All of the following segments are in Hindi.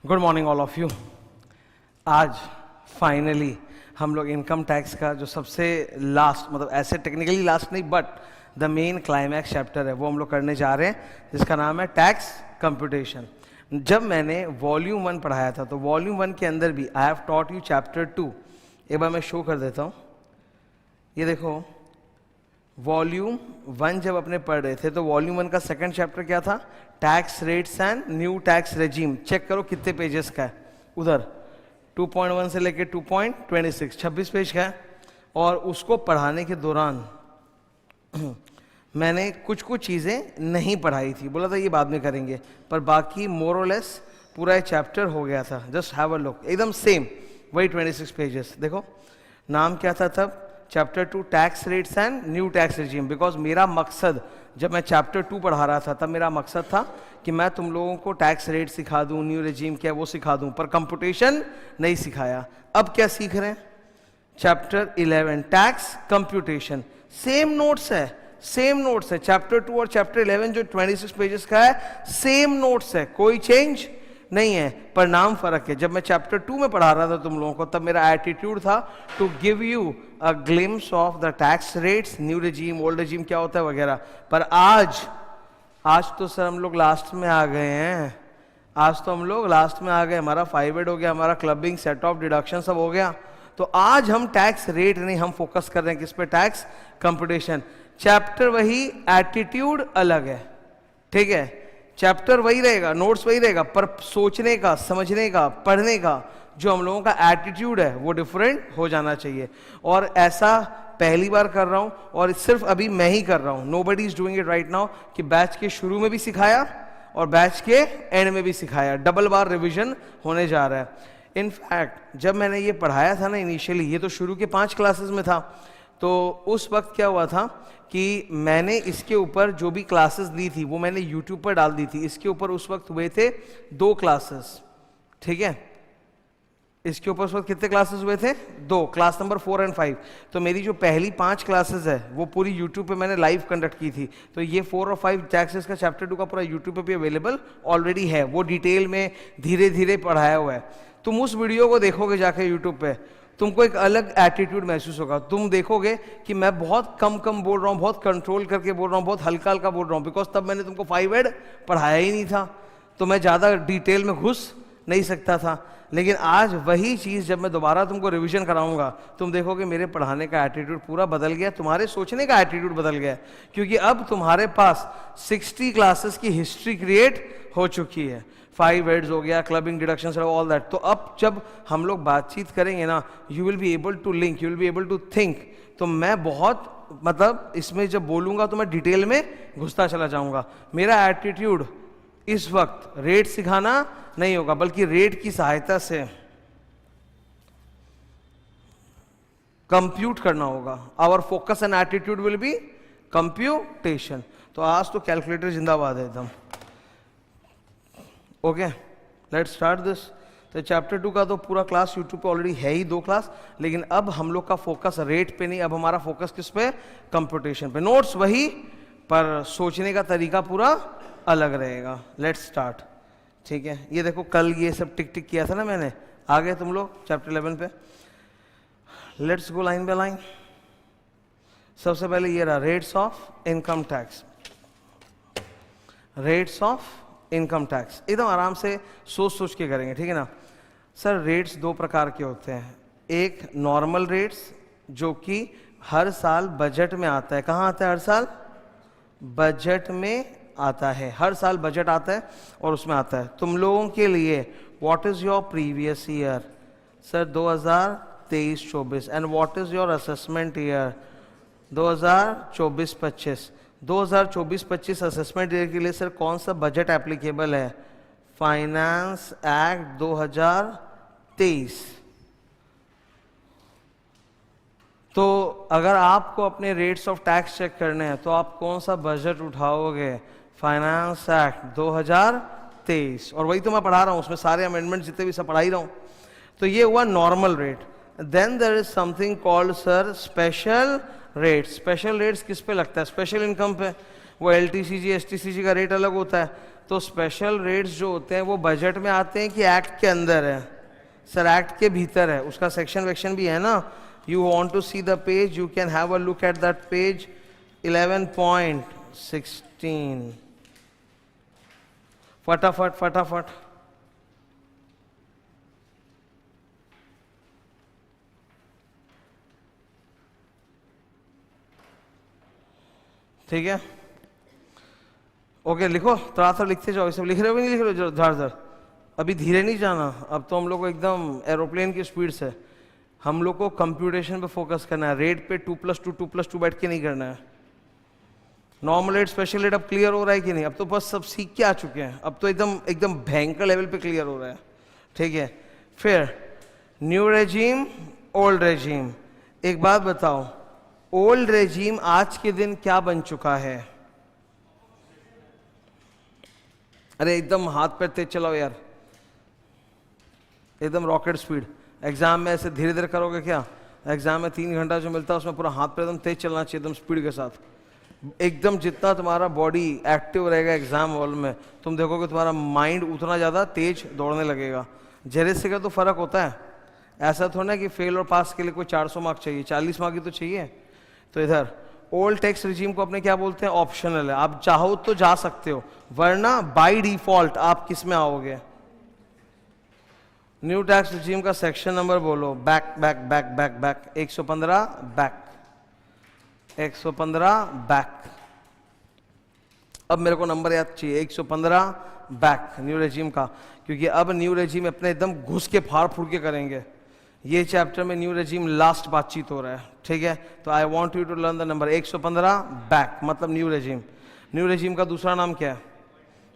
Good morning all of you. आज फाइनली हम लोग इनकम टैक्स का जो सबसे लास्ट, मतलब ऐसे टेक्निकली लास्ट नहीं but the main climax chapter है वो हम लोग करने जा रहे हैं, जिसका नाम है टैक्स कंप्यूटेशन। जब मैंने वॉल्यूम 1 पढ़ाया था तो वॉल्यूम 1 के अंदर भी I have taught you chapter 2। एक बार मैं शो कर देता हूँ, ये देखो वॉल्यूम 1 जब अपने पढ़ रहे थे तो वॉल्यूम 1 का सेकंड चैप्टर क्या था? Tax rates and new tax regime. Check करो कितने पेजेस का है, उधर 2.1 से लेके 2.26 26 पेज का है। और उसको पढ़ाने के दौरान मैंने कुछ कुछ चीज़ें नहीं पढ़ाई थी, बोला था ये बाद में करेंगे, पर बाकी मोर और लेस पूरा चैप्टर हो गया था। जस्ट हैव अ लुक, एकदम सेम वही 26 पेजेस। देखो नाम क्या था तब? Chapter 2 tax rates and new tax regime. Because मेरा मकसद, जब मैं चैप्टर 2 पढ़ा रहा था तब मेरा मकसद था कि मैं तुम लोगों को टैक्स रेट सिखा दूं, न्यू रेजिम क्या वो सिखा दूं, पर कंप्यूटेशन नहीं सिखाया। अब क्या सीख रहे हैं? Chapter 11 tax computation. Same notes है, सेम नोट्स है। चैप्टर 2 और चैप्टर 11 जो 26 पेजेस का है, सेम नोट्स है, कोई चेंज नहीं है, पर नाम फर्क है। जब मैं चैप्टर 2 में पढ़ा रहा था तुम लोगों को, तब मेरा एटीट्यूड था to give you a glimpse of the tax rates, new regime, old regime क्या होता है वगैरह। पर आज तो सर हम लोग लास्ट में आ गए हैं। आज तो हम लोग लास्ट में आ गए, हमारा 5 हो गया, हमारा क्लबिंग, सेट ऑफ डिडक्शन सब हो गया। तो आज हम टैक्स रेट नहीं, हम फोकस कर रहे हैं किस पे? Tax computation. चैप्टर वही, एटीट्यूड अलग है, ठीक है? चैप्टर वही रहेगा, नोट्स वही रहेगा, पर सोचने का, समझने का, पढ़ने का जो हम लोगों का एटीट्यूड है वो डिफरेंट हो जाना चाहिए। और ऐसा पहली बार कर रहा हूं, और सिर्फ अभी मैं ही कर रहा हूं, nobody is doing it right now, कि बैच के शुरू में भी सिखाया और बैच के एंड में भी सिखाया। डबल बार रिविजन होने जा रहा है। इनफैक्ट जब मैंने ये पढ़ाया था ना इनिशियली, ये तो शुरू के 5 क्लासेस में था, तो उस वक्त क्या हुआ था कि मैंने इसके ऊपर जो भी क्लासेस दी थी वो मैंने यूट्यूब पर डाल दी थी। इसके ऊपर उस वक्त हुए थे 2 क्लासेस, ठीक है? इसके ऊपर उस वक्त कितने क्लासेस हुए थे? 2, क्लास नंबर 4 और 5। तो मेरी जो पहली 5 क्लासेस है वो पूरी यूट्यूब पे मैंने लाइव कंडक्ट की थी। तो ये 4 और 5 टैक्सेस का चैप्टर 2 का पूरा यूट्यूब पे भी अवेलेबल ऑलरेडी है, वो डिटेल में धीरे धीरे पढ़ाया हुआ है। तुम उस वीडियो को देखोगे जाके यूट्यूब पे, तुमको एक अलग एटीट्यूड महसूस होगा। तुम देखोगे कि मैं बहुत कम बोल रहा हूँ, बहुत कंट्रोल करके बोल रहा हूँ, बहुत हल्का हल्का बोल रहा हूँ, बिकॉज तब मैंने तुमको 5 पढ़ाया ही नहीं था, तो मैं ज़्यादा डिटेल में घुस नहीं सकता था। लेकिन आज वही चीज़ जब मैं दोबारा तुमको रिवीजन कराऊंगा, तुम देखोगे मेरे पढ़ाने का एटीट्यूड पूरा बदल गया, तुम्हारे सोचने का एटीट्यूड बदल गया, क्योंकि अब तुम्हारे पास 60 क्लासेस की हिस्ट्री क्रिएट हो चुकी है। 5 हेड्स हो गया, क्लबिंग, डिडक्शन, ऑल दैट। तो अब जब हम लोग बातचीत करेंगे ना, you will be able to link, you will be able to think. तो मैं बहुत, मतलब इसमें जब बोलूंगा तो मैं डिटेल में घुसता चला जाऊंगा। मेरा एटीट्यूड इस वक्त रेट सिखाना नहीं होगा, बल्कि रेट की सहायता से कंप्यूट करना होगा। Our focus and attitude will be computation. तो आज तो कैलकुलेटर जिंदाबाद है एकदम। Okay, let's start this. तो चैप्टर 2 का तो पूरा क्लास यूट्यूब पे ऑलरेडी है ही, 2 क्लास, लेकिन अब हम लोग का फोकस रेट पे नहीं, अब हमारा फोकस किस पे? कंप्यूटेशन पे। नोट्स वही, पर सोचने का तरीका पूरा अलग रहेगा। लेट्स स्टार्ट, ठीक है? ये देखो कल ये सब टिक टिक किया था ना मैंने, आ गए तुम लोग चैप्टर 11 पे। Let's go line by line. सबसे पहले ये रहा rates of income tax. Rates of income tax एकदम आराम से सोच के करेंगे, ठीक है ना? सर रेट्स 2 प्रकार के होते हैं। एक नॉर्मल रेट्स जो कि हर साल बजट में आता है। कहाँ आता है हर साल? बजट में आता है, हर साल बजट आता है और उसमें आता है। तुम लोगों के लिए what is your previous year? Sir 2023-24। And what is your assessment year? 2024-25। 2024-25 assessment year के लिए सर कौन सा बजट एप्लीकेबल है? Finance act 2023। तो अगर आपको अपने रेट्स ऑफ टैक्स चेक करने हैं तो आप कौन सा बजट उठाओगे? Finance act 2023। और वही तो मैं पढ़ा रहा हूँ, उसमें सारे अमेंडमेंट जितने भी सब पढ़ा ही रहा हूँ। तो ये हुआ normal rate. Then there is something called sir special rates. Special rates किस पे लगता है? स्पेशल इनकम पे। वो LTCG STCG का रेट अलग होता है। तो स्पेशल रेट्स जो होते हैं वो बजट में आते हैं कि एक्ट के अंदर है? सर एक्ट के भीतर है, उसका सेक्शन वेक्शन भी है ना. You want to see the page, you can have a look at that page 11.16. फटाफट फटाफट. ठीक है, ओके लिखो, थोड़ा सा लिखते जाओ. सब लिख रहे हो नहीं लिख रहे हो? धर धर, अभी धीरे नहीं जाना. अब तो हम लोग को एकदम एरोप्लेन की स्पीड से, हम लोग को कंप्यूटेशन पे फोकस करना है. रेट पे 2+2 बैठ के नहीं करना है. नॉर्मल रेट स्पेशल रेट अब क्लियर हो रहा है कि नहीं? अब तो बस सब सीख के आ चुके हैं, अब तो एकदम एकदम भयंकर लेवल पे क्लियर हो रहा है. ठीक है, फिर न्यू रेजीम, ओल्ड रेजीम. एक बात बताओ, ओल्ड रेजीम आज के दिन क्या बन चुका है? अरे एकदम हाथ पैर तेज चलाओ यार, एकदम रॉकेट स्पीड. एग्जाम में ऐसे धीरे धीरे करोगे क्या? एग्जाम में 3 घंटा जो मिलता है उसमें पूरा हाथ पैर एकदम तेज चलना चाहिए, एकदम स्पीड के साथ. एकदम जितना तुम्हारा बॉडी एक्टिव रहेगा एग्जाम हॉल में, तुम देखोगे तुम्हारा माइंड उतना ज़्यादा तेज दौड़ने लगेगा. जरे से का तो फर्क होता है. ऐसा थोड़ा ना कि फेल और पास के लिए कोई 400 मार्क चाहिए, 40 मार्क ही तो चाहिए. तो इधर ओल्ड टैक्स रिजीम को अपने क्या बोलते हैं? ऑप्शनल है. आप चाहो तो जा सकते हो, वरना बाय डिफॉल्ट आप किस में आओगे? न्यू टैक्स रिजीम का सेक्शन नंबर बोलो. Back back back back back 115 back 115 back. अब मेरे को नंबर याद चाहिए 115 बैक न्यू रेजीम का, क्योंकि अब न्यू रेजीम अपने एकदम घुस के फाड़ फूड़ के करेंगे. ये चैप्टर में न्यू रेजीम लास्ट बातचीत हो रहा है. ठीक है, तो I want you to learn the number 115 back मतलब न्यू रेजीम. न्यू रेजीम का दूसरा नाम क्या है?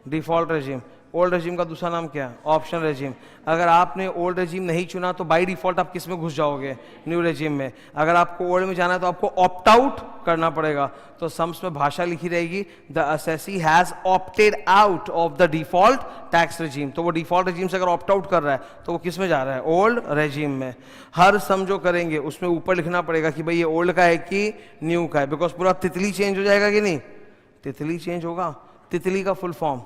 Default regime. ओल्ड रेजीम का दूसरा नाम क्या है? Option regime. अगर आपने ओल्ड रेजीम नहीं चुना तो बाय डिफॉल्ट आप किस में घुस जाओगे? न्यू रेजीम में. अगर आपको ओल्ड में जाना है तो आपको ऑप्ट आउट करना पड़ेगा. तो सम्स में भाषा लिखी रहेगी, the assessee has opted out of the default tax regime. तो वो डिफॉल्ट रेजीम से अगर ऑप्ट आउट कर रहा है तो वो किस में जा रहा है? ओल्ड रेजीम में. हर सम जो करेंगे उसमें ऊपर लिखना पड़ेगा कि भाई ये ओल्ड का है कि न्यू का है, बिकॉज पूरा तितली चेंज हो जाएगा कि नहीं? तितली चेंज होगा. तितली का full form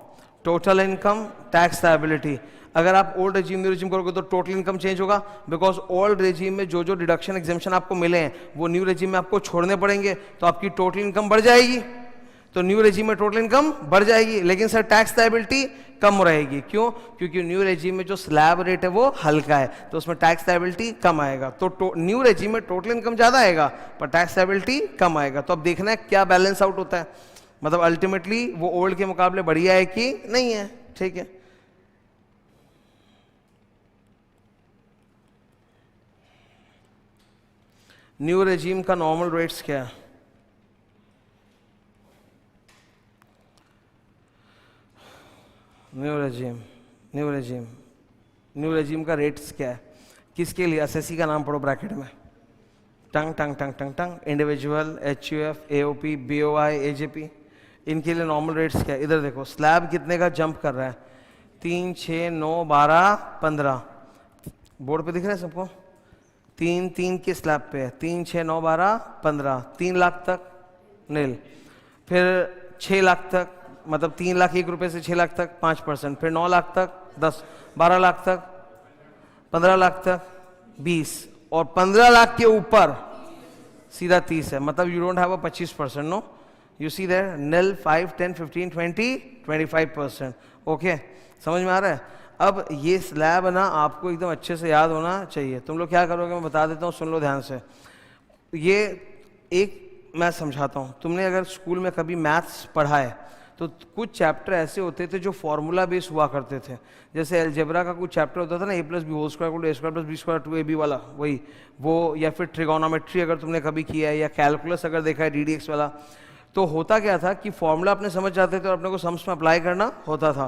total income tax liability. अगर आप ओल्ड रेजीम न्यू रेजीम करोगे तो टोटल इनकम चेंज होगा, बिकॉज ओल्ड रेजीम में जो जो डिडक्शन एग्जेम्पशन आपको मिले हैं वो न्यू रेजीम में आपको छोड़ने पड़ेंगे, तो आपकी टोटल इनकम बढ़ जाएगी. तो न्यू रेजीम में टोटल इनकम बढ़ जाएगी, लेकिन सर टैक्स लायबिलिटी कम रहेगी. क्यों? क्योंकि न्यू रेजीम में जो स्लैब रेट है वो हल्का है, तो उसमें टैक्स लायबिलिटी कम आएगा. तो न्यू रेजीम में टोटल इनकम ज्यादा आएगा पर टैक्स लायबिलिटी कम आएगा. तो अब देखना है क्या बैलेंस आउट होता है, मतलब अल्टीमेटली वो ओल्ड के मुकाबले बढ़िया है कि नहीं है. ठीक है, न्यू रेजीम का नॉर्मल रेट्स क्या है? न्यू रेजीम का रेट्स क्या है? किसके लिए? असेसी का नाम पढ़ो ब्रैकेट में. टंग टंग टंग टंग टंग. Individual, HUF, AOP, BOI, AJP, इनके लिए नॉर्मल रेट्स क्या है? इधर देखो, स्लैब कितने का जंप कर रहा है? 3, 6, 9, 12, 15. बोर्ड पे दिख रहा है सबको? 3 के स्लैब पे है. 3, 6, 9, 12, 15. 3 लाख तक नील. फिर 6 लाख तक, मतलब 3 लाख 1 रुपए से 6 लाख तक 5%. फिर 9 लाख तक 10, 12 लाख तक 15 लाख तक 20, और 15 लाख के ऊपर सीधा 30 है. मतलब you don't have a 25%. No, you see there nil, 5, 10, 15, 20, 25%. Okay, समझ में आ रहा है? अब ये स्लैब है ना, आपको एकदम अच्छे से याद होना चाहिए. तुम लोग क्या करोगे मैं बता देता हूँ, सुन लो ध्यान से. ये एक मैं समझाता हूँ. तुमने अगर स्कूल में कभी मैथ्स पढ़ा है तो कुछ चैप्टर ऐसे होते थे जो फॉर्मूला बेस हुआ करते थे. जैसे अलजेब्रा का कुछ चैप्टर होता था ना, a+b² = a² + b² 2ab वाला, वही वो. या फिर ट्रिगोनोमेट्री अगर तुमने कभी किया है, या कैलकुलस अगर देखा है DDX वाला, तो होता क्या था कि फॉर्मूला अपने समझ जाते थे और अपने को सम्स में अप्लाई करना होता था.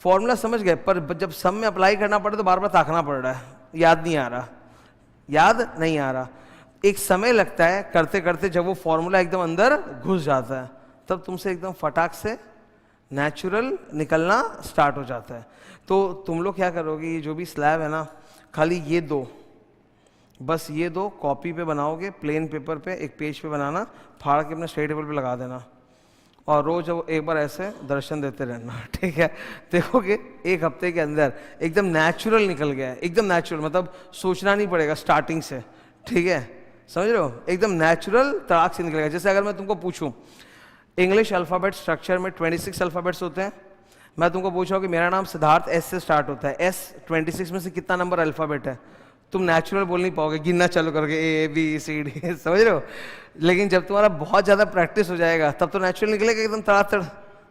फॉर्मूला समझ गए, पर जब सम में अप्लाई करना पड़े तो बार बार ताकना पड़ रहा है, याद नहीं आ रहा. एक समय लगता है करते करते, जब वो फॉर्मूला एकदम अंदर घुस जाता है तब तुमसे एकदम फटाक से नेचुरल निकलना स्टार्ट हो जाता है. तो तुम लोग क्या करोगे, ये जो भी स्लैब है ना, खाली ये दो, बस ये दो कॉपी पे बनाओगे, प्लेन पेपर पे, एक पेज पे बनाना, फाड़ के अपने स्टडी टेबल पे लगा देना. और रोज एक बार ऐसे दर्शन देते रहना, ठीक है। देखोगे एक हफ्ते के अंदर एकदम नेचुरल निकल गया है, एकदम नेचुरल, मतलब सोचना नहीं पड़ेगा स्टार्टिंग से, ठीक है, समझ रहे हो, एकदम नेचुरल तड़ाक से निकलेगा। जैसे अगर मैं तुमको पूछूं इंग्लिश अल्फ़ाबेट स्ट्रक्चर में 26 अल्फ़ाबेट्स होते हैं, मैं तुमको पूछा कि मेरा नाम सिद्धार्थ एस से स्टार्ट होता है, एस 26 में से कितना नंबर अल्फ़ाबेट है, तुम नेचुरल बोल नहीं पाओगे, गिनना चालू करके ए बी सी डी, समझ रहे हो। लेकिन जब तुम्हारा बहुत ज़्यादा प्रैक्टिस हो जाएगा तब तो नेचुरल निकलेगा, एकदम तड़ातड़,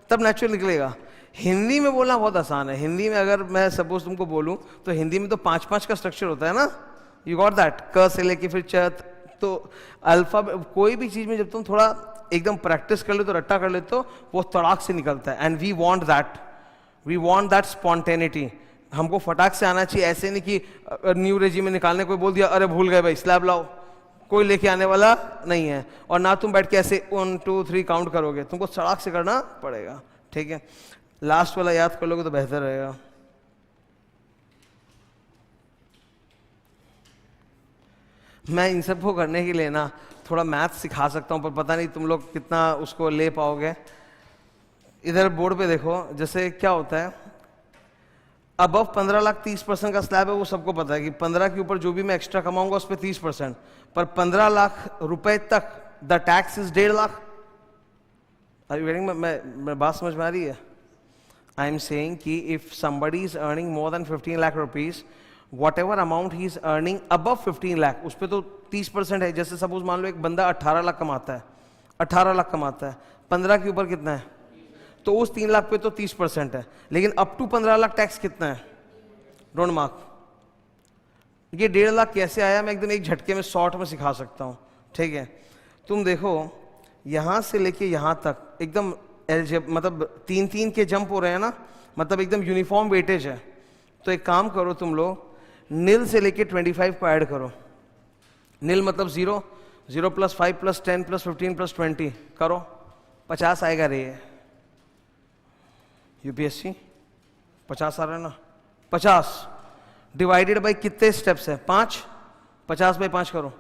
तब नेचुरल निकलेगा। हिंदी में बोलना बहुत आसान है। हिंदी में अगर मैं सपोज तुमको बोलूँ तो हिंदी में तो 5-5 का स्ट्रक्चर होता है ना, यू गॉट दैट, क से लेके फिर च, तो अल्फ़ाबेट कोई भी चीज़ में जब तुम थोड़ा एकदम प्रैक्टिस कर ले तो, रट्टा कर ले तो वो तड़ाक से निकलता है। And we want that spontaneity, हमको फटाक से आना चाहिए, ऐसे नहीं कि न्यू रेजी में निकालने कोई बोल दिया अरे भूल गए भाई स्लैब लाओ, कोई लेके आने वाला नहीं है। और ना तुम बैठ के ऐसे 1 2 3 काउंट करोगे, तुमको सड़ाक से करना पड़ेगा, ठीक है। लास्ट वाला याद कर लोगे तो बेहतर रहेगा। मैं इन सबको करने के लिए ना थोड़ा मैथ सिखा सकता हूँ, पर पता नहीं तुम लोग कितना उसको ले पाओगे। इधर बोर्ड पे देखो, जैसे क्या होता है, अबव 15 लाख 30% का स्लैब है, वो सबको पता है कि 15 के ऊपर जो भी मैं एक्स्ट्रा कमाऊंगा उस पर 30%, पर 15 लाख रुपए तक the tax is 1.5 lakh. Are you getting, मैं बात समझ में आ रही है? आई एम सेइंग कि if somebody is earning more than 15 lakh rupees, whatever amount he is earning above 15 lakh, उस पर तो 30% है। जैसे सपोज मान लो एक बंदा 18 लाख कमाता है, 18 लाख कमाता है, 15 के ऊपर कितना है, तो उस 3 लाख पे तो 30% है। लेकिन अप टू 15 लाख टैक्स कितना है, डोंट मार्क। ये 1.5 लाख कैसे आया, मैं एकदम एक झटके में शॉर्ट में सिखा सकता हूँ, ठीक है। तुम देखो यहाँ से लेके यहाँ तक एकदम मतलब 3-3 के जंप हो रहे हैं ना, मतलब एकदम यूनिफॉर्म वेटेज है। तो एक काम करो तुम लोग, नील से लेके 25 को ऐड करो। नील मतलब 0, 0 + 5 + 10 + 15 + 20 करो, 50 आएगा रे। यूपीएससी 50 आ रहा है ना, 50 डिवाइडेड बाई कितने स्टेप्स है, 5, 50 बाई 5 करो,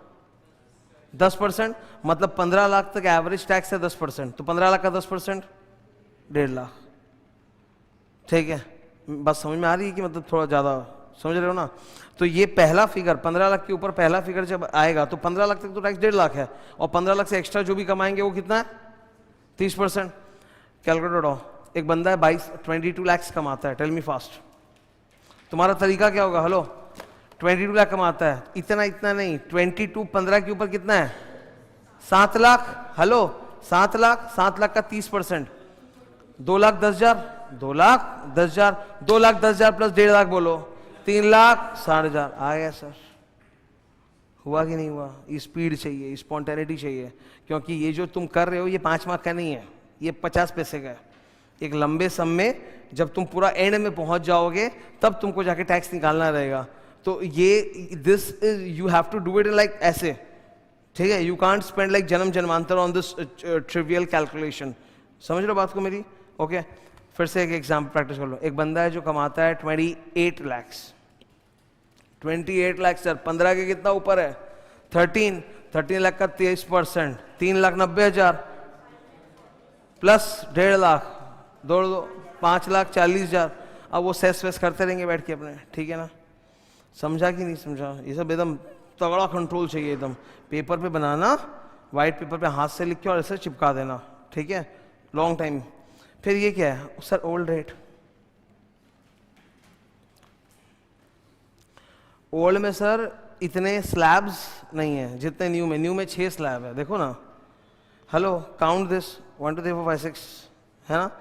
10%, मतलब 15 लाख तक एवरेज टैक्स है 10%, तो 15 लाख का 10% 1.5 लाख, ठीक है। बस समझ में आ रही है कि मतलब थोड़ा ज़्यादा समझ रहे हो ना। तो ये पहला फिगर 15 लाख के ऊपर पहला फिगर जब आएगा तो 15 लाख तक तो टैक्स 1.5 लाख है, और 15 लाख से एक्स्ट्रा जो भी कमाएंगे वो कितना है, 30%। कैलकुलेटर उठाओ, एक बंदा है 22 लाख कमाता है, टेल मी फास्ट, तुम्हारा तरीका क्या होगा। हेलो, 22 लाख कमाता है, इतना इतना नहीं, 22 15 के ऊपर कितना है, 7 लाख। हेलो, 7 लाख, 7 लाख का 30%, 2,10,000, 2,10,000, 2,10,000 प्लस 1.5 लाख बोलो, 3,60,000 आ गया सर। हुआ कि नहीं हुआ? स्पीड चाहिए, स्पॉन्टेनिटी चाहिए, क्योंकि ये जो तुम कर रहे हो ये 5 मार्क का नहीं है, ये 50 पैसे का है। एक लंबे सम में जब तुम पूरा एंड में पहुंच जाओगे तब तुमको जाके टैक्स निकालना रहेगा। तो ये this is you have to do it like ऐसे, ठीक है। यू कांट स्पेंड लाइक जन्म जन्मांतर ऑन दिस ट्रिवियल कैलकुलेशन। समझ लो बात को मेरी? ओके, फिर से एक एग्जाम्पल प्रैक्टिस कर लो। एक बंदा है जो कमाता है 28 लाख, 28 लाख सर, 15 के कितना ऊपर है, 13 लाख का 23%, 3,90,000 प्लस 1.5 लाख, 5,40,000। अब वो सेस वेस करते रहेंगे बैठ के अपने, ठीक है ना। समझा कि नहीं समझा? ये सब एकदम तगड़ा कंट्रोल चाहिए, एकदम पेपर पे बनाना, वाइट पेपर पे हाथ से लिख के और ऐसे चिपका देना, ठीक है, लॉन्ग टाइम। फिर ये क्या है सर, ओल्ड रेट। ओल्ड में सर इतने स्लैब्स नहीं है जितने न्यू में। न्यू में 6 स्लैब है, देखो ना। हेलो, काउंट दिस, 1 2 3 4 5 6 है ना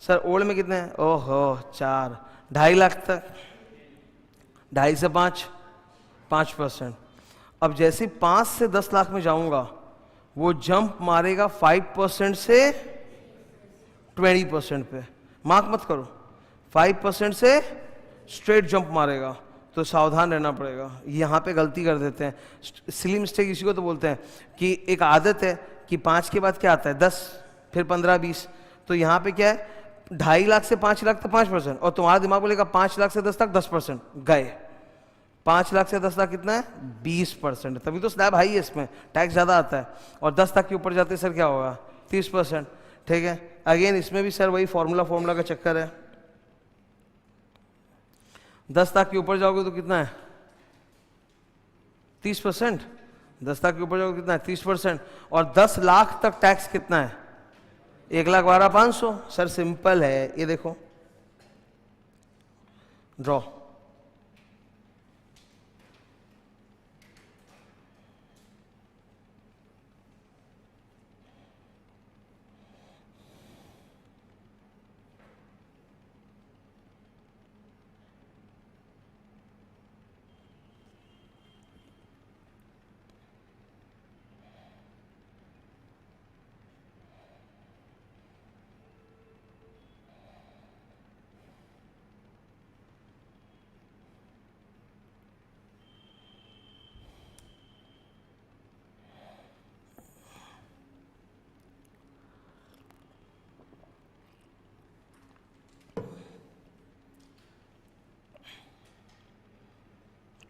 सर। ओल्ड में कितने हैं? ओहो 4, 2.5 लाख तक, 2.5 से 5, 5%। अब जैसे 5 से 10 लाख में जाऊंगा वो जंप मारेगा 5% से 20% पे। मार्क मत करो, 5% से स्ट्रेट जंप मारेगा, तो सावधान रहना पड़ेगा। यहाँ पे गलती कर देते हैं, सिली मिस्टेक इसी को तो बोलते हैं कि एक आदत है कि 5 के बाद क्या आता है 10, फिर 15 20। तो यहाँ पे क्या है, 2.5 लाख से 5 लाख तक 5%, और तुम्हारा दिमाग बोलेगा 5 लाख से 10 तक 10%, गए। 5 लाख से 10 लाख कितना है, 20%। तभी तो स्लैब हाई है, इसमें टैक्स ज़्यादा आता है। और 10 लाख के ऊपर जाते सर क्या होगा, 30%, ठीक है। अगेन इसमें भी सर वही फॉर्मूला का चक्कर है। 10 लाख के ऊपर जाओगे तो कितना है 30%। 10 लाख के ऊपर जाओगे कितना है 30%। और 10 लाख तक टैक्स कितना है 1,12,500। सर सिंपल है, ये देखो ड्रॉ।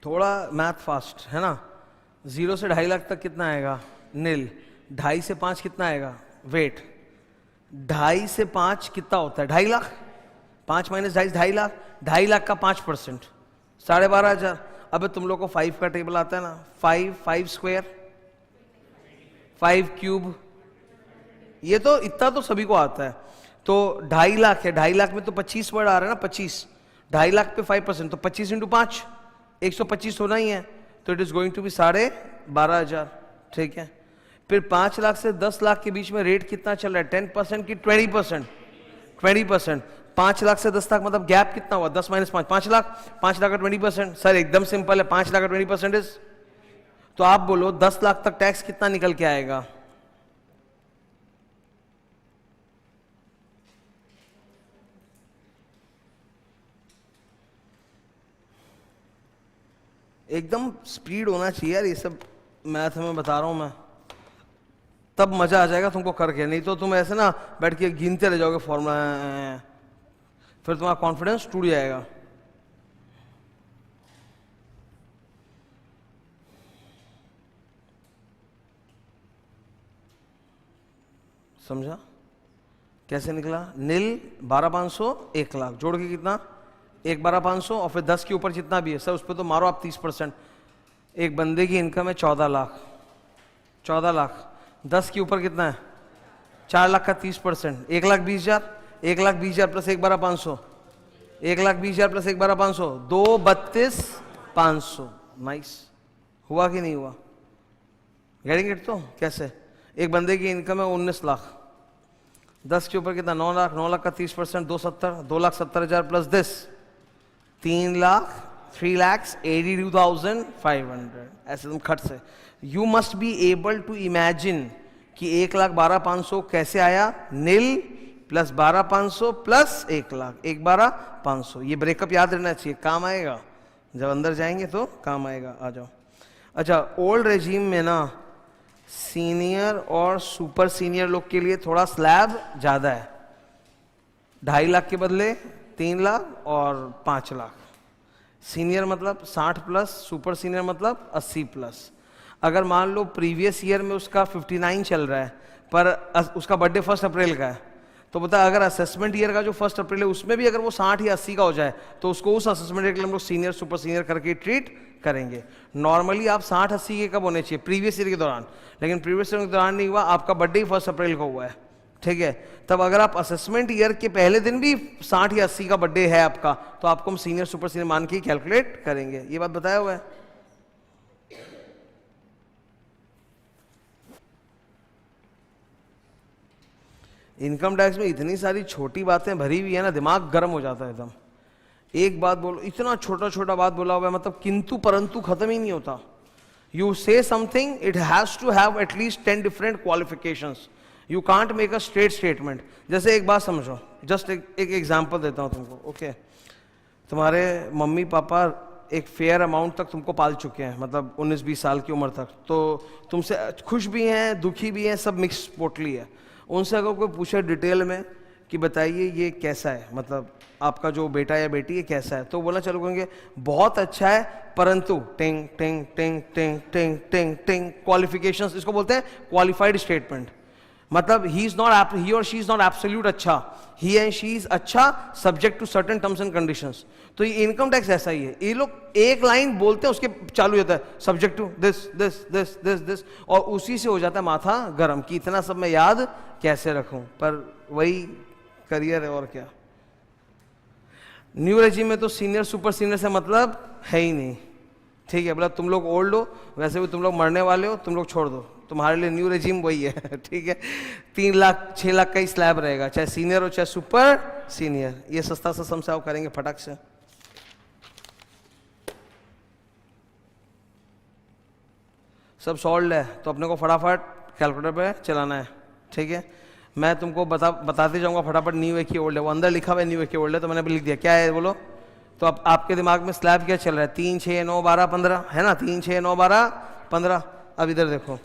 थोड़ा मैथ फास्ट है ना। 0 से 2.5 लाख तक कितना आएगा नील। 2.5 से 5 कितना आएगा वेट। 2.5 से 5 कितना होता है 2.5 लाख। 5 माइनस 2.5 2.5 लाख। 2.5 लाख का 5% 12,500। अब तुम लोग को 5 का टेबल आता है ना। 5 स्क्वायर 5 क्यूब, ये तो इतना तो सभी को आता है। तो 2.5 लाख है, 2.5 लाख में तो 25 वर्ड आ रहा है ना 25। 2.5 लाख पे 5% तो 25 इंटू 5 125 होना ही है। तो it is going to be 12,500। ठीक है। फिर 5 लाख से 10 लाख के बीच में रेट कितना चल रहा है 10% की 20%। 20%। 5 लाख से 10 लाख मतलब गैप कितना हुआ 10 माइनस 5 5 लाख। 5 लाख का 20%। सर एकदम सिंपल है 5 लाख का 20% तो आप बोलो 10 लाख तक टैक्स कितना निकल के आएगा। एकदम स्पीड होना चाहिए यार, ये सब मैथ में बता रहा हूं मैं, तब मजा आ जाएगा तुमको करके। नहीं तो तुम ऐसे ना बैठ के गिनते रह जाओगे फॉर्मूला, फिर तुम्हारा कॉन्फिडेंस टूट जाएगा। समझा कैसे निकला। नील 12,500 1 लाख जोड़ के कितना 1,12,500 और फिर 10 के ऊपर जितना भी है सर उस पर तो मारो आप 30%। एक बंदे की इनकम है 14 लाख। 14 लाख 10 के ऊपर कितना है 4 लाख का 30% 1,20,000। 1,20,000 प्लस 1,12,500 1,20,000 प्लस 1,12,500 2,32,500। नाइस। हुआ कि नहीं हुआ। Getting it. तो कैसे एक बंदे की इनकम है 19 लाख। 10 के ऊपर कितना 9 लाख। 9 लाख का 30% 2,70,000 प्लस दिस 3 लाख 3,82,500। ऐसे तुम खट से you must be able to imagine कि 1,12,500 कैसे आया। Nil plus 12,500 plus 1 lakh 1,12,500। ये ब्रेकअप याद रहना चाहिए, काम आएगा जब अंदर जाएंगे तो काम आएगा। आ जाओ। अच्छा ओल्ड रेजीम में ना सीनियर और सुपर सीनियर लोग के लिए थोड़ा स्लैब ज्यादा है। 2.5 लाख के बदले 3 लाख और 5 लाख। सीनियर मतलब 60 प्लस, सुपर सीनियर मतलब 80 प्लस। अगर मान लो प्रीवियस ईयर में उसका 59 चल रहा है पर उसका बर्थडे 1 अप्रैल का है, तो बता अगर असेसमेंट ईयर का जो 1 अप्रैल है उसमें भी अगर वो 60 या 80 का हो जाए तो उसको उस असेसमेंट ईयर के लिए हम लोग सीनियर सुपर सीनियर करके ट्रीट करेंगे। नॉर्मली आप 60-80 के कब होने चाहिए प्रीवियस ईयर के दौरान, लेकिन प्रीवियस ईयर के दौरान नहीं हुआ, आपका बर्थडे ही 1 अप्रैल को हुआ है। ठीक है, तब अगर आप असेसमेंट ईयर के पहले दिन भी 60 या 80 का बर्थडे है आपका तो आपको हम सीनियर सुपर सीनियर मान के कैलकुलेट करेंगे। ये बात बताया हुआ है। इनकम टैक्स में इतनी सारी छोटी बातें भरी हुई है ना, दिमाग गर्म हो जाता है एकदम। एक बात बोलो, इतना छोटा छोटा बात बोला हुआ है, मतलब किंतु परंतु खत्म ही नहीं होता। You say something it has to have at least 10 different qualifications. You can't make a straight statement. जैसे एक बात समझो, जस्ट एक एग्जांपल देता हूं तुमको। ओके, तुम्हारे मम्मी पापा एक फेयर अमाउंट तक तुमको पाल चुके हैं, मतलब 19-20 साल की उम्र तक, तो तुमसे खुश भी हैं दुखी भी हैं, सब मिक्स पोटली है। उनसे अगर कोई पूछे डिटेल में कि बताइए ये कैसा है, मतलब आपका जो बेटा या बेटी है कैसा है, तो बोलना चालू करेंगे बहुत अच्छा है परंतु टिंग टिंग टिंग टिंग टिंग टिंग टिंग क्वालिफिकेशंस, इसको बोलते हैं क्वालिफाइड स्टेटमेंट। मतलब he or she is not absolute अच्छा, he and she is अच्छा subject to certain terms and conditions. तो ये इनकम टैक्स ऐसा ही है, ये लोग एक लाइन बोलते हैं उसके चालू होता है subject to this this this this this, और उसी से हो जाता है माथा गरम कि इतना सब मैं याद कैसे रखूं, पर वही करियर है और क्या। न्यू रेजिम में तो सीनियर सुपर सीनियर से मतलब है ही नहीं, ठीक है, बोला तुम लोग ओल्ड हो, वैसे भी तुम लोग मरने वाले हो, तुम लोग छोड़ दो, तुम्हारे लिए न्यू रेजिम वही है, ठीक है। 3 लाख 6 लाख का ही स्लैब रहेगा, चाहे सीनियर हो चाहे सुपर सीनियर। ये सस्ता सा समझाओ करेंगे फटाक से। सब सॉल्व है तो अपने को फटाफट कैलकुलेटर पे चलाना है, ठीक है। मैं तुमको बताते जाऊंगा फटाफट। न्यू ए की ओल्ड है, वो अंदर लिखा हुआ है न्यू ए की ओल्ड है, तो मैंने भी लिख दिया। क्या है बोलो? तो अब आपके दिमाग में स्लैब क्या चल रहा है? 3 6 9 12 15 है ना, 3 6 9 12 15। अब इधर देखो,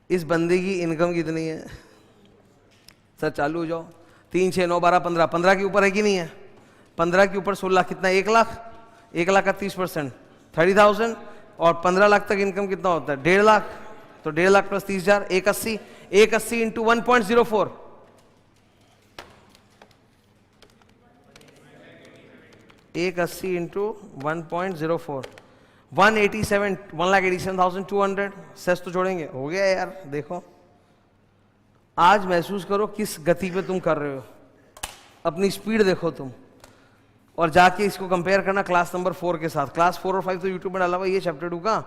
इस बंदे की इनकम कितनी है? सर चालू हो जाओ। 3 6 9 12 15, 15 के ऊपर है कि नहीं है? 15 के ऊपर 16 कितना? 1 लाख। 1 लाख का 30% 30,000, और 15 लाख तक इनकम कितना होता है? 1.5 लाख। तो 1.5 lakh plus 30,000 180, 180 into 1.04, 180 into 1.04, 187, 1,87,200। Cess तो जोड़ेंगे, हो गया यार। देखो आज महसूस करो किस गति पे तुम कर रहे हो, अपनी स्पीड देखो तुम, और जाके इसको कंपेयर करना क्लास नंबर 4 के साथ। क्लास 4 और 5 तो यूट्यूब में डाला हुआ, ये चैप्टर 2 का।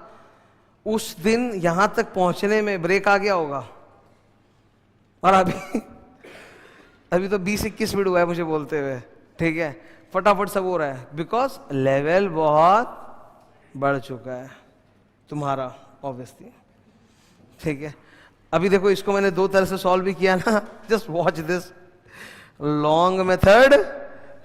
उस दिन यहां तक पहुंचने में ब्रेक आ गया होगा, और अभी तो 20-21 मिनट हुआ है मुझे बोलते हुए, ठीक है। फटाफट सब हो रहा है, बिकॉज लेवल बहुत बढ़ चुका है तुम्हारा, ऑब्वियसली, ठीक है। अभी देखो इसको मैंने 2 तरह से सॉल्व भी किया ना, just watch this. Long method,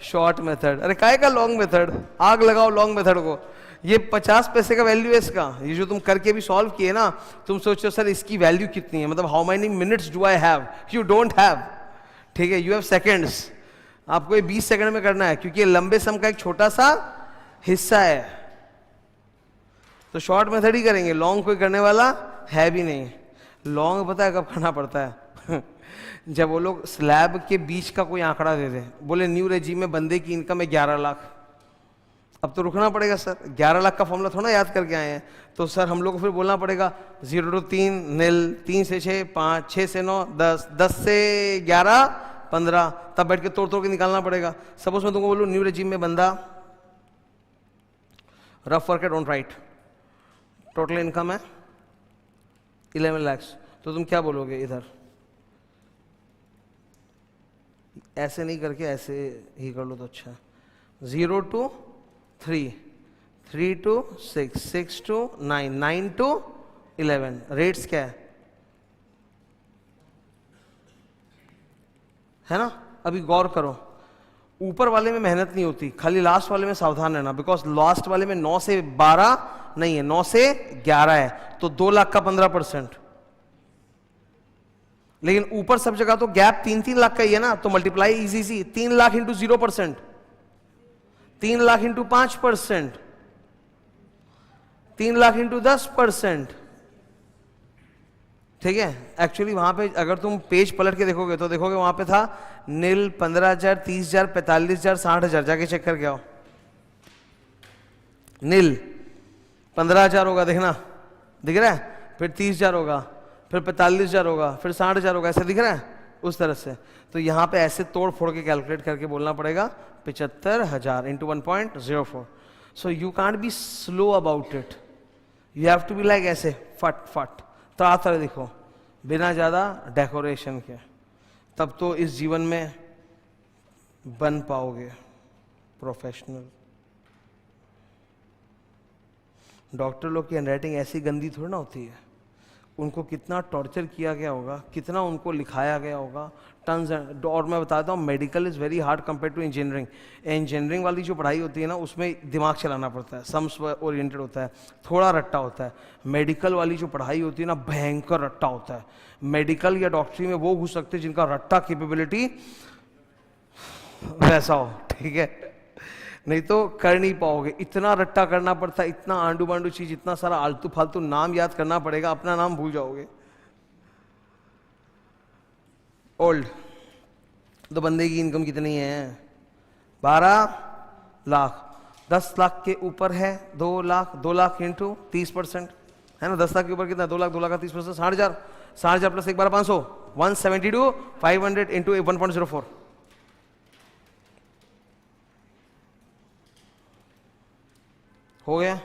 short method. अरे काय का लॉन्ग मेथड? आग लगाओ लॉन्ग मेथड को। ये 50 पैसे का वैल्यू है इसका। ये जो तुम करके भी सॉल्व किए ना, तुम सोचो सर इसकी वैल्यू कितनी है, मतलब how many minutes do I have? You don't have, ठीक है, यू हैव सेकेंड्स। आपको ये 20 सेकंड में करना है, क्योंकि ये लंबे सम का एक छोटा सा हिस्सा है। तो शॉर्ट मेथड ही करेंगे, लॉन्ग कोई करने वाला है भी नहीं। लॉन्ग पता है कब करना पड़ता है? जब वो लोग स्लैब के बीच का कोई आंकड़ा दे दे, बोले न्यू रेजिम में बंदे की इनकम है 11 लाख। अब तो रुकना पड़ेगा सर, 11 लाख का फॉर्मूला थोड़ा याद करके आए हैं। तो सर हम लोग को फिर बोलना पड़ेगा 0 to 3 नील, 3 से 6 5, 6 से 9 10, 10 से 11 15, तब बैठ के तोड़ के निकालना पड़ेगा। सपोज मैं तुमको बोलूँ न्यू रेजिम में बंदा, rough work don't write, total income है 11 लाख, तो तुम क्या बोलोगे? इधर ऐसे नहीं करके ऐसे ही कर लो तो अच्छा। 0 to 3, 3 to 6, 6 to 9, 9 to 11। Rates क्या है ना? अभी गौर करो, ऊपर वाले में मेहनत नहीं होती, खाली लास्ट वाले में सावधान रहना, बिकॉज लास्ट वाले में 9 से 12 नहीं है, 9 से 11 है, तो 2 लाख का 15%। लेकिन ऊपर सब जगह तो गैप 3-3 लाख का ही है ना, तो मल्टीप्लाई इजी सी, 3 lakh into 0%, 3 lakh into 5%, 3 lakh into 10%, ठीक है। एक्चुअली वहां पे अगर तुम पेज पलट के देखोगे तो देखोगे वहां पे था नील 15,000, 30,000, 45,000, 60,000। जाके चेक करके आओ। नील 15,000 होगा, देखना दिख रहा है, फिर 30,000 होगा, फिर 45,000 होगा, फिर 60,000 होगा, ऐसे दिख रहा है उस तरह से। तो यहाँ पे ऐसे तोड़ फोड़ के कैलकुलेट करके बोलना पड़ेगा 75,000 into 1.04। So you can't be slow about it, you have to be like ऐसे फट फट तरह दिखो, बिना ज्यादा डेकोरेशन के, तब तो इस जीवन में बन पाओगे प्रोफेशनल। डॉक्टर लोग की हैंडराइटिंग ऐसी गंदी थोड़ी ना होती है, उनको कितना टॉर्चर किया गया होगा, कितना उनको लिखाया गया होगा, टन्स। और मैं बताता हूँ medical is very hard compare to engineering. Engineering वाली जो पढ़ाई होती है ना, उसमें दिमाग चलाना पड़ता है, सम्स ओरिएंटेड होता है, थोड़ा रट्टा होता है। मेडिकल वाली जो पढ़ाई होती है ना, भयंकर रट्टा होता है। मेडिकल या डॉक्टरी में वो घुस सकते हैं जिनका रट्टा कैपेबिलिटी वैसा हो, ठीक है, नहीं तो कर नहीं पाओगे। इतना रट्टा करना पड़ता है, इतना आंडू बांडू चीज, इतना सारा आलतू फालतू नाम याद करना पड़ेगा, अपना नाम भूल जाओगे। ओल्ड, तो बंदे की इनकम कितनी है? 12 लाख। 10 लाख के ऊपर है 2 लाख, 2 लाख इंटू 30% है ना। 10 लाख के ऊपर कितना? 2 लाख, 2 लाख का 30%, 60,000। 60,000 प्लस 1,500, 172, 500 इंटू 1.04। हो गया।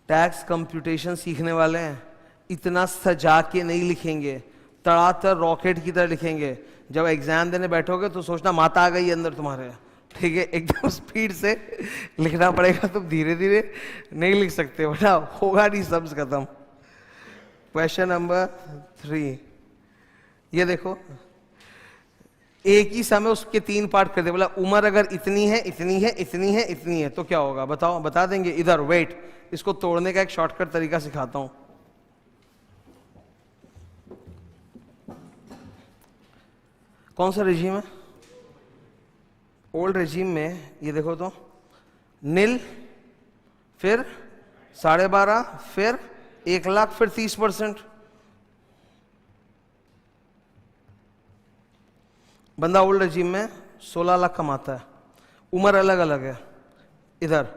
टैक्स कंप्यूटेशन सीखने वाले हैं, इतना सजा के नहीं लिखेंगे, तड़ातर रॉकेट की तरह लिखेंगे। जब एग्जाम देने बैठोगे तो सोचना माता आ गई अंदर तुम्हारे, ठीक है? एकदम स्पीड से लिखना पड़ेगा, तुम धीरे धीरे नहीं लिख सकते, बेटा होगा नहीं, सब खत्म। क्वेश्चन नंबर 3, ये देखो, एक ही समय उसके 3 पार्ट कर दे। बोला उम्र अगर इतनी है, इतनी है, इतनी है, इतनी है, तो क्या होगा बताओ? बता देंगे? इधर वेट, इसको तोड़ने का एक शॉर्टकट तरीका सिखाता हूं। कौन सा रेजिम है? ओल्ड रेजिम में ये देखो तो नील, फिर 12.5, फिर 1 लाख, फिर 30%। बंदा ओल्ड रेजिम में 16 लाख कमाता है, उम्र अलग अलग है। इधर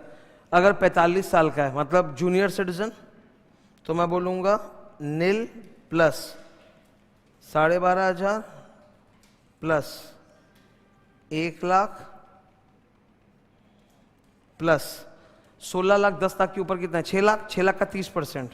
अगर 45 साल का है, मतलब जूनियर सिटीजन, तो मैं बोलूंगा nil plus 12,500 plus 1 lakh plus 16 lakh. 10 lakh के ऊपर कितना है? 6 लाख। 6 लाख का 30%,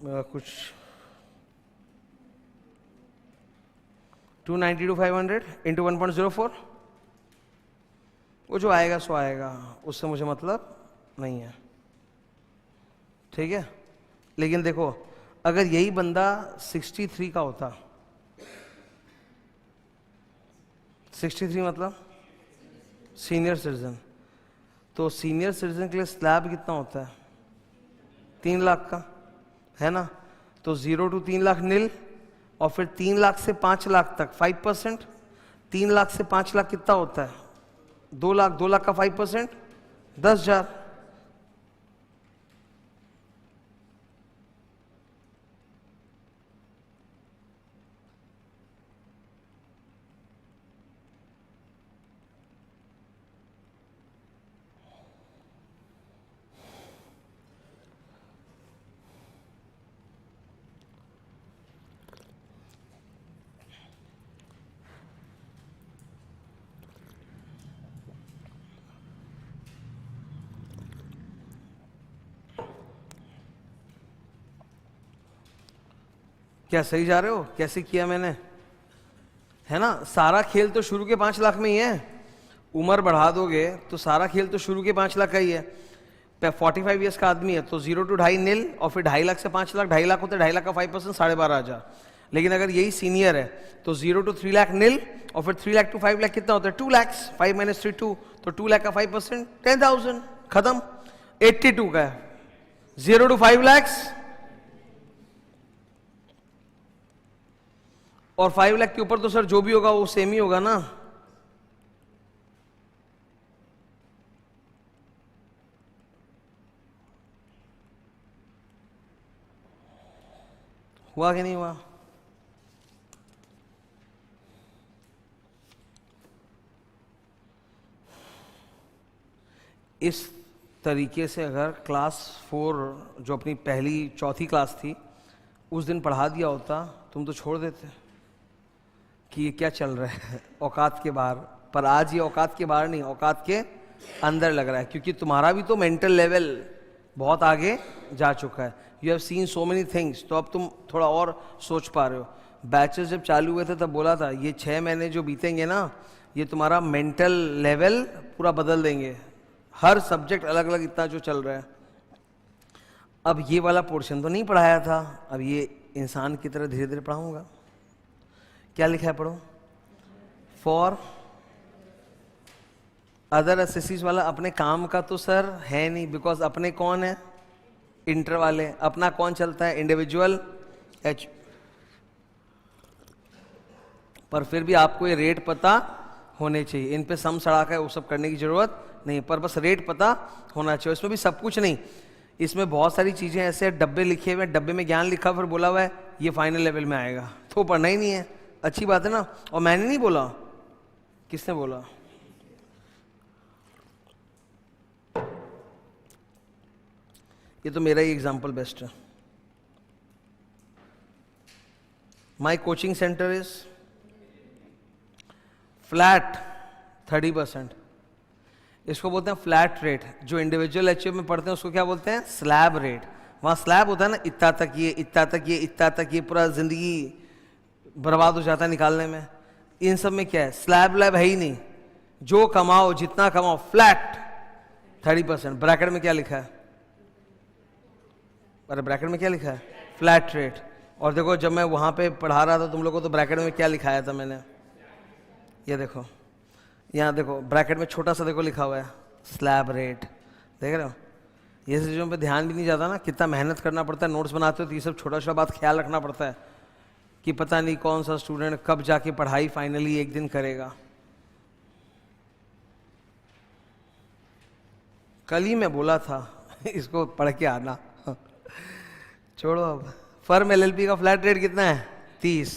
कुछ 292 500 इंटू 1.04। वो जो आएगा सो आएगा, उससे मुझे मतलब नहीं है, ठीक है? लेकिन देखो, अगर यही बंदा 63 का होता, 63 मतलब सीनियर सिटीजन, तो सीनियर सिटीजन के लिए स्लैब कितना होता है? 3 लाख का, है ना? तो 0 to 3 लाख नील, और फिर 3 लाख से 5 लाख तक 5%। 3 लाख से 5 लाख कितना होता है? 2 लाख। 2 लाख का 5% 10,000। क्या सही जा रहे हो? कैसे किया मैंने, है ना? सारा खेल तो शुरू के 5 लाख में ही है। उम्र बढ़ा दोगे तो सारा खेल तो शुरू के 5 लाख का ही है। 45 ईयर्स का आदमी है तो 0 to 2.5 नील, और फिर 2.5 लाख से 5 लाख, 2.5 लाख होते हैं, 2.5 लाख का 5% 12,500। लेकिन अगर यही सीनियर है तो 0 to 3 लाख नील, और फिर 3 लाख to 5 लाख कितना होता है? 2 लाख। 5 - 3 2, तो 2 लाख का 5% 10,000, खत्म। 82 का है, 0 to 5 लाख और 5 लाख के ऊपर तो सर जो भी होगा वो सेम ही होगा ना। हुआ कि नहीं हुआ? इस तरीके से अगर क्लास 4 जो अपनी पहली चौथी क्लास थी उस दिन पढ़ा दिया होता, तुम तो छोड़ देते कि ये क्या चल रहा है, औकात के बाहर। पर आज ये औकात के बाहर नहीं, औकात के अंदर लग रहा है, क्योंकि तुम्हारा भी तो मेंटल लेवल बहुत आगे जा चुका है। You have seen so many things, तो अब तुम थोड़ा और सोच पा रहे हो। बैचेस जब चालू हुए थे तब बोला था ये 6 महीने जो बीतेंगे ना, ये तुम्हारा मेंटल लेवल पूरा बदल देंगे। हर सब्जेक्ट अलग अलग इतना जो चल रहा है। अब ये वाला पोर्शन तो नहीं पढ़ाया था, अब ये इंसान की तरह धीरे धीरे पढ़ाऊंगा। क्या लिखा है पढ़ो? फॉर अदर एसेसीज वाला अपने काम का तो सर है नहीं, बिकॉज अपने कौन है? इंटर वाले। अपना कौन चलता है? इंडिविजुअल पर फिर भी आपको ये रेट पता होने चाहिए। इन पे सम सड़ा का वो सब करने की जरूरत नहीं, पर बस रेट पता होना चाहिए। इसमें भी सब कुछ नहीं, इसमें बहुत सारी चीज़ें ऐसे डब्बे लिखे हुए हैं, डब्बे में ज्ञान लिखा फिर बोला हुआ है ये फाइनल लेवल में आएगा, तो पढ़ना ही नहीं है। अच्छी बात है ना। और मैंने नहीं बोला, किसने बोला? ये तो मेरा ही एग्जाम्पल बेस्ट है। My coaching centre is flat 30%। इसको बोलते हैं फ्लैट रेट। जो इंडिविजुअल एचयूएफ में पढ़ते हैं उसको क्या बोलते हैं? Slab rate. वहाँ स्लैब होता है ना, इतना तक ये, इतना तक ये, इतना तक ये, पूरा जिंदगी बर्बाद हो जाता है निकालने में। इन सब में क्या है? स्लैब लैब है ही नहीं, जो कमाओ जितना कमाओ फ्लैट 30%। ब्रैकेट में क्या लिखा है? अरे ब्रैकेट में क्या लिखा है? Flat rate. और देखो जब मैं वहाँ पे पढ़ा रहा था तुम लोगों को, तो ब्रैकेट में क्या लिखाया था मैंने? ये देखो, यहाँ देखो ब्रैकेट में छोटा सा देखो लिखा हुआ है स्लैब रेट। देख रहे हो? ये चीज़ों पे ध्यान भी नहीं जाता ना, कितना मेहनत करना पड़ता है। नोट्स बनाते हो तो ये सब छोटा छोटा बात ख्याल रखना पड़ता है कि पता नहीं कौन सा स्टूडेंट कब जाके पढ़ाई फाइनली एक दिन करेगा। कल ही मैं बोला था इसको पढ़ के आना। छोड़ो अब। फर्म एलएलपी का फ्लैट रेट कितना है? 30।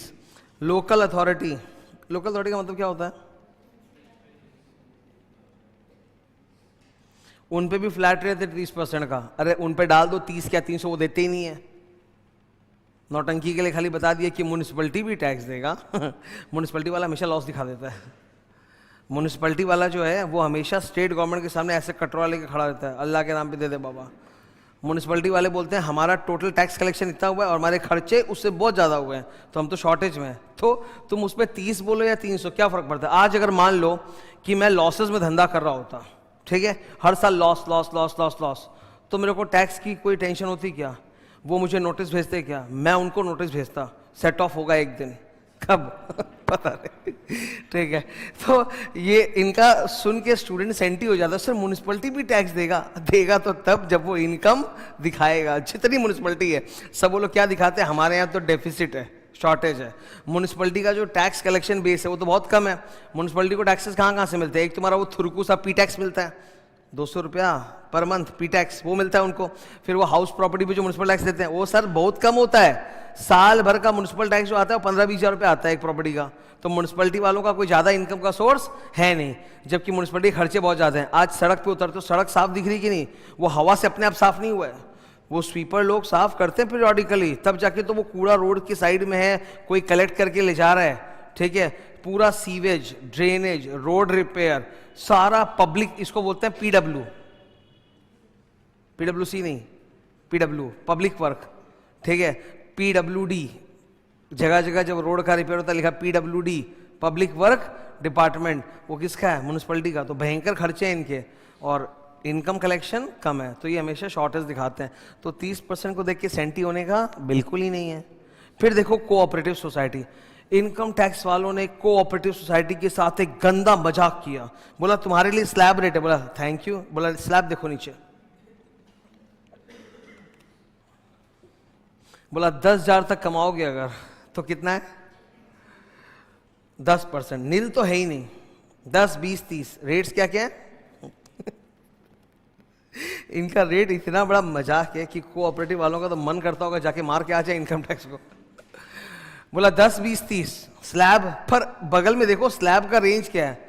लोकल अथॉरिटी, लोकल अथॉरिटी का मतलब क्या होता है? उन पे भी फ्लैट रेट है 30% का। अरे उन पे डाल दो 30 क्या 300, वो देते ही नहीं है। नौटंकी के लिए खाली बता दिया कि म्यूनिसिपैलिटी भी टैक्स देगा। म्यूनिसिपैलिटी वाला हमेशा लॉस दिखा देता है। म्यूनिसिपैलिटी वाला जो है वो हमेशा स्टेट गवर्नमेंट के सामने ऐसे कटोरा लेके खड़ा रहता है, अल्लाह के नाम पे दे दे बाबा। म्यूनिसिपैलिटी वाले बोलते हैं हमारा टोटल टैक्स कलेक्शन इतना हुआ है और हमारे खर्चे उससे बहुत ज़्यादा हुए हैं, तो हम तो शॉर्टेज में हैं। तो तुम उस पर 30 बोलो या 300, क्या फ़र्क पड़ता है? आज अगर मान लो कि मैं लॉसेज में धंधा कर रहा होता, ठीक है, हर साल loss loss loss loss loss, तो मेरे को टैक्स की कोई टेंशन होती क्या? वो मुझे नोटिस भेजते क्या? मैं उनको नोटिस भेजता, सेट ऑफ होगा एक दिन, कब? पता नहीं। ठीक है, तो ये इनका सुन के स्टूडेंट सेंटी हो जाता है, सर म्यूनिसिपैलिटी भी टैक्स देगा तो तब जब वो इनकम दिखाएगा। जितनी म्यूनिसिपैलिटी है सब वो लोग क्या दिखाते हैं? हमारे यहाँ तो डेफिसिट है, शॉर्टेज है। म्यूनिसिपैलिटी का जो टैक्स कलेक्शन बेस है वो तो बहुत कम है। म्यूनिसिपैलिटी को टैक्सेस कहाँ से मिलते हैं? एक तुम्हारा वो थुरकू सा पी टैक्स मिलता है 200 रुपया पर मंथ, पी टैक्स वो मिलता है उनको। फिर वो हाउस प्रॉपर्टी पे जो म्यूनिसिपल टैक्स देते हैं वो सर बहुत कम होता है। साल भर का म्यूनिसिपल टैक्स जो आता है वो 15-20 हज़ार रुपये आता है एक प्रॉपर्टी का। तो म्यूनिसिपैलिटी वालों का कोई ज़्यादा इनकम का सोर्स है नहीं, जबकि म्यूनिसिपैलिटी के खर्चे बहुत ज़्यादा हैं। आज सड़क पे उतरते हो सड़क साफ दिख रही कि नहीं? वो हवा से अपने आप साफ नहीं हुआ है, वो स्वीपर लोग साफ करते हैं पीरियडिकली, तब जाके तो वो कूड़ा रोड की साइड में है, कोई कलेक्ट करके ले जा रहा है। ठीक है, पूरा सीवेज, ड्रेनेज, रोड रिपेयर, सारा पब्लिक, इसको बोलते हैं पीडब्ल्यू, पीडब्ल्यूसी नहीं, पीडब्ल्यू पब्लिक वर्क। ठीक है, पीडब्ल्यूडी, जगह जगह जब रोड का रिपेयर होता है लिखा पीडब्ल्यूडी, पब्लिक वर्क डिपार्टमेंट। वो किसका है? म्यूनिसिपैलिटी का। तो भयंकर खर्चे हैं इनके और इनकम कलेक्शन कम है, तो ये हमेशा शॉर्टेज दिखाते हैं। तो 30% को देख के सेंटी होने का बिल्कुल ही नहीं है। फिर देखो कोऑपरेटिव सोसाइटी, इनकम टैक्स वालों ने कोऑपरेटिव सोसाइटी के साथ एक गंदा मजाक किया। बोला तुम्हारे लिए स्लैब रेट है, बोला थैंक यू, बोला स्लैब देखो नीचे, बोला 10,000 तक कमाओगे अगर तो कितना है? 10%। नील तो है ही नहीं, 10, 20, 30 रेट्स क्या क्या है? इनका रेट इतना बड़ा मजाक है कि कोऑपरेटिव वालों का तो मन करता होगा जाके मार के आ जाए इनकम टैक्स को। बोला 10, 20, 30 स्लैब, पर बगल में देखो स्लैब का रेंज क्या है?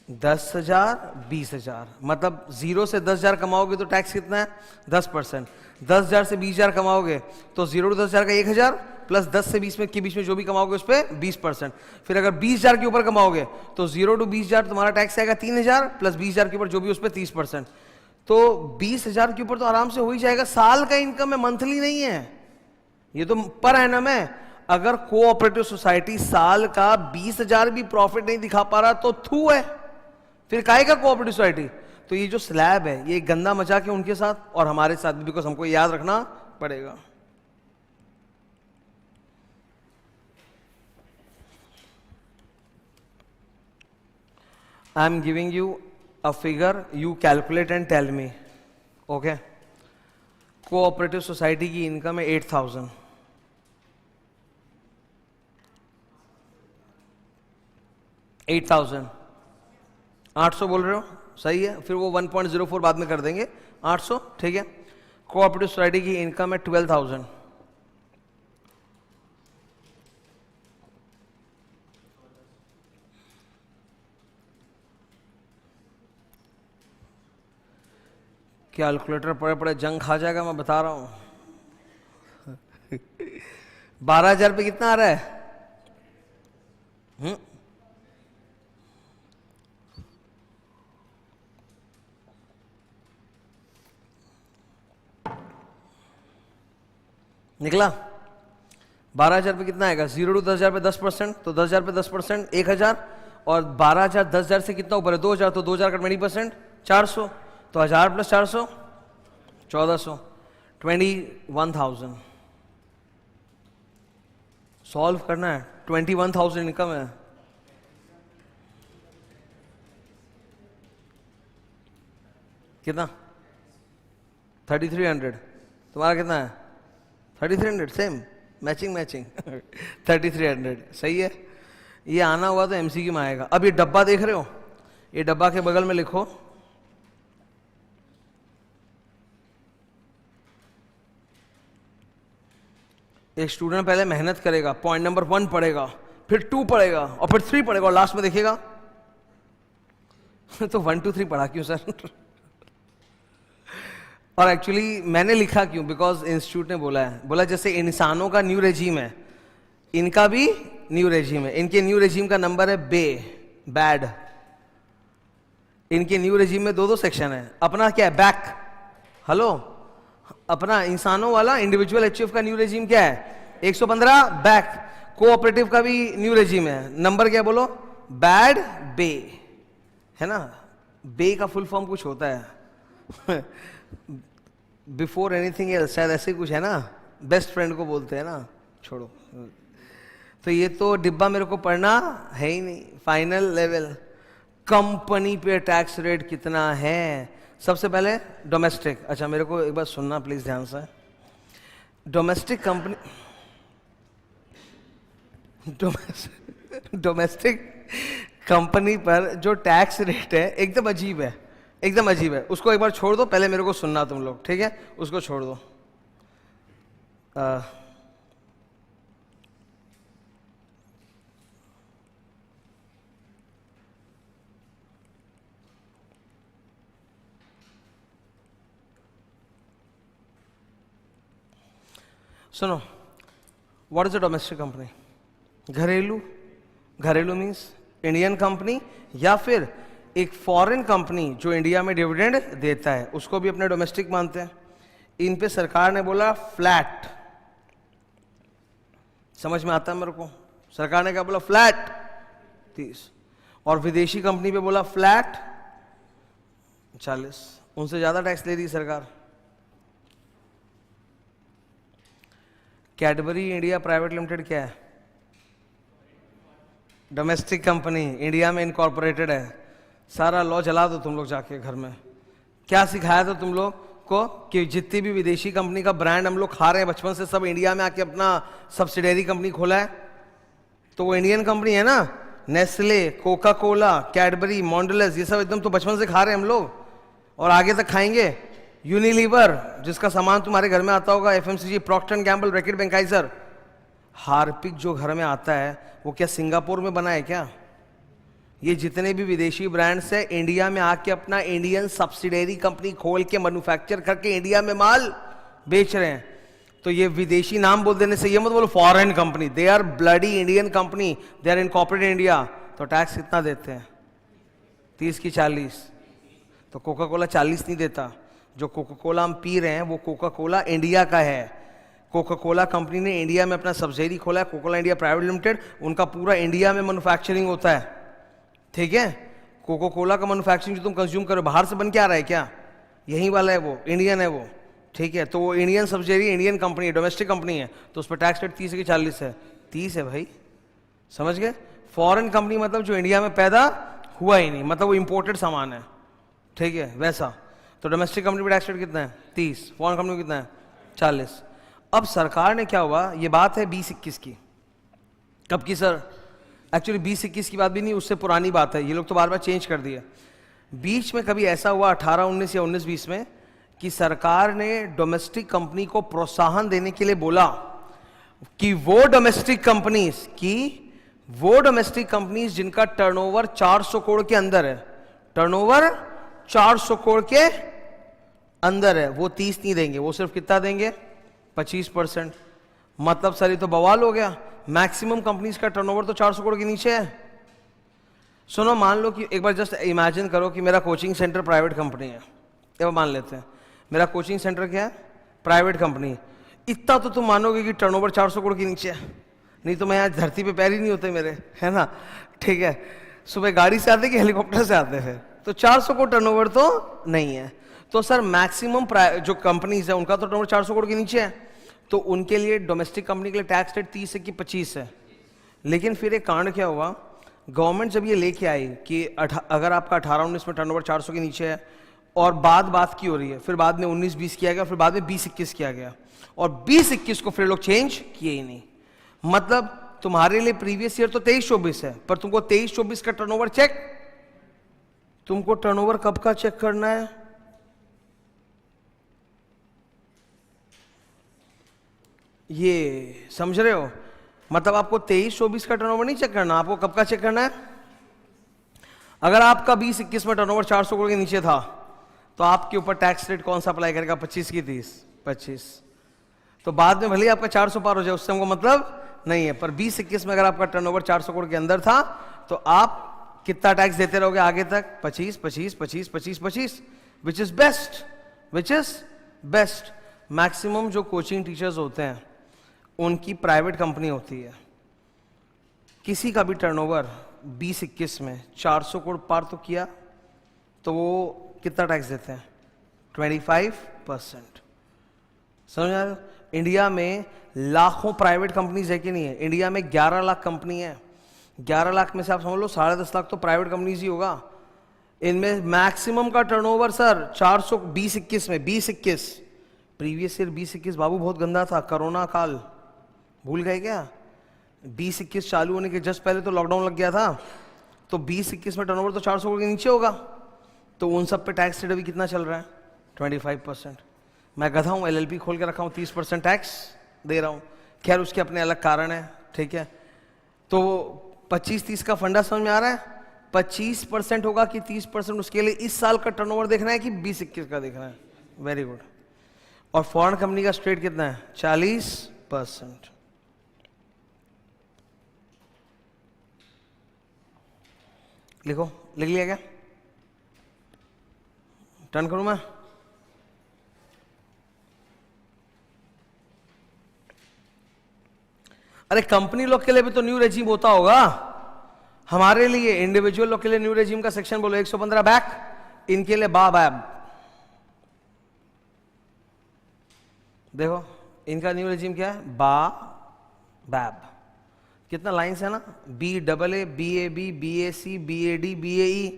10,000, 20,000। मतलब 0 से 10,000 कमाओगे तो टैक्स कितना है? 10%। 10,000 से 20,000 कमाओगे तो 0 to 10,000 का 1,000 प्लस 10 से 20 में के बीच में जो भी कमाओगे उस पर 20%। फिर अगर 20,000 के ऊपर कमाओगे तो 0 to 20,000 तुम्हारा टैक्स आएगा 3,000 प्लस 20,000 के ऊपर जो भी उस पर 30%। तो 20,000 के ऊपर तो आराम से हो ही जाएगा। साल का इनकम है, मंथली नहीं है, ये तो पर एनम है। अगर कोऑपरेटिव सोसाइटी साल का 20,000 भी प्रॉफिट नहीं दिखा पा रहा तो थू है, फिर काहे का कोऑपरेटिव सोसाइटी? तो ये जो स्लैब है ये गंदा मजाक है उनके साथ और हमारे साथ भी, बिकॉज हमको याद रखना पड़ेगा। I am giving you a figure, you calculate and tell me, okay? Cooperative society की इनकम है 8,000, 8,000, 800 बोल रहे हो, सही है। फिर वो 1.04 बाद में कर देंगे, 800, ठीक है। कोऑपरेटिव सोसाइटी की इनकम है 12,000, कैलकुलेटर पड़े पड़े जंग खा जाएगा, मैं बता रहा हूं। 12,000 रुपये कितना आ रहा है? निकला 12,000 रुपये कितना आएगा? 0 टू 10,000 पे 10%, तो 10,000 पे 10%, 1,000, और 12,000 10,000 से कितना ऊपर है? 2,000, तो 2,000 का 20%, 400, तो 1,000 प्लस 400, 1,400, 21,000। सॉल्व करना है, 21,000 इनकम है। कितना? 3,300। तुम्हारा कितना है? 3,300, सेम, मैचिंग मैचिंग। 3,300, सही है। ये आना हुआ तो एमसीक्यू में आएगा। अब ये डब्बा देख रहे हो, ये डब्बा के बगल में लिखो एक स्टूडेंट पहले मेहनत करेगा, पॉइंट नंबर 1 पढ़ेगा, फिर 2 पढ़ेगा, और फिर 3 पढ़ेगा, और लास्ट में देखेगा तो 1 2 3 पढ़ा क्यों सर? और एक्चुअली मैंने लिखा क्यों? बिकॉज इंस्टीट्यूट ने बोला है, बोला जैसे इंसानों का न्यू रेजिम है, इनका भी न्यू रेजिम है। इनके न्यू रेजिम का नंबर है बैड। इनके न्यू रेजिम में 2 सेक्शन है। अपना क्या है? बैक। हेलो, अपना इंसानों वाला इंडिविजुअल एचयूएफ का न्यू रेजिम क्या है? 115 बैक। कोऑपरेटिव का भी न्यू रेजिम है, नंबर क्या बोलो? बैड बे, है ना। बे का फुल फॉर्म कुछ होता है बिफोर एनीथिंग एल्स, शायद ऐसे कुछ है ना, बेस्ट फ्रेंड को बोलते हैं ना, छोड़ो। तो ये तो डिब्बा मेरे को पढ़ना है ही नहीं। फाइनल लेवल, कंपनी पे टैक्स रेट कितना है? सबसे पहले डोमेस्टिक। अच्छा मेरे को एक बार सुनना प्लीज ध्यान से। डोमेस्टिक कंपनी, डोमेस्टिक कंपनी पर जो टैक्स रेट है एकदम अजीब है, एकदम अजीब है। उसको एक बार छोड़ दो, पहले मेरे को सुनना तुम लोग, ठीक है? उसको छोड़ दो। सुनो, what is a domestic company? घरेलू, घरेलू मीन्स इंडियन कंपनी, या फिर एक फॉरेन कंपनी जो इंडिया में डिविडेंड देता है, उसको भी अपने डोमेस्टिक मानते हैं। इन पे सरकार ने बोला फ्लैट। समझ में आता है मेरे को? सरकार ने क्या बोला? फ्लैट 30। और विदेशी कंपनी पे बोला फ्लैट 40। उनसे ज्यादा टैक्स ले रही सरकार। कैडबरी इंडिया प्राइवेट लिमिटेड क्या है? डोमेस्टिक कंपनी, इंडिया में इनकॉर्पोरेटेड है। सारा लॉ जला दो तुम लोग जाके घर में। क्या सिखाया था तुम लोग को कि जितनी भी विदेशी कंपनी का ब्रांड हम लोग खा रहे हैं बचपन से, सब इंडिया में आके अपना सब्सिडरी कंपनी खोला है, तो वो इंडियन कंपनी है ना। नेस्ले, कोका कोला, कैडबरी, मॉन्डेलेस, ये सब एकदम तो बचपन से खा रहे हैं हम लोग, और आगे तक खाएंगे। यूनिलीवर, जिसका सामान तुम्हारे घर में आता होगा, FMCG, Procter and Gamble, Reckitt, Benckiser. Harpic जो घर में आता है वो क्या सिंगापुर में बना है क्या? ये जितने भी विदेशी ब्रांड्स है इंडिया में आके अपना इंडियन सब्सिडरी कंपनी खोल के मैन्युफैक्चर करके इंडिया में माल बेच रहे हैं। तो ये विदेशी नाम बोल देने से ये मत बोलो foreign company, they are bloody Indian company, they are incorporated India. तो टैक्स कितना देते हैं? 30 की 40। तो कोका कोला 40 नहीं देता। जो कोका कोला हम पी रहे हैं वो कोका कोला इंडिया का है। कोका कोला कंपनी ने इंडिया में अपना सब्सिडरी खोला है, Coca Cola India private limited. उनका पूरा इंडिया में मैन्युफैक्चरिंग होता है, ठीक है। कोका कोला का मैन्युफैक्चरिंग जो तुम कंज्यूम करो बाहर से बन के आ रहा है क्या? यही वाला है वो, इंडियन है वो, ठीक है। तो वो इंडियन सब्सिडरी इंडियन कंपनी है, डोमेस्टिक कंपनी है, तो उस पर टैक्स रेट 30 की 40 है। 30 है भाई, समझ गए? फॉरेन कंपनी मतलब जो इंडिया में पैदा हुआ ही नहीं, मतलब वो इंपोर्टेड सामान है, ठीक है, वैसा। तो डोमेस्टिक कंपनी पर टैक्स रेट कितना है? 30। फॉरेन कंपनी कितना है? 40। अब सरकार ने क्या हुआ, ये बात है 20-21 की। कब की सर? एक्चुअली 20-21 की बात भी नहीं, उससे पुरानी बात है, ये लोग तो बार बार चेंज कर दिया। बीच में कभी ऐसा हुआ 18-19 या 19-20 में कि सरकार ने डोमेस्टिक कंपनी को प्रोत्साहन देने के लिए बोला कि वो डोमेस्टिक कंपनीज जिनका टर्नओवर 400 करोड़ के अंदर है, टर्नओवर 400 करोड़ के अंदर है, वो 30 नहीं देंगे, वो सिर्फ कितना देंगे, 25%। मतलब सर ये तो बवाल हो गया, मैक्सिमम कंपनीज का टर्नओवर तो 400 करोड़ के नीचे है। सुनो, मान लो कि एक बार जस्ट इमेजिन करो कि मेरा कोचिंग सेंटर प्राइवेट कंपनी है, ये मान लेते हैं मेरा कोचिंग सेंटर क्या है, प्राइवेट कंपनी। इतना तो तुम मानोगे कि टर्नओवर 400 करोड़ के नीचे है, नहीं तो मैं आज धरती पे पैर ही नहीं होते मेरे, है ना, ठीक है। सुबह गाड़ी से आते कि हेलीकॉप्टर से आते हैं, तो 400 करोड़ टर्नओवर तो नहीं है। तो सर मैक्सिमम जो कंपनीज है उनका तो टर्नओवर 400 करोड़ के नीचे है, तो उनके लिए डोमेस्टिक कंपनी के लिए टैक्स रेट 30 है कि 25 है। लेकिन फिर एक कांड क्या हुआ, गवर्नमेंट जब ये लेके आई कि अगर आपका 18-19 में टर्नओवर 400 के नीचे है, और बात की हो रही है, फिर बाद में 19-20 किया गया, फिर बाद में 20-21 किया गया, और 20-21 को फिर लोग चेंज किए ही नहीं। मतलब तुम्हारे लिए प्रीवियस ईयर तो 23-24 है, पर तुमको 23-24 का टर्नओवर चेक, तुमको टर्नओवर कब का चेक करना है, ये समझ रहे हो। मतलब आपको 23-24 का टर्नओवर नहीं चेक करना, आपको कब का चेक करना है। अगर आपका 20-21 में टर्नओवर 400 करोड़ के नीचे था, तो आपके ऊपर टैक्स रेट कौन सा अप्लाई करेगा, 25 की 30, 25। तो बाद में भले ही आपका 400 पार हो जाए, उससे हमको मतलब नहीं है, पर 20-21 में अगर आपका टर्नओवर 400 करोड़ के अंदर था, तो आप कितना टैक्स देते रहोगे आगे तक, 25, 25, 25, 25, 25, विच इज बेस्ट। मैक्सिमम जो कोचिंग टीचर्स होते हैं उनकी प्राइवेट कंपनी होती है, किसी का भी टर्नओवर 20-21 में 400 करोड़ पार तो किया, तो वो कितना टैक्स देते हैं, 25%। समझ आ रहे हो। इंडिया में लाखों प्राइवेट कंपनीज है कि नहीं है, इंडिया में 11 लाख कंपनी है, 11 लाख में से आप समझ लो 10.5 लाख तो प्राइवेट कंपनीज ही होगा। इनमें मैक्सिमम का टर्नओवर सर 400 20-21 में, 20-21 प्रीवियस ईयर 20-21 बाबू बहुत गंदा था, कोरोना काल भूल गए क्या, 20-21 चालू होने के जस्ट पहले तो लॉकडाउन लग गया था, तो 20-21 में टर्नओवर तो 400 करोड़ के नीचे होगा, तो उन सब पे टैक्स रेट अभी कितना चल रहा है, 25%। मैं गधा हूँ, LLP खोल के रखा हूँ, 30% टैक्स दे रहा हूँ। खैर उसके अपने अलग कारण है, ठीक है। तो 25-30 का फंडा समझ में आ रहा है, 25% होगा कि 30%, उसके लिए इस साल का टर्नओवर देखना है कि 20-21 का देखना है। Very good. और फॉरेन कंपनी का स्ट्रेट कितना है, 40%। लिखो, लिख लिया क्या, टर्न करूं मैं। अरे कंपनी लोग के लिए भी तो न्यू रेजिम होता होगा, हमारे लिए इंडिविजुअल लोग के लिए न्यू रेजिम का सेक्शन बोलो 115 बैक, इनके लिए बैब। देखो इनका न्यू रेजिम क्या है, बैब। कितना लाइंस है ना, BAA, BAB, BAC, BAD, BAE।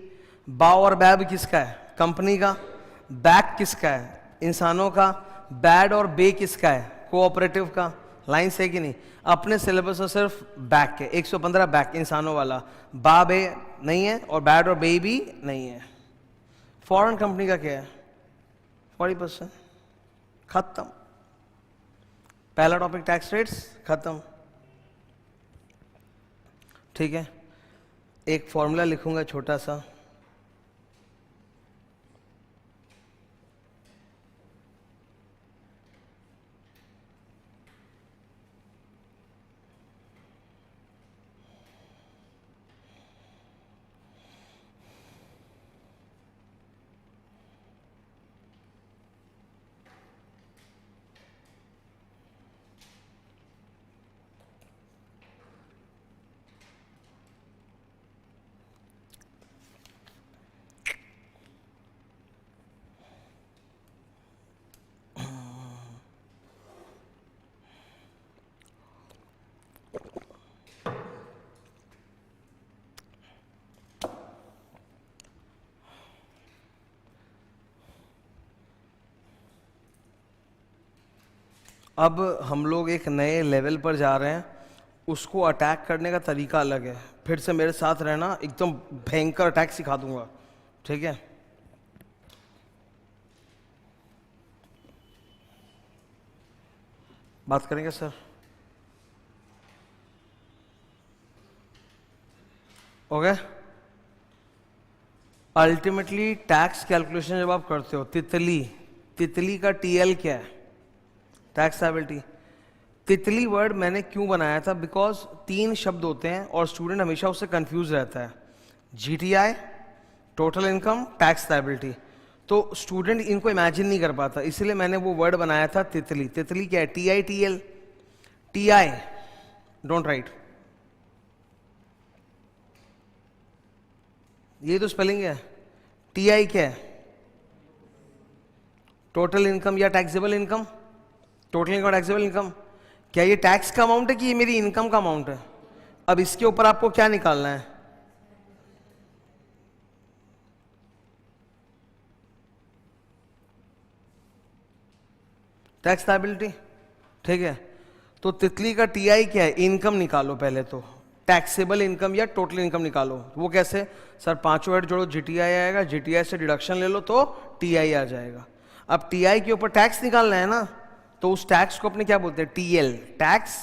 बा और बैब किसका है, कंपनी का। बैक किसका है, इंसानों का। बैड और बे किसका है, कोऑपरेटिव का। लाइंस है कि नहीं, अपने सिलेबस में सिर्फ बैक है, 115 बैक इंसानों वाला, बा बे नहीं है, और बैड और बे भी नहीं है। फॉरेन कंपनी का क्या है, 40%। खत्म, पहला टॉपिक टैक्स रेट्स खत्म, ठीक है। एक फॉर्मूला लिखूंगा छोटा सा, अब हम लोग एक नए लेवल पर जा रहे हैं, उसको अटैक करने का तरीका अलग है। फिर से मेरे साथ रहना, एकदम भयंकर अटैक सिखा दूंगा, ठीक है? बात करेंगे sir. Okay, ultimately tax calculation जब आप करते हो, तितली का टीएल क्या है? Tax liability. तितली वर्ड मैंने क्यों बनाया था? बिकॉज 3 शब्द होते हैं और स्टूडेंट हमेशा उससे कंफ्यूज रहता है, GTI, total income, tax liability. तो स्टूडेंट इनको इमेजिन नहीं कर पाता, इसलिए मैंने वो वर्ड बनाया था तितली। तितली क्या है? TI TL. TI don't write, ये तो स्पेलिंग है। टीआई क्या है? टोटल इनकम या taxable income. Total income, taxable income. क्या ये टैक्स का अमाउंट है कि ये मेरी इनकम का अमाउंट है? अब इसके ऊपर आपको क्या निकालना है? टैक्स लायबिलिटी, ठीक है? तो तितली का टीआई क्या है? इनकम निकालो पहले तो, टैक्सेबल इनकम या टोटल इनकम निकालो। वो कैसे? सर 5 वर्ड जोड़ो, जीटीआई आएगा, जीटीआई से डिडक्शन ले लो तो टीआई आ जाएगा। अब टीआई के ऊपर टैक्स निकालना है ना, तो उस टैक्स को अपने क्या बोलते हैं? टीएल, टैक्स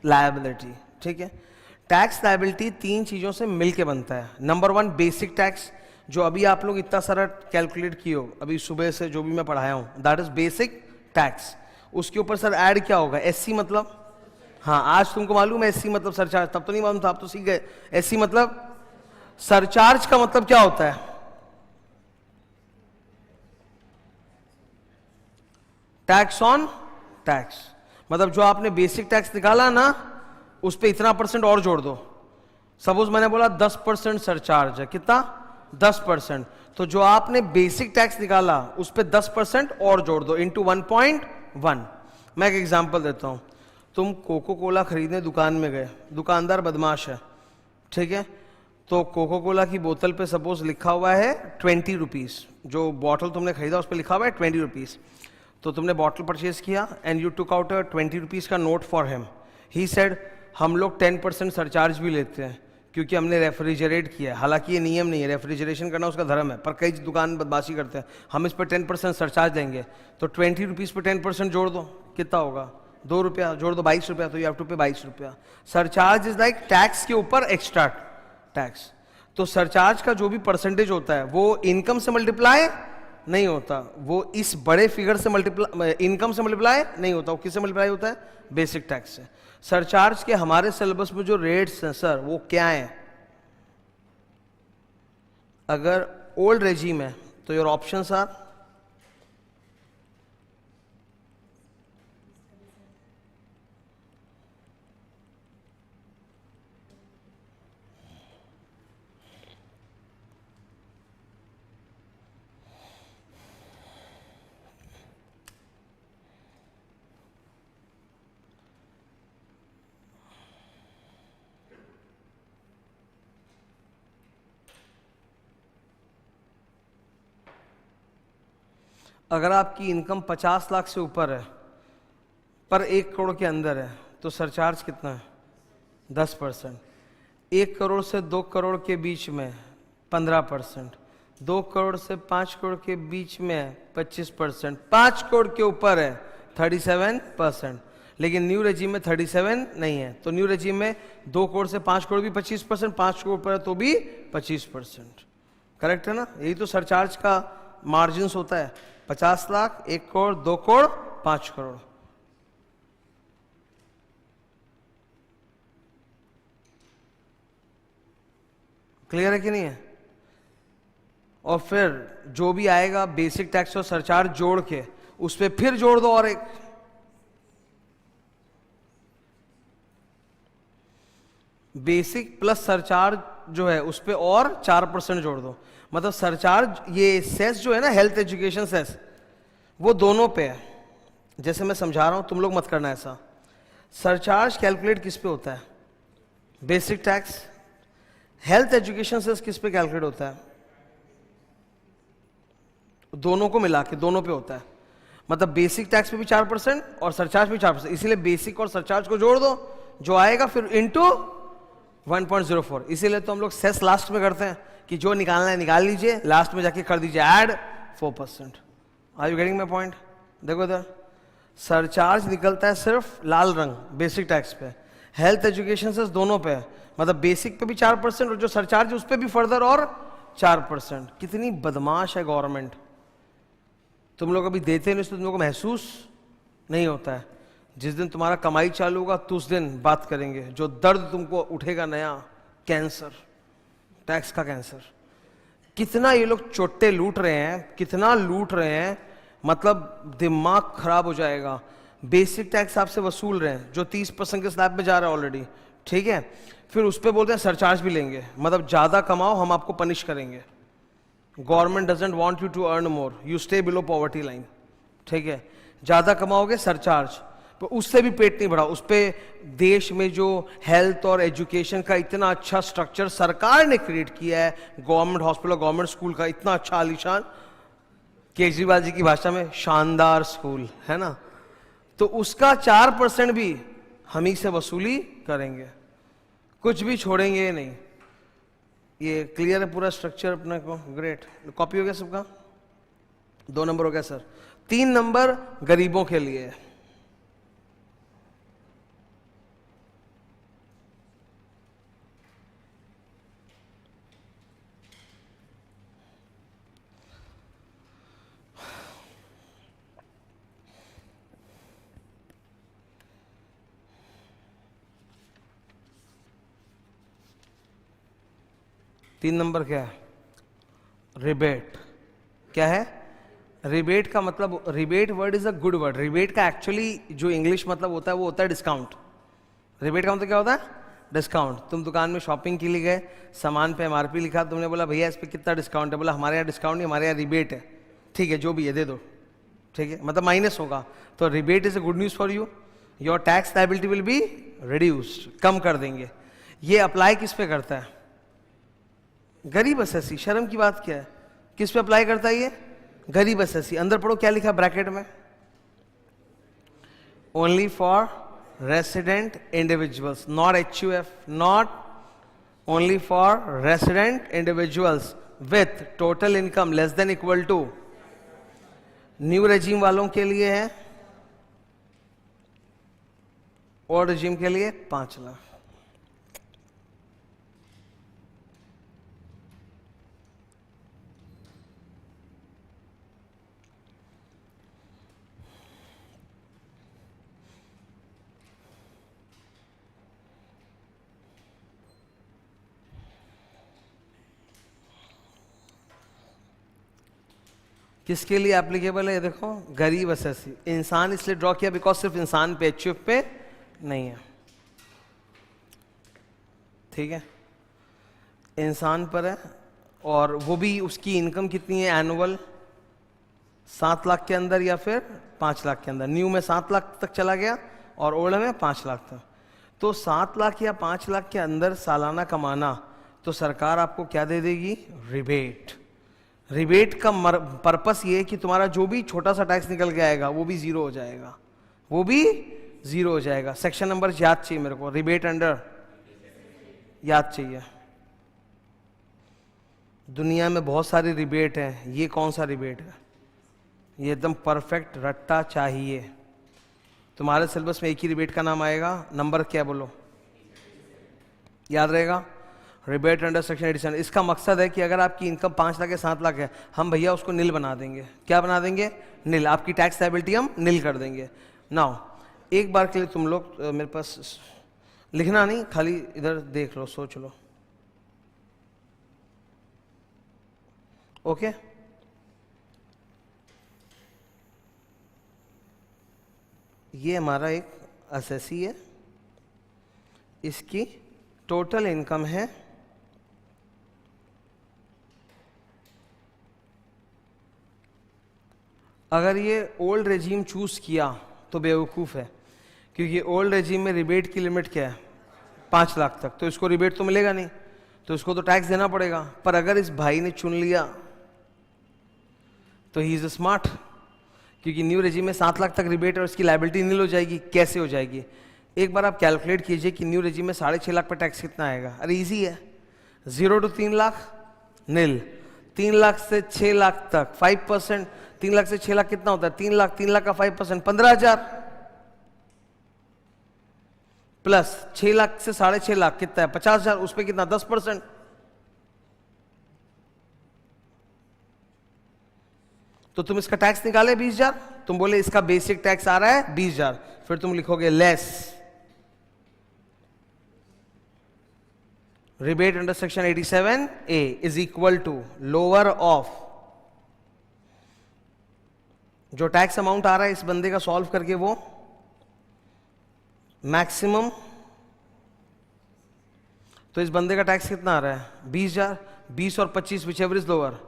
लायबिलिटी, ठीक है? टैक्स लायबिलिटी 3 चीजों से मिलके बनता है। नंबर 1 बेसिक टैक्स, जो अभी आप लोग इतना सारा कैलकुलेट किए हो अभी सुबह से, जो भी मैं पढ़ाया हूं, दैट इज बेसिक टैक्स। उसके ऊपर सर ऐड क्या होगा? एससी मतलब, हाँ आज तुमको मालूम है एससी मतलब सरचार्ज, तब तो नहीं मालूम था, आप तो सीख गए। एससी मतलब सरचार्ज का मतलब क्या होता है? Tax on tax. मतलब जो आपने बेसिक टैक्स निकाला ना, उस पे इतना % और जोड़ दो। सपोज मैंने बोला 10% सरचार्ज है, कितना? 10%। तो जो आपने बेसिक टैक्स निकाला उस पे 10% और जोड़ दो, इंटू 1.1। मैं एक एग्जांपल देता हूं। तुम कोको कोला खरीदने दुकान में गए, दुकानदार बदमाश है, ठीक है? तो कोको कोला की बोतल पे सपोज लिखा हुआ है 20 रुपीज, जो बॉटल तुमने खरीदा उस पर लिखा हुआ है 20 रुपीज। तो तुमने बॉटल परचेज किया and you took out 20 rupees का note for him. He said हम लोग 10% सरचार्ज भी लेते हैं क्योंकि हमने रेफ्रिजरेट किया है। हालांकि ये नियम नहीं है, रेफ्रिजरेशन करना उसका धर्म है, पर कई दुकान बदमाशी करते हैं, हम इस पर 10% सरचार्ज देंगे। तो 20 रुपीज पे 10% जोड़ दो, कितना होगा? 2 रुपया जोड़ दो, 22 रुपया। तो यू हैव टू पे 22 रुपया। सरचार्ज इज लाइक टैक्स के ऊपर एक्स्ट्रा टैक्स। तो सरचार्ज का जो भी परसेंटेज होता है वो इनकम से मल्टीप्लाई नहीं होता, वो इस बड़े फिगर से मल्टीप्लाई, इनकम से मल्टीप्लाई नहीं होता, वो किससे मल्टीप्लाई होता है? बेसिक टैक्स से। सरचार्ज के हमारे सिलेबस में जो रेट्स हैं सर, वो क्या हैं? अगर ओल्ड रेजिम है तो योर ऑप्शंस आर अगर आपकी इनकम 50 लाख से ऊपर है पर 1 करोड़ के अंदर है तो सरचार्ज कितना है? 10%। 1 करोड़ से 2 करोड़ के बीच में 15%। 2 करोड़ से 5 करोड़ के बीच में 25%। 5 करोड़ के ऊपर है 37%। लेकिन न्यू रेजिम में 37 नहीं है। तो न्यू रेजिम में 2 करोड़ से 5 करोड़ भी 25%, 5 करोड़ ऊपर है तो भी 25%। करेक्ट है ना? यही तो सरचार्ज का मार्जिन होता है। 50 लाख, 1 करोड़, 2 करोड़, 5 करोड़। क्लियर है कि नहीं है? और फिर जो भी आएगा बेसिक टैक्स और सरचार्ज जोड़ के उस पर फिर जोड़ दो और एक। बेसिक प्लस सरचार्ज जो है उस पर और 4% जोड़ दो। मतलब सरचार्ज, ये सेस जो है ना, हेल्थ एजुकेशन सेस, वो दोनों पे है। जैसे मैं समझा रहा हूं, तुम लोग मत करना ऐसा। सरचार्ज कैलकुलेट किस पे होता है? Basic tax. Health education cess किस पे कैलकुलेट होता है? दोनों को मिला के दोनों पे होता है। मतलब बेसिक टैक्स पे भी 4% और सरचार्ज पे 4%। इसीलिए बेसिक और सरचार्ज को जोड़ दो जो आएगा फिर इंटू 1.04। इसीलिए तो हम लोग सेस लास्ट में करते हैं कि जो निकालना है निकाल लीजिए, लास्ट में जाके कर दीजिए add 4%। Are you getting my point? देखो इधर सरचार्ज निकलता है सिर्फ लाल रंग बेसिक टैक्स पे, हेल्थ एजुकेशन से दोनों पे, मतलब बेसिक पे भी 4% और जो सरचार्ज है उस पे भी फर्दर और 4%। कितनी बदमाश है गवर्नमेंट। तुम लोग अभी देते नहीं तो तुम लोग को महसूस नहीं होता है। जिस दिन तुम्हारा कमाई चालू होगा तो उस दिन बात करेंगे। जो दर्द तुमको उठेगा नया, कैंसर, टैक्स का कैंसर। कितना ये लोग चोट्टे लूट रहे हैं, कितना लूट रहे हैं, मतलब दिमाग खराब हो जाएगा। बेसिक टैक्स आपसे वसूल रहे हैं जो 30% के स्लैब में जा रहा है ऑलरेडी, ठीक है, फिर उस पर बोलते हैं सरचार्ज भी लेंगे, मतलब ज्यादा कमाओ हम आपको पनिश करेंगे। Government doesn't want you to earn more, you stay below poverty line, ठीक है। ज्यादा कमाओगे सरचार्ज, तो उससे भी पेट नहीं भरा। उस पर देश में जो हेल्थ और एजुकेशन का इतना अच्छा स्ट्रक्चर सरकार ने क्रिएट किया है, गवर्नमेंट हॉस्पिटल, गवर्नमेंट स्कूल का इतना अच्छा आलीशान, केजरीवाल जी की भाषा में शानदार स्कूल है ना, तो उसका 4% भी हम ही से वसूली करेंगे, कुछ भी छोड़ेंगे नहीं। ये क्लियर है पूरा स्ट्रक्चर अपने को? ग्रेट। कॉपी हो गया सबका? 2 नंबर हो गया सर। 3 नंबर गरीबों के लिए। तीन नंबर क्या है? रिबेट। क्या है? रिबेट का मतलब, rebate word is a good word. Rebate का एक्चुअली जो इंग्लिश मतलब होता है वो होता है डिस्काउंट। रिबेट का मतलब क्या होता है? डिस्काउंट। तुम दुकान में शॉपिंग के लिए गए, सामान पे एमआरपी लिखा, तुमने बोला भैया इस पे कितना डिस्काउंट है, बोला हमारे यहाँ डिस्काउंट नहीं, हमारे यहाँ रिबेट है। ठीक है, जो भी है दे दो, ठीक है, मतलब माइनस होगा। तो rebate is a good news for you, your tax liability will be reduced, कम कर देंगे। ये अप्लाई किस पे करता है? गरीब असेसी। शर्म की बात क्या है? किस पे अप्लाई करता है ये? गरीब असेसी। अंदर पढ़ो क्या लिखा ब्रैकेट में, only for resident individuals, not HUF, not only for resident individuals with total income less than equal to. New regime वालों के लिए है, ओल्ड रेजिम के लिए 5 लाख। किसके लिए एप्लीकेबल है? देखो, गरीब असेसी। इंसान इसलिए ड्रॉ किया बिकॉज सिर्फ इंसान पे, HUF पे नहीं है, ठीक है, इंसान पर है। और वो भी उसकी इनकम कितनी है एनुअल? 7 लाख के अंदर या फिर 5 लाख के अंदर। न्यू में 7 लाख तक चला गया और ओल्ड में 5 लाख तक। तो 7 लाख या 5 लाख के अंदर सालाना कमाना, तो सरकार आपको क्या दे देगी? रिबेट। रिबेट का पर्पस ये है कि तुम्हारा जो भी छोटा सा टैक्स निकल के आएगा वो भी जीरो हो जाएगा, वो भी जीरो हो जाएगा। सेक्शन नंबर याद चाहिए मेरे को, रिबेट अंडर याद चाहिए। दुनिया में बहुत सारी रिबेट है, ये कौन सा रिबेट है? ये एकदम परफेक्ट रट्टा चाहिए। तुम्हारे सिलेबस में एक ही रिबेट का नाम आएगा, नंबर क्या बोलो, याद रहेगा? Rebate under section 87। इसका मकसद है कि अगर आपकी इनकम 5 लाख या 7 लाख है, हम भैया उसको नील बना देंगे। क्या बना देंगे? नील। आपकी टैक्स लायबिलिटी हम नील कर देंगे। नाउ एक बार के लिए तुम लोग मेरे पास लिखना नहीं, खाली इधर देख लो, सोच लो, ओके? ये हमारा एक असेसी है, इसकी टोटल इनकम है अगर ये ओल्ड रेजीम चूज किया तो बेवकूफ़ है, क्योंकि ओल्ड रेजीम में रिबेट की लिमिट क्या है? 5 लाख तक, तो इसको रिबेट तो मिलेगा नहीं, तो इसको तो टैक्स देना पड़ेगा। पर अगर इस भाई ने चुन लिया तो ही इज स्मार्ट, क्योंकि न्यू रेजीम में 7 लाख तक रिबेट और इसकी लायबिलिटी नील हो जाएगी। कैसे हो जाएगी? एक बार आप कैलकुलेट कीजिए कि न्यू रेजिम में 6.5 लाख पे टैक्स कितना आएगा। अरे इजी है, 0 to 3 लाख नील, 3 लाख से 6 लाख तक 5%, 3 लाख से 6 लाख कितना होता है? 3 लाख, 3 लाख का 5% 15,000, प्लस 6 लाख से 6.5 लाख कितना है? 50,000, उस पर कितना? 10%। तो तुम इसका टैक्स निकाले 20,000, तुम बोले इसका बेसिक टैक्स आ रहा है 20,000, फिर तुम लिखोगे less rebate under section 87A is equal to lower of जो टैक्स अमाउंट आ रहा है इस बंदे का सॉल्व करके वो मैक्सिमम। तो इस बंदे का टैक्स कितना आ रहा है? 20,000, 20 और 25 विच एवर इज लोअर,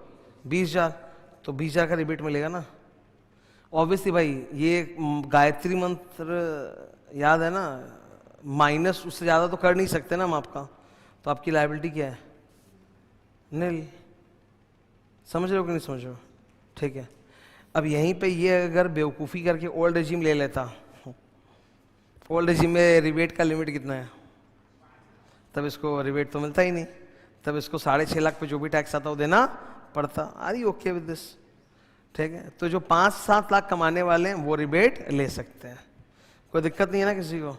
20,000, तो 20,000 का रिबेट मिलेगा ना। ऑब्वियसली भाई ये गायत्री मंत्र याद है ना, माइनस उससे ज़्यादा तो कर नहीं सकते ना हम आपका, तो आपकी लायबिलिटी क्या है? नील। समझ रहे हो कि नहीं समझ रहे हो? ठीक है। अब यहीं पे ये अगर बेवकूफ़ी करके ओल्ड रेजिम ले लेता, ओल्ड रेजिम में रिबेट का लिमिट कितना है, तब इसको रिबेट तो मिलता ही नहीं, तब इसको 6.5 लाख पे जो भी टैक्स आता वो देना पड़ता। Are you okay with this? ठीक है। तो जो 5-7 लाख कमाने वाले हैं वो रिबेट ले सकते हैं, कोई दिक्कत नहीं है ना किसी को।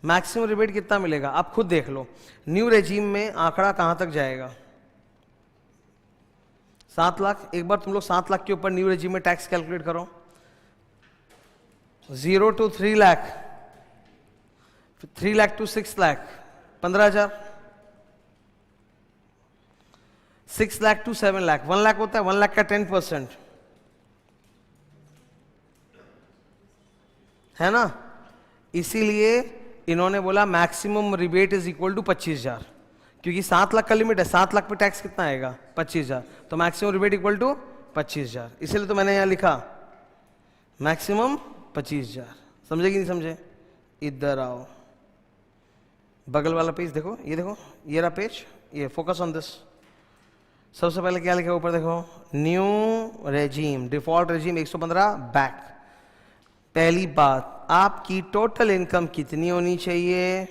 मैक्सिमम रिबेट कितना मिलेगा आप खुद देख लो। न्यू रेजिम में आंकड़ा कहां तक जाएगा? 7 लाख। एक बार तुम लोग 7 लाख के ऊपर न्यू रेजिम में टैक्स कैलकुलेट करो। 0 to 3 lakh, 3 lakh to 6 lakh 15,000, 6 lakh to 7 lakh 1 lakh होता है, 1 लाख का 10% है ना। इसीलिए इन्होंने बोला maximum rebate is equal to 25,000, क्योंकि 7 लाख का लिमिट है, 7 लाख पे टैक्स कितना आएगा? 25,000, तो मैक्सिमम रिबेट इक्वल टू 25,000। इसीलिए तो मैंने यहां लिखा मैक्सिमम 25,000। समझे कि नहीं समझे? इधर आओ, बगल वाला पेज देखो, ये देखो, ये रहा पेज, ये फोकस ऑन दिस। सबसे पहले क्या लिखा ऊपर देखो, new regime, default regime 115 back. पहली बात, आपकी टोटल इनकम कितनी होनी चाहिए?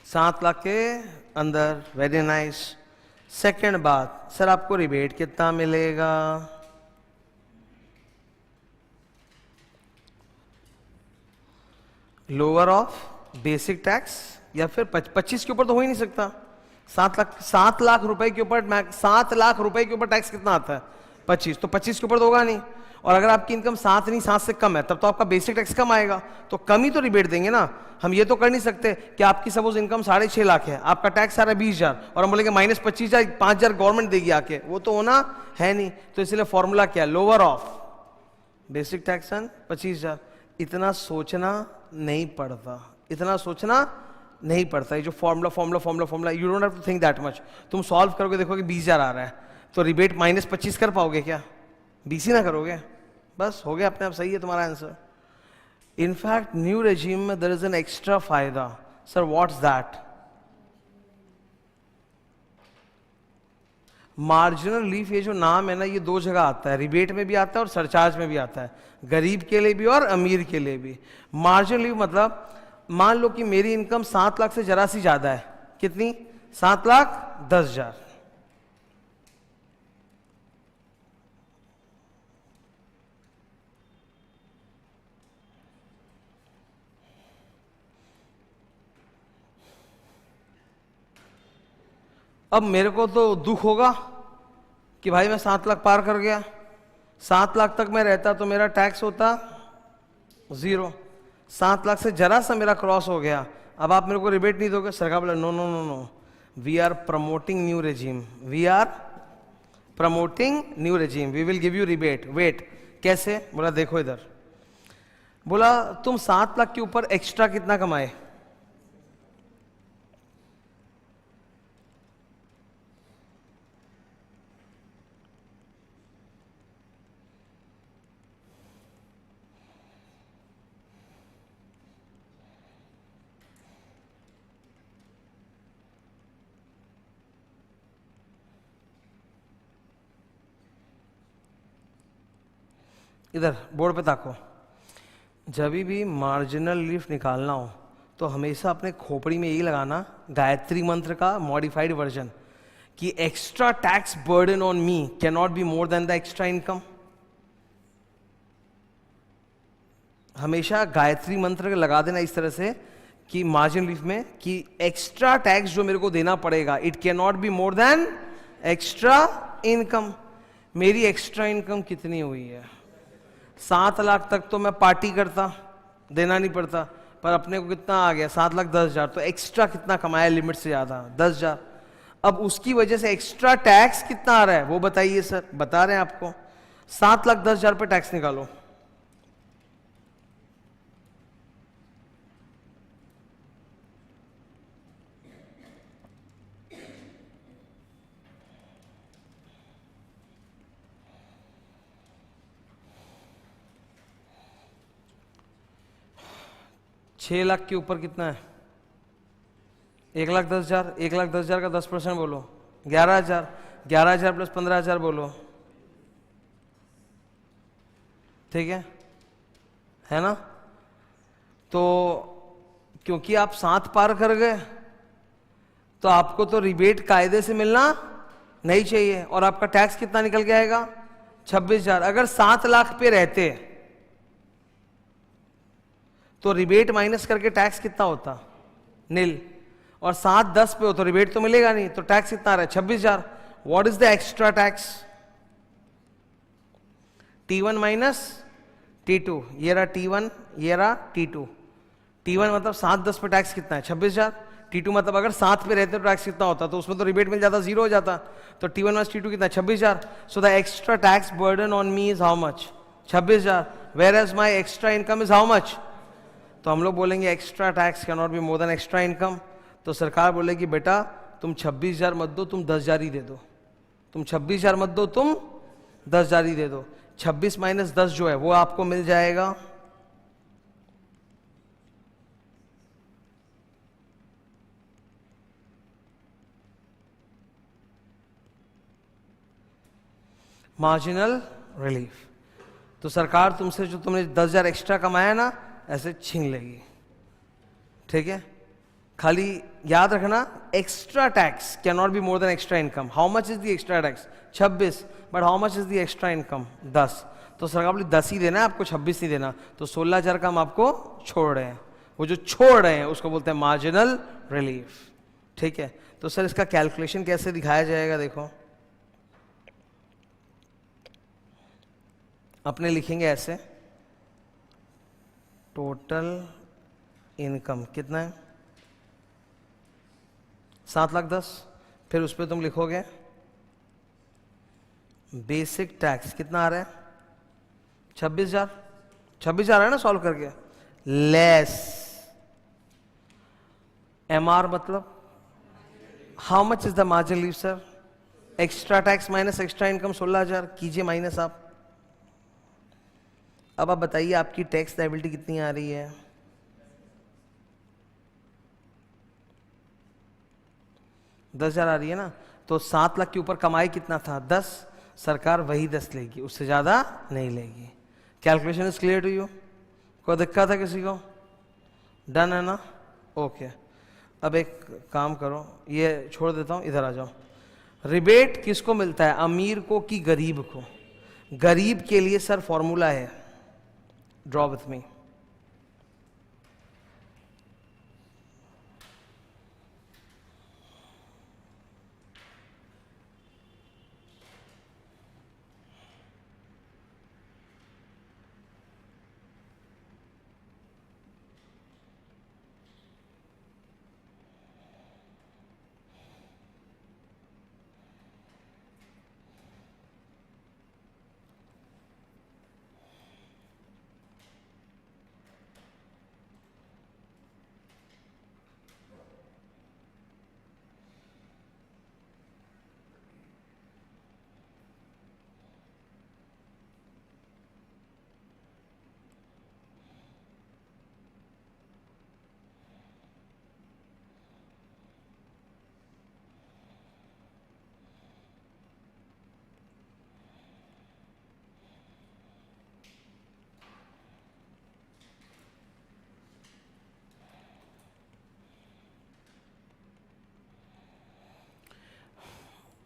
सात लाख के अंदर। Very nice. सेकंड बात, सर आपको रिबेट कितना मिलेगा? लोअर ऑफ बेसिक टैक्स, या फिर 25 के ऊपर तो हो ही नहीं सकता। 7 लाख रुपए के ऊपर, 7 लाख रुपए के ऊपर टैक्स कितना आता है? 25, तो 25 के ऊपर तो होगा नहीं। और अगर आपकी इनकम 7 नहीं 7 से कम है तब तो आपका बेसिक टैक्स कम आएगा, तो कम ही तो रिबेट देंगे ना। हम ये तो कर नहीं सकते कि आपकी सपोज इनकम 6.5 लाख है, आपका टैक्स आ रहा है 20,000 और हम बोलेंगे माइनस 25,000, 5,000 गवर्नमेंट देगी आके, वो तो होना है नहीं। तो इसलिए फॉर्मूला क्या है? Lower of basic tax and 25,000। इतना सोचना नहीं पड़ता, इतना सोचना नहीं पड़ता। ये जो formula formula formula formula, you don't have to think that much. तुम सॉल्व करोगे, देखोगे 20,000 आ रहा है, तो रिबेट माइनस 25 कर पाओगे क्या? 20 ही ना करोगे, बस हो गया अपने आप। सही है तुम्हारा आंसर। इनफैक्ट न्यू रेजिम में देयर इज एन एक्स्ट्रा फायदा। Sir what's that? Marginal relief, ये जो नाम है ना, ये 2 जगह आता है, रिबेट में भी आता है और सरचार्ज में भी आता है, गरीब के लिए भी और अमीर के लिए भी। मार्जिनल रिलीफ मतलब मान लो कि मेरी इनकम 7 लाख से जरा सी ज्यादा है। कितनी? 7,10,000। अब मेरे को तो दुख होगा कि भाई मैं 7 लाख पार कर गया। 7 लाख तक मैं रहता तो मेरा टैक्स होता 0। 7 लाख से जरा सा मेरा क्रॉस हो गया, अब आप मेरे को रिबेट नहीं दोगे? सरकार बोला no no no no, we are promoting new regime, we are promoting new regime, we will give you rebate. Wait, कैसे? बोला देखो इधर, बोला तुम 7 लाख के ऊपर एक्स्ट्रा कितना कमाए? इधर बोर्ड पे ताको। जब भी मार्जिनल रिलीफ निकालना हो तो हमेशा अपने खोपड़ी में यही लगाना, गायत्री मंत्र का मॉडिफाइड वर्जन, कि extra tax burden on me can not be more than the extra income. हमेशा गायत्री मंत्र लगा देना इस तरह से कि मार्जिन रिलीफ में, कि एक्स्ट्रा टैक्स जो मेरे को देना पड़ेगा, it can not be more than extra income. मेरी एक्स्ट्रा इनकम कितनी हुई है? 7 लाख तक तो मैं पार्टी करता, देना नहीं पड़ता, पर अपने को कितना आ गया? 7,10,000। तो एक्स्ट्रा कितना कमाया लिमिट से ज्यादा? 10,000। अब उसकी वजह से एक्स्ट्रा टैक्स कितना आ रहा है वो बताइए सर। बता रहे हैं आपको, 7,10,000 पे टैक्स निकालो। छह लाख के ऊपर कितना है? 1,10,000। 1,10,000 का 10% बोलो, 11,000। 11,000 प्लस 15,000 बोलो, ठीक है ना? तो क्योंकि आप 7 पार कर गए तो आपको तो रिबेट कायदे से मिलना नहीं चाहिए, और आपका टैक्स कितना निकल के आएगा? 26,000। अगर 7 लाख पे रहते तो रिबेट माइनस करके टैक्स कितना होता? नील। और 7-10 पे हो तो रिबेट तो मिलेगा नहीं, तो टैक्स कितना आ रहा है? 26,000। What is the extra tax? T1 minus T2। ये रहा T1, ये रहा T2। T1 मतलब 7-10 पे टैक्स कितना है? 26,000। T2 मतलब अगर 7 पे रहते तो टैक्स कितना होता? तो उसमें तो रिबेट मिल जाता, 0 हो जाता। तो T1 माइनस T2 कितना है? 26,000। So the extra tax burden on me is how much? 26,000। Whereas my extra income is how much? तो हम लोग बोलेंगे extra tax can not be more than extra income. तो सरकार बोलेगी बेटा तुम 26,000 मत दो, तुम 10,000 ही दे दो। तुम 26,000 मत दो, तुम 10,000 ही दे दो। 26 माइनस 10 जो है वो आपको मिल जाएगा मार्जिनल रिलीफ। तो सरकार तुमसे जो तुमने 10,000 एक्स्ट्रा कमाया ना, ऐसे छीन लेगी, ठीक है? खाली याद रखना, extra tax can not be more than extra income. How much is the extra tax? 26। But how much is the extra income? 10। तो सरकार बोली 10 ही देना है आपको, 26 नहीं देना। तो 16,000 का हम आपको छोड़ रहे हैं। वो जो छोड़ रहे हैं उसको बोलते हैं मार्जिनल रिलीफ, ठीक है? तो सर इसका कैलकुलेशन कैसे दिखाया जाएगा? देखो, अपने लिखेंगे ऐसे, टोटल इनकम कितना है? 7,10,000। फिर उस पर तुम लिखोगे बेसिक टैक्स कितना आ रहा है? 26,000। 26,000 है ना सॉल्व करके? लेस MR मतलब how much is the margin relief sir? Extra tax minus extra income 16,000 कीजिए माइनस आप। अब आप बताइए आपकी टैक्स लायबिलिटी कितनी आ रही है? 10,000 आ रही है ना? तो 7 लाख के ऊपर कमाई कितना था? 10। सरकार वही 10 लेगी, उससे ज्यादा नहीं लेगी। Calculation is clear to you? कोई दिक्कत है किसी को? डन है ना? ओके। अब एक काम करो, ये छोड़ देता हूं, इधर आ जाओ। रिबेट किसको मिलता है, अमीर को कि गरीब को? गरीब के लिए सर फॉर्मूला है, ड्रॉ विथ मी।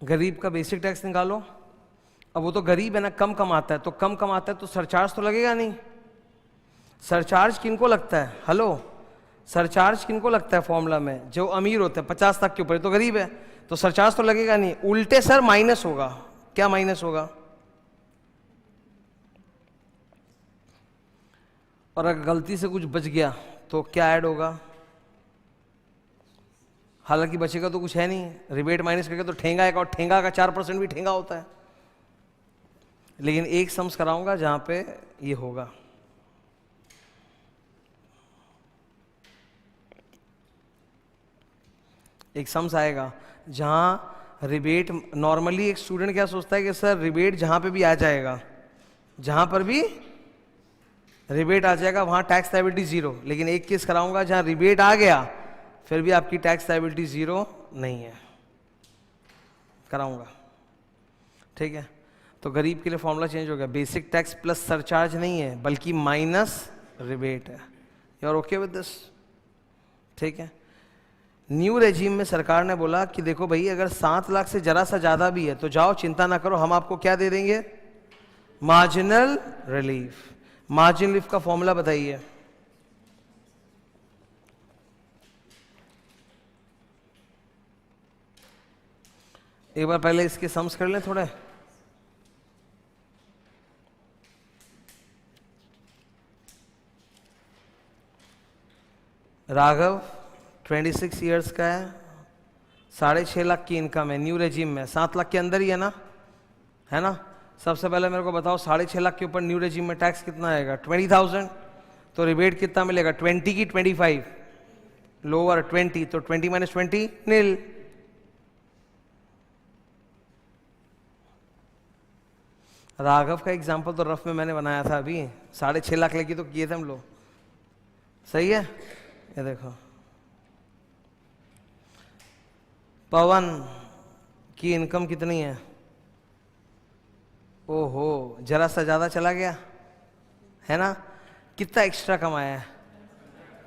गरीब का बेसिक टैक्स निकालो। अब वो तो गरीब है ना, कम कमाता है, तो कम कमाता है तो सरचार्ज तो लगेगा नहीं। सरचार्ज किनको लगता है? हेलो, सरचार्ज किनको लगता है फॉर्मूला में? जो अमीर होते हैं 50 लाख के ऊपर, तो गरीब है, तो सरचार्ज तो लगेगा नहीं। उल्टे सर माइनस होगा। क्या माइनस होगा? और अगर गलती से कुछ बच गया तो क्या ऐड होगा? हालांकि बचेगा तो कुछ है नहीं, रिबेट माइनस करके तो ठेंगा आएगा, और ठेंगा का 4% भी ठेंगा होता है। लेकिन एक सम्स कराऊंगा जहां पे ये होगा। एक सम्स आएगा जहां रिबेट, नॉर्मली एक स्टूडेंट क्या सोचता है कि सर रिबेट जहां पे भी आ जाएगा, जहां पर भी रिबेट आ जाएगा वहां टैक्स लायबिलिटी जीरो। लेकिन एक केस कराऊंगा जहां रिबेट आ गया फिर भी आपकी टैक्स लायबिलिटी जीरो नहीं है, कराऊंगा। ठीक है, तो गरीब के लिए फॉर्मूला चेंज हो गया, बेसिक टैक्स प्लस सरचार्ज नहीं है बल्कि माइनस रिबेट है। You are okay with this? ठीक है। न्यू रेजिम में सरकार ने बोला कि देखो भाई, अगर 7 लाख से जरा सा ज्यादा भी है तो जाओ, चिंता ना करो, हम आपको क्या दे देंगे? Marginal relief. मार्जिनल रिलीफ का फॉर्मूला बताइए। एक बार पहले इसके सम्स कर लें थोड़े। राघव 26 इयर्स का है, 6.5 लाख की इनकम है, न्यू रेजिम में 7 लाख के अंदर ही है ना, है ना? सबसे पहले मेरे को बताओ 6.5 लाख के ऊपर न्यू रेजिम में टैक्स कितना आएगा? 20,000। तो रिबेट कितना मिलेगा? 20 की 25, लोअर 20, तो 20 माइनस 20 नील। राघव का एग्जाम्पल तो रफ में मैंने बनाया था अभी, 6.5 लाख लेके तो किए थे हम लोग। सही है? ये देखो, पवन की इनकम कितनी है? ओहो, जरा सा ज्यादा चला गया है ना? कितना एक्स्ट्रा कमाया है,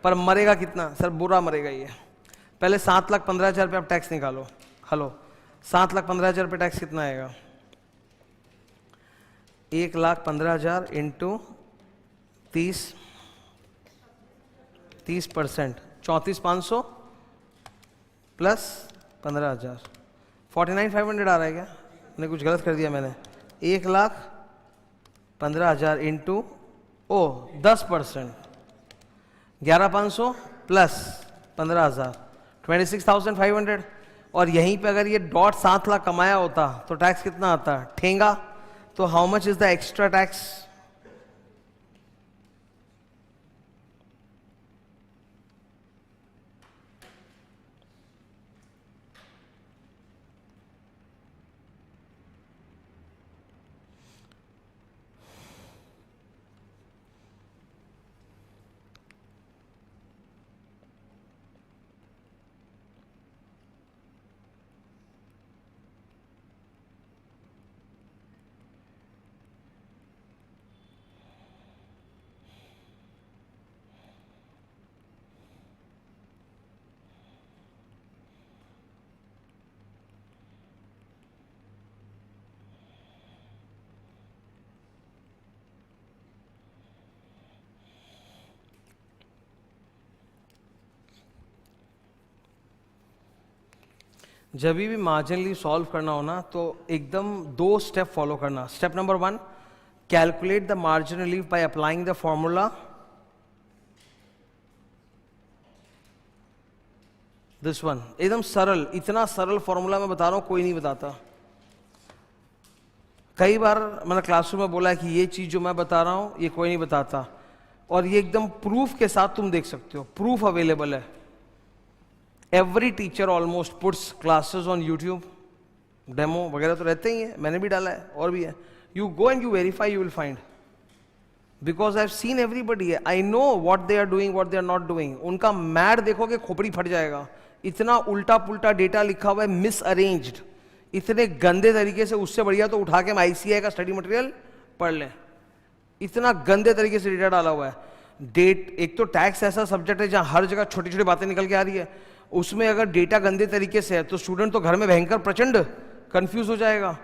पर मरेगा कितना? सर बुरा मरेगा ये। पहले 7,15,000 रुपये आप टैक्स निकालो। हेलो, 7,15,000 रुपये टैक्स कितना आएगा? 1,15,000 इंटू 30%, 34,500 प्लस 15,000, 49,500 आ रहा है क्या? मैंने कुछ गलत कर दिया मैंने? 1,15,000 इंटू 10%, 11,500 प्लस 15,000, 26,500। और यहीं पे अगर ये डॉट 7 लाख कमाया होता तो टैक्स कितना आता? ठेंगा। तो how much is the extra tax? जब भी मार्जिनली सॉल्व करना हो ना तो एकदम 2 स्टेप फॉलो करना। Step number 1, calculate the marginal relief by applying the formula. This one एकदम सरल, इतना सरल फॉर्मूला मैं बता रहा हूं, कोई नहीं बताता। कई बार मैंने क्लासरूम में बोला है कि ये चीज जो मैं बता रहा हूं ये कोई नहीं बताता, और ये एकदम प्रूफ के साथ तुम देख सकते हो, प्रूफ अवेलेबल है। Every teacher almost puts classes on YouTube, demo वगैरह तो रहते ही है, मैंने भी डाला है और भी है। You go and you verify, you will find, because I have seen everybody, I know what they are doing, what they are not doing. उनका मैड देखोगे खोपड़ी फट जाएगा, इतना उल्टा पुल्टा डेटा लिखा हुआ है, मिस अरेंज्ड, इतने गंदे तरीके से। उससे बढ़िया तो उठा के हम ICAI का स्टडी मटेरियल पढ़ लें, इतना गंदे तरीके से डेटा डाला हुआ है। डेट, एक तो टैक्स ऐसा सब्जेक्ट है जहां हर जगह छोटी छोटी बातें निकल के आ रही है, उसमें अगर डेटा गंदे तरीके से है तो स्टूडेंट तो घर में भयंकर प्रचंड कंफ्यूज हो जाएगा।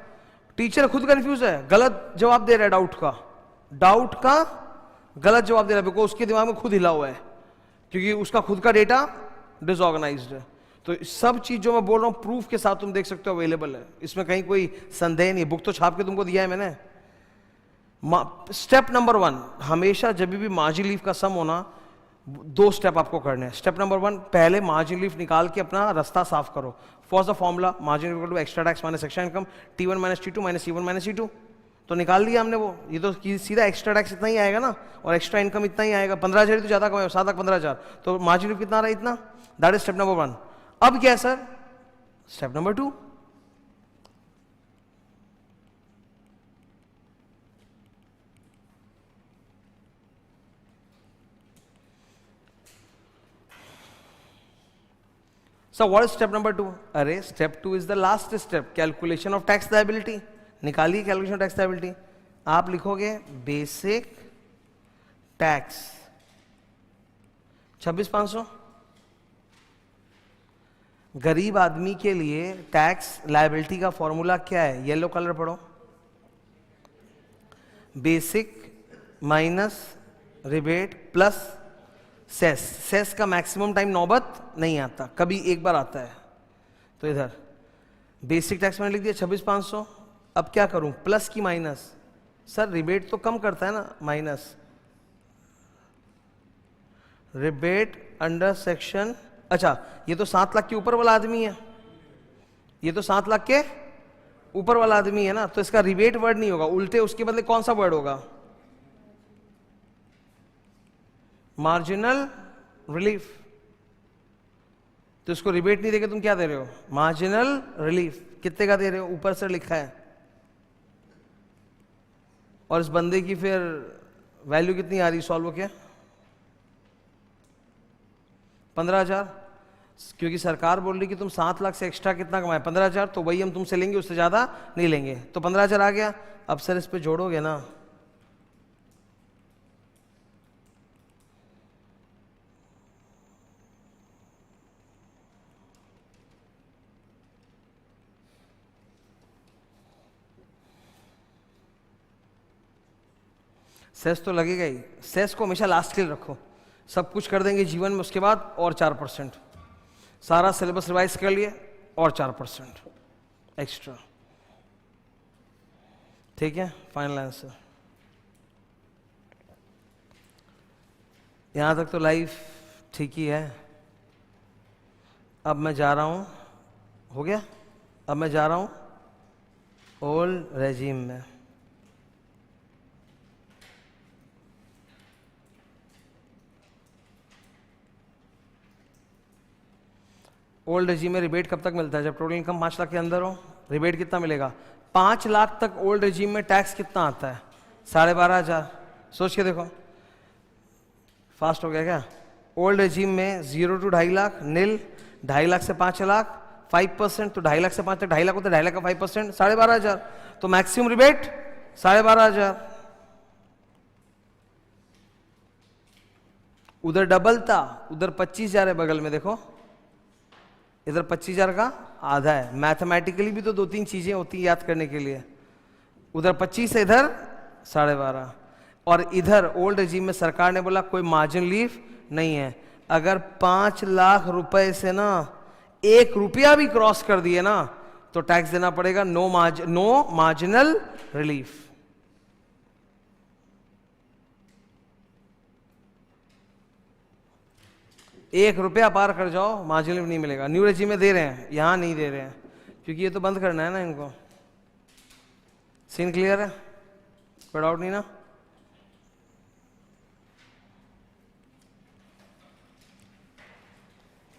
टीचर खुद कंफ्यूज है, गलत जवाब दे रहा है डाउट का गलत जवाब दे रहा है, बिकॉज उसके दिमाग में खुद हिला हुआ है, क्योंकि उसका खुद का डेटा डिसऑर्गेनाइज्ड है। तो सब चीज जो मैं बोल रहा हूं प्रूफ के साथ तुम देख सकते हो, अवेलेबल है, इसमें कहीं कोई संदेह नहीं। बुक तो छाप के तुमको दिया है मैंने। स्टेप नंबर 1, हमेशा जब भी मार्जिन लीफ का सम होना, 2 स्टेप आपको करने हैं। स्टेप नंबर 1, पहले मार्जिन लीफ निकाल के अपना रास्ता साफ करो। For the formula margin equal to extra tax minus extra income, T1 minus T2 minus C1 minus C2। तो निकाल लिया हमने वो। ये तो सीधा एक्स्ट्रा टैक्स इतना ही आएगा ना, और एक्स्ट्रा इनकम इतना ही आएगा। 15,000 तो ज्यादा कमाए, 7,15,000, तो मार्जिन लीफ कितना आ रहा है? इतना। That is step number 1। अब क्या है sir? Step number 2, so what is step number 2? अरे step 2 is the last step, calculation of tax liability। निकालिए कैलकुलेशन ऑफ टैक्स लायबिलिटी। आप लिखोगे बेसिक टैक्स 26,500। गरीब आदमी के लिए टैक्स लायबिलिटी का फॉर्मूला क्या है? येलो कलर पढ़ो, basic minus rebate plus cess. Cess का मैक्सिमम टाइम नौबत नहीं आता, कभी एक बार आता है। तो इधर बेसिक टैक्स मैंने लिख दिया 26,500। अब क्या करूं? प्लस की माइनस? सर रिबेट तो कम करता है ना, माइनस रिबेट अंडर सेक्शन। अच्छा, ये तो 7 लाख के ऊपर वाला आदमी है, ये तो 7 लाख के ऊपर वाला आदमी है ना, तो इसका रिबेट वर्ड नहीं होगा, उल्टे उसके बदले कौन सा वर्ड होगा? Marginal relief. तो इसको रिबेट नहीं देके तुम क्या दे रहे हो? Marginal relief. कितने का दे रहे हो? ऊपर से लिखा है। और इस बंदे की फिर वैल्यू कितनी आ रही? सॉल्व क्या? 15,000, क्योंकि सरकार बोल रही कि तुम 7 लाख से एक्स्ट्रा कितना कमाए? 15,000, तो वही हम तुमसे लेंगे, उससे ज्यादा नहीं लेंगे। तो 15,000 आ गया। अब सर इस पे जोड़ोगे ना, सेस तो लगेगा ही। सेस को हमेशा लास्ट के लिए रखो, सब कुछ कर देंगे जीवन में, उसके बाद और 4%। सारा सिलेबस रिवाइज कर लिए और 4% एक्स्ट्रा। ठीक है, फाइनल आंसर। यहां तक तो लाइफ ठीक ही है। अब मैं जा रहा हूं, हो गया? अब मैं जा रहा हूं ओल्ड रेजिम में। ओल्ड रेजिम में रिबेट कब तक मिलता है? जब टोटल इनकम 5 लाख के अंदर हो। रिबेट कितना मिलेगा? 5 लाख तक ओल्ड रेजिम में टैक्स कितना आता है? 12,500। सोच के देखो, फास्ट हो गया क्या? ओल्ड रेजिम में 0 to 2.5 लाख नील, 2.5 लाख से 5 लाख 5%, तो 2.5 लाख से 5 तक 2.5 लाख होता है, 2.5 लाख का 5% 12,500, तो मैक्सिमम रिबेट 12,500। उधर डबल था, उधर 25,000 है बगल में, देखो इधर 25,000 का आधा है। मैथमेटिकली भी तो 2-3 चीजें होती है याद करने के लिए। उधर 25 है, इधर 12.5। और इधर ओल्ड रेजिम में सरकार ने बोला कोई मार्जिन लीफ नहीं है। अगर 5 लाख रुपए से ना 1 रुपया भी क्रॉस कर दिए ना तो टैक्स देना पड़ेगा। No marginal relief. ₹1 पार कर जाओ मार्जिन रिलीफ नहीं मिलेगा। न्यू रेजिम में दे रहे हैं, यहां नहीं दे रहे हैं, क्योंकि ये तो बंद करना है ना इनको। सीन क्लियर है? कोई डाउट नहीं ना?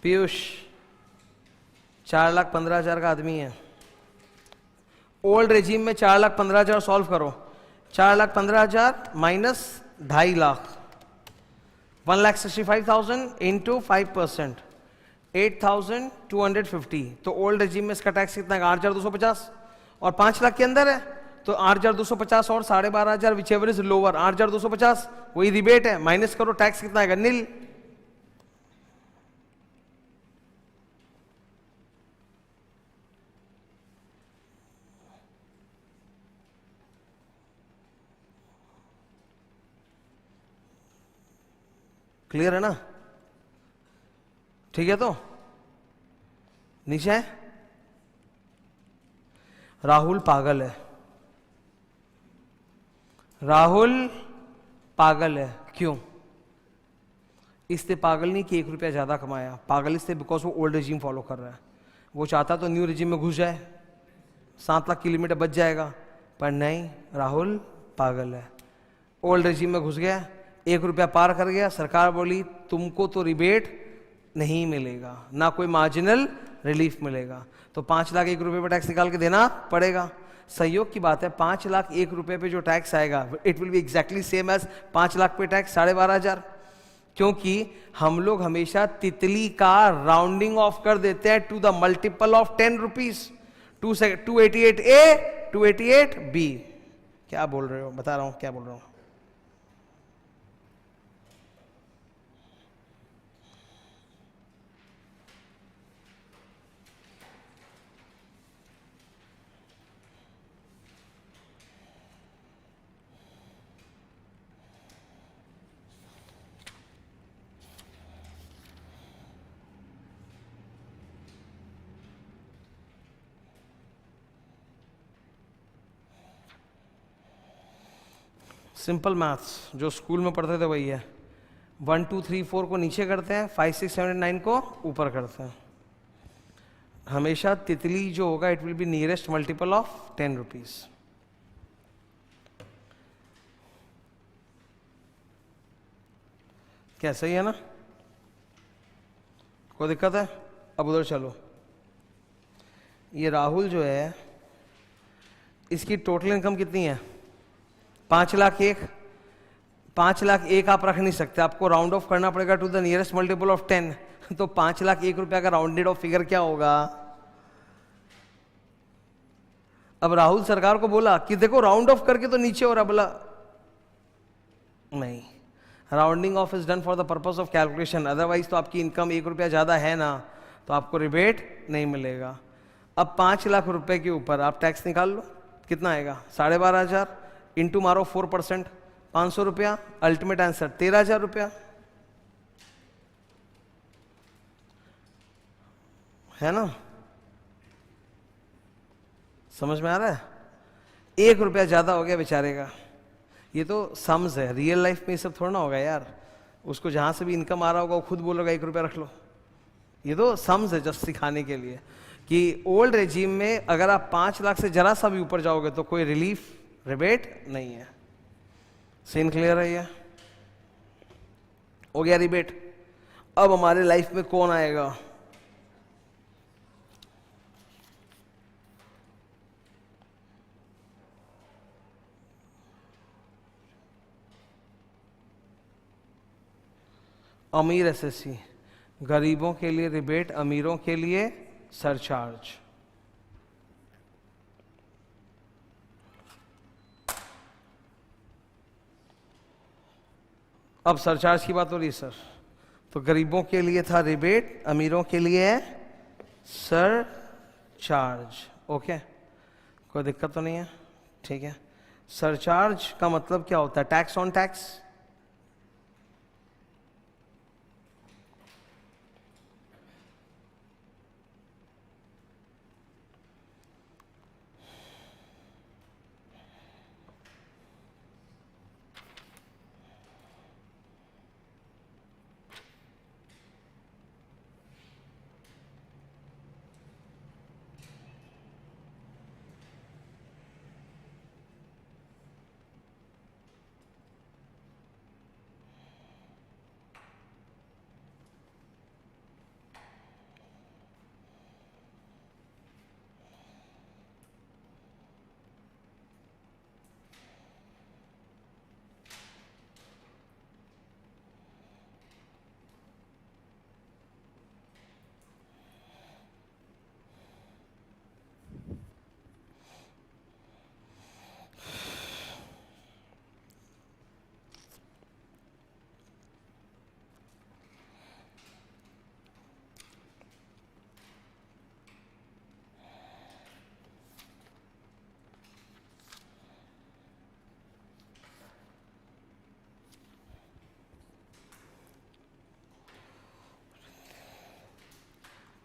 पीयूष 4,15,000 का आदमी है। ओल्ड रेजिम में 4,15,000 सॉल्व करो। 4,15,000 माइनस 2.5 लाख, 1,65,000 इंटू 5%, 8,250। तो ओल्ड रेजिम में इसका टैक्स कितना है? 8,250। और 5 लाख के अंदर है तो 8,250 और 12,500 विच एवर इज लोअर। 8,250 वही रिबेट है, माइनस करो, टैक्स कितना आएगा? नील। क्लियर है ना? ठीक है, तो नीचे है राहुल पागल है। राहुल पागल है, क्यों? इससे पागल नहीं कि 1 रुपया ज्यादा कमाया, पागल इससे बिकॉज वो ओल्ड रेजिम फॉलो कर रहा है। वो चाहता तो न्यू रेजिम में घुस जाए, 7 लाख की लिमिट बच जाएगा, पर नहीं, राहुल पागल है। ओल्ड रेजिम में घुस गया, 1 रुपया पार कर गया, सरकार बोली तुमको तो रिबेट नहीं मिलेगा, ना कोई मार्जिनल रिलीफ मिलेगा, तो 5 लाख 1 रुपये पे टैक्स निकाल के देना पड़ेगा। संयोग की बात है, 5 लाख 1 रुपये पे जो टैक्स आएगा it will be exactly same as 5 lakh पे टैक्स 12,500, क्योंकि हम लोग हमेशा तितली का राउंडिंग ऑफ कर देते हैं to the multiple of 10 rupees. 288A 288B। क्या बोल रहे हो? बता रहा हूं क्या बोल रहा हूं। सिंपल मैथ्स जो स्कूल में पढ़ते थे वही है। 1 2 3 4 को नीचे करते हैं, 5 6 7 9 को ऊपर करते हैं। हमेशा तितली जो होगा it will B nearest multiple of 10 rupees. क्या सही है ना? कोई दिक्कत है? अब उधर चलो। ये राहुल जो है, इसकी टोटल इनकम कितनी है? 5 लाख 1। 5 लाख 1 आप रख नहीं सकते, आपको राउंड ऑफ करना पड़ेगा to the nearest multiple of 10। तो 5 लाख 1 रुपया का राउंडेड ऑफ फिगर क्या होगा? अब राहुल सरकार को बोला कि देखो राउंड ऑफ करके तो नीचे हो रहा, बोला नहीं, rounding off is done for the purpose of calculation, otherwise तो आपकी इनकम 1 रुपया ज्यादा है ना, तो आपको रिबेट नहीं मिलेगा। अब 5 लाख रुपए के ऊपर आप टैक्स निकाल लो, कितना आएगा? 12,500 इंटू मारो 4%, 500 रुपया, अल्टीमेट आंसर 13,000 रुपया, है ना? समझ में आ रहा है? 1 रुपया ज्यादा हो गया बेचारे का। ये तो सम्स है, रियल लाइफ में ये सब थोड़ा ना होगा यार। उसको जहां से भी इनकम आ रहा होगा वो खुद बोलेगा 1 रुपया रख लो। ये तो सम्स है जस्ट सिखाने के लिए कि ओल्ड रेजिम में अगर आप 5 लाख से जरा सा भी ऊपर जाओगे तो कोई रिलीफ रिबेट नहीं है। सीन क्लियर है? ये हो गया रिबेट। अब हमारे लाइफ में कौन आएगा? अमीर एसएससी, गरीबों के लिए रिबेट, अमीरों के लिए सरचार्ज। अब सरचार्ज की बात हो रही है सर, तो गरीबों के लिए था रिबेट, अमीरों के लिए है सरचार्ज। ओके, कोई दिक्कत तो नहीं है? ठीक है। सरचार्ज का मतलब क्या होता है? Tax on tax.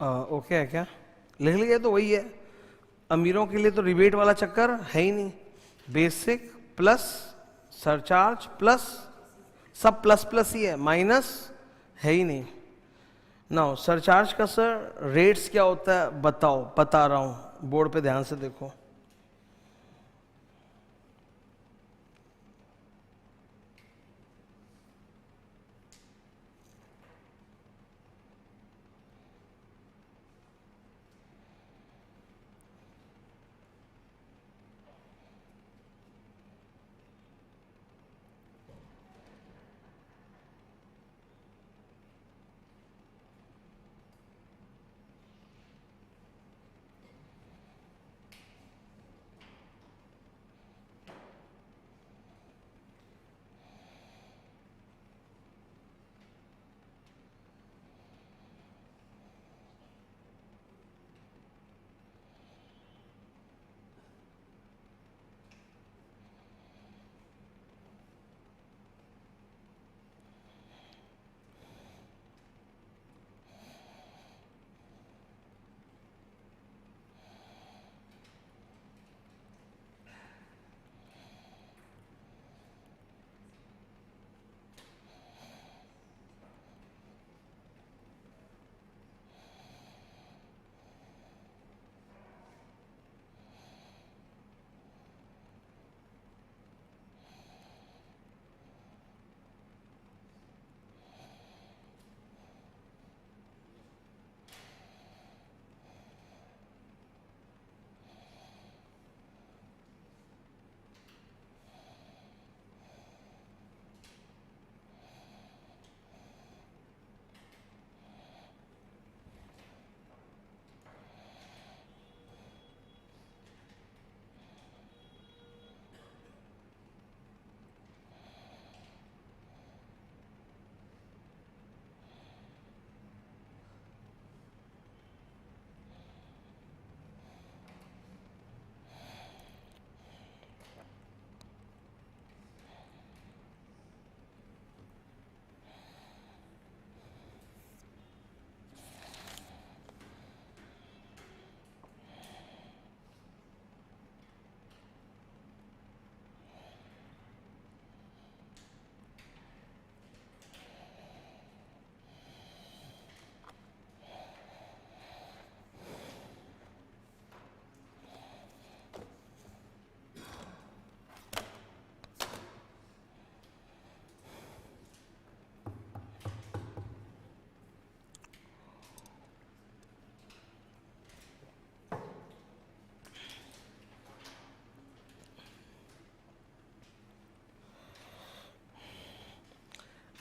ओके है क्या? लिख लिया तो वही है। अमीरों के लिए तो रिबेट वाला चक्कर है ही नहीं। बेसिक प्लस सरचार्ज प्लस, सब प्लस प्लस ही है, माइनस है ही नहीं। नाउ सरचार्ज का सर रेट्स क्या होता है बताओ, बता रहा हूं, बोर्ड पे ध्यान से देखो।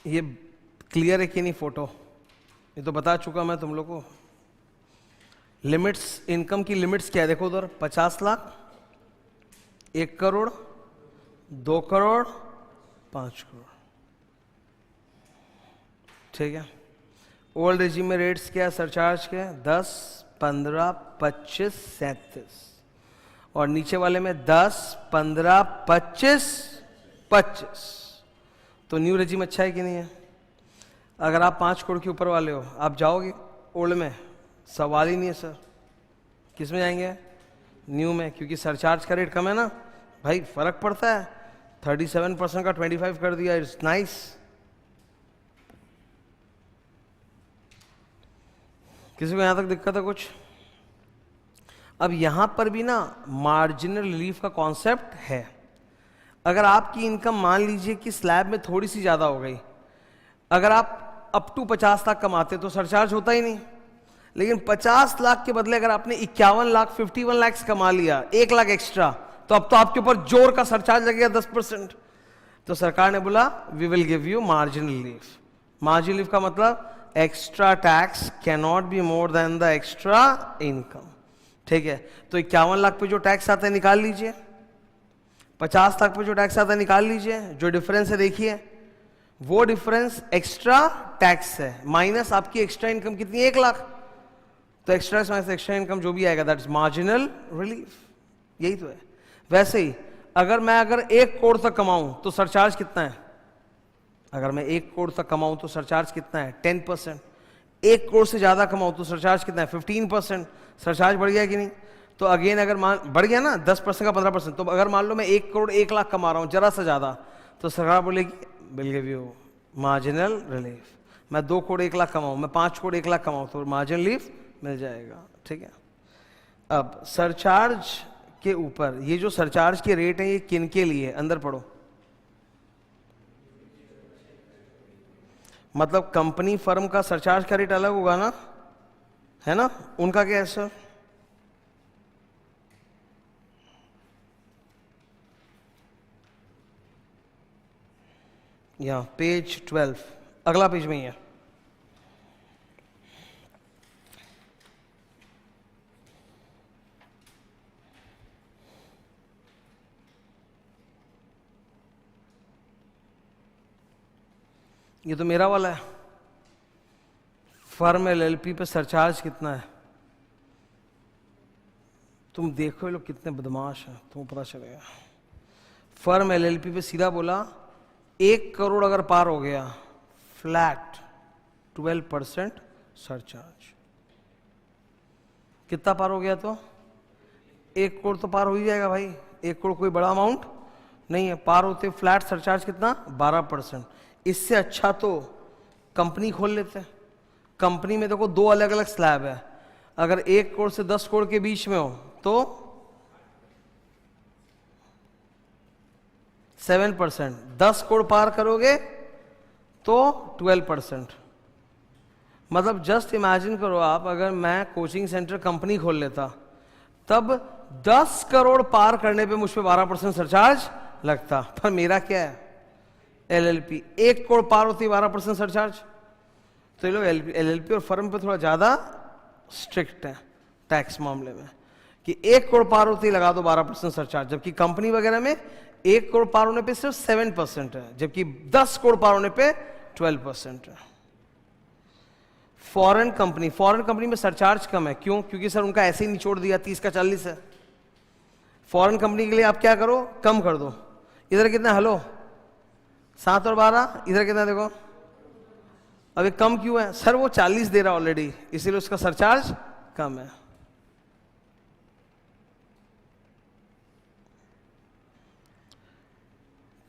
ये क्लियर है कि नहीं फोटो? ये तो बता चुका मैं तुम लोग को। लिमिट्स, इनकम की लिमिट्स क्या है देखो उधर, 50 लाख, 1 करोड़, 2 करोड़, 5 करोड़। ठीक है। ओल्ड रेजिम में रेट्स क्या है, सरचार्ज क्या है, 10, 15, 25, 37। और नीचे वाले में 10, 15, 25, 25। तो न्यू रेजिम अच्छा है कि नहीं है? अगर आप 5 करोड़ के ऊपर वाले हो, आप जाओगे ओल्ड में? सवाल ही नहीं है सर। किस में जाएंगे? न्यू में, क्योंकि सरचार्ज का रेट कम है ना भाई, फर्क पड़ता है। 37% का 25 कर दिया, इट्स नाइस। किसी को यहां तक दिक्कत है कुछ? अब यहां पर भी ना मार्जिनल रिलीफ का कॉन्सेप्ट है। अगर आपकी इनकम मान लीजिए कि स्लैब में थोड़ी सी ज्यादा हो गई, अगर आप अप टू 50 लाख कमाते तो सरचार्ज होता ही नहीं। लेकिन 50 लाख के बदले अगर आपने 51 लाख 51 लाख कमा लिया, 1 लाख एक्स्ट्रा, तो अब तो आपके ऊपर जोर का सरचार्ज लगेगा 10%। तो सरकार ने बोला we will give you marginal relief. Marginal relief का मतलब extra tax can not be more than the extra income. ठीक है। तो 51 लाख पे जो टैक्स आता है निकाल लीजिए, 50 लाख पे जो टैक्स आता है निकाल लीजिए। जो डिफरेंस है देखिए, वो डिफरेंस एक्स्ट्रा टैक्स है, माइनस आपकी एक्स्ट्रा इनकम कितनी है, 1 लाख। तो एक्स्ट्रा माइनस एक्स्ट्रा इनकम जो भी आएगा दैट इज मार्जिनल रिलीफ। यही तो है। वैसे ही अगर मैं 1 करोड़ तक कमाऊं तो सरचार्ज कितना है? अगर मैं 1 करोड़ तक कमाऊं तो सरचार्ज कितना है? 10%। 1 करोड़ से ज्यादा कमाओ तो सरचार्ज कितना है 15%। सरचार्ज बढ़ गया कि नहीं? तो अगेन अगर मान बढ़ गया ना 10% का 15%, तो अगर मान लो मैं 1 करोड़ 1 लाख कमा रहा हूँ जरा सा ज्यादा, तो सरकार बोलेगी will give you marginal relief. मैं 2 करोड़ 1 लाख कमाऊँ, मैं 5 करोड़ 1 लाख कमाऊँ तो मार्जिनल रिलीफ मिल जाएगा। ठीक है, अब सरचार्ज के ऊपर ये जो सरचार्ज के रेट है ये किन के लिए? अंदर पढ़ो। मतलब कंपनी फर्म का सरचार्ज का रेट अलग होगा ना, है ना? उनका क्या है सर? यहां पेज 12, अगला पेज में ही है। ये तो मेरा वाला है। फर्म एलएलपी पे सरचार्ज कितना है? तुम देखो ये लोग कितने बदमाश हैं, तुमको पता चलेगा। फर्म एलएलपी पे सीधा बोला 1 करोड़ अगर पार हो गया फ्लैट 12% सरचार्ज। कितना पार हो गया? तो 1 करोड़ तो पार हो ही जाएगा भाई। 1 करोड़ कोई बड़ा अमाउंट नहीं है। पार होते फ्लैट सरचार्ज कितना? 12%। इससे अच्छा तो कंपनी खोल लेते हैं। कंपनी में देखो 2 अलग अलग स्लैब है। अगर 1 करोड़ से 10 करोड़ के बीच में हो तो 7%, 10 करोड़ पार करोगे तो 12%। मतलब जस्ट इमेजिन करो आप, अगर मैं कोचिंग सेंटर कंपनी खोल लेता तब 10 करोड़ पार करने पे मुझ पे 12% सरचार्ज लगता। पर मेरा क्या है? एलएलपी 1 करोड़ पार होती 12% सरचार्ज। तो ये लोग एलएलपी और फर्म पे थोड़ा ज्यादा स्ट्रिक्ट है टैक्स मामले में कि 1 करोड़ पार होती लगा दो 12% सरचार्ज, जबकि कंपनी वगैरह में 1 करोड़ पार होने पे सिर्फ 7% है, जबकि 10 करोड़ पार होने पे 12% है। फॉरेन कंपनी में सरचार्ज कम है। क्यों? क्योंकि सर उनका ऐसे ही निचोड़ दिया 30 का 40 है। फॉरेन कंपनी के लिए आप क्या करो? कम कर दो। इधर कितना? हेलो 7 और 12, इधर कितना देखो? अभी कम क्यों है? सर वो 40 दे रहा ऑलरेडी, इसीलिए उसका सरचार्ज कम है।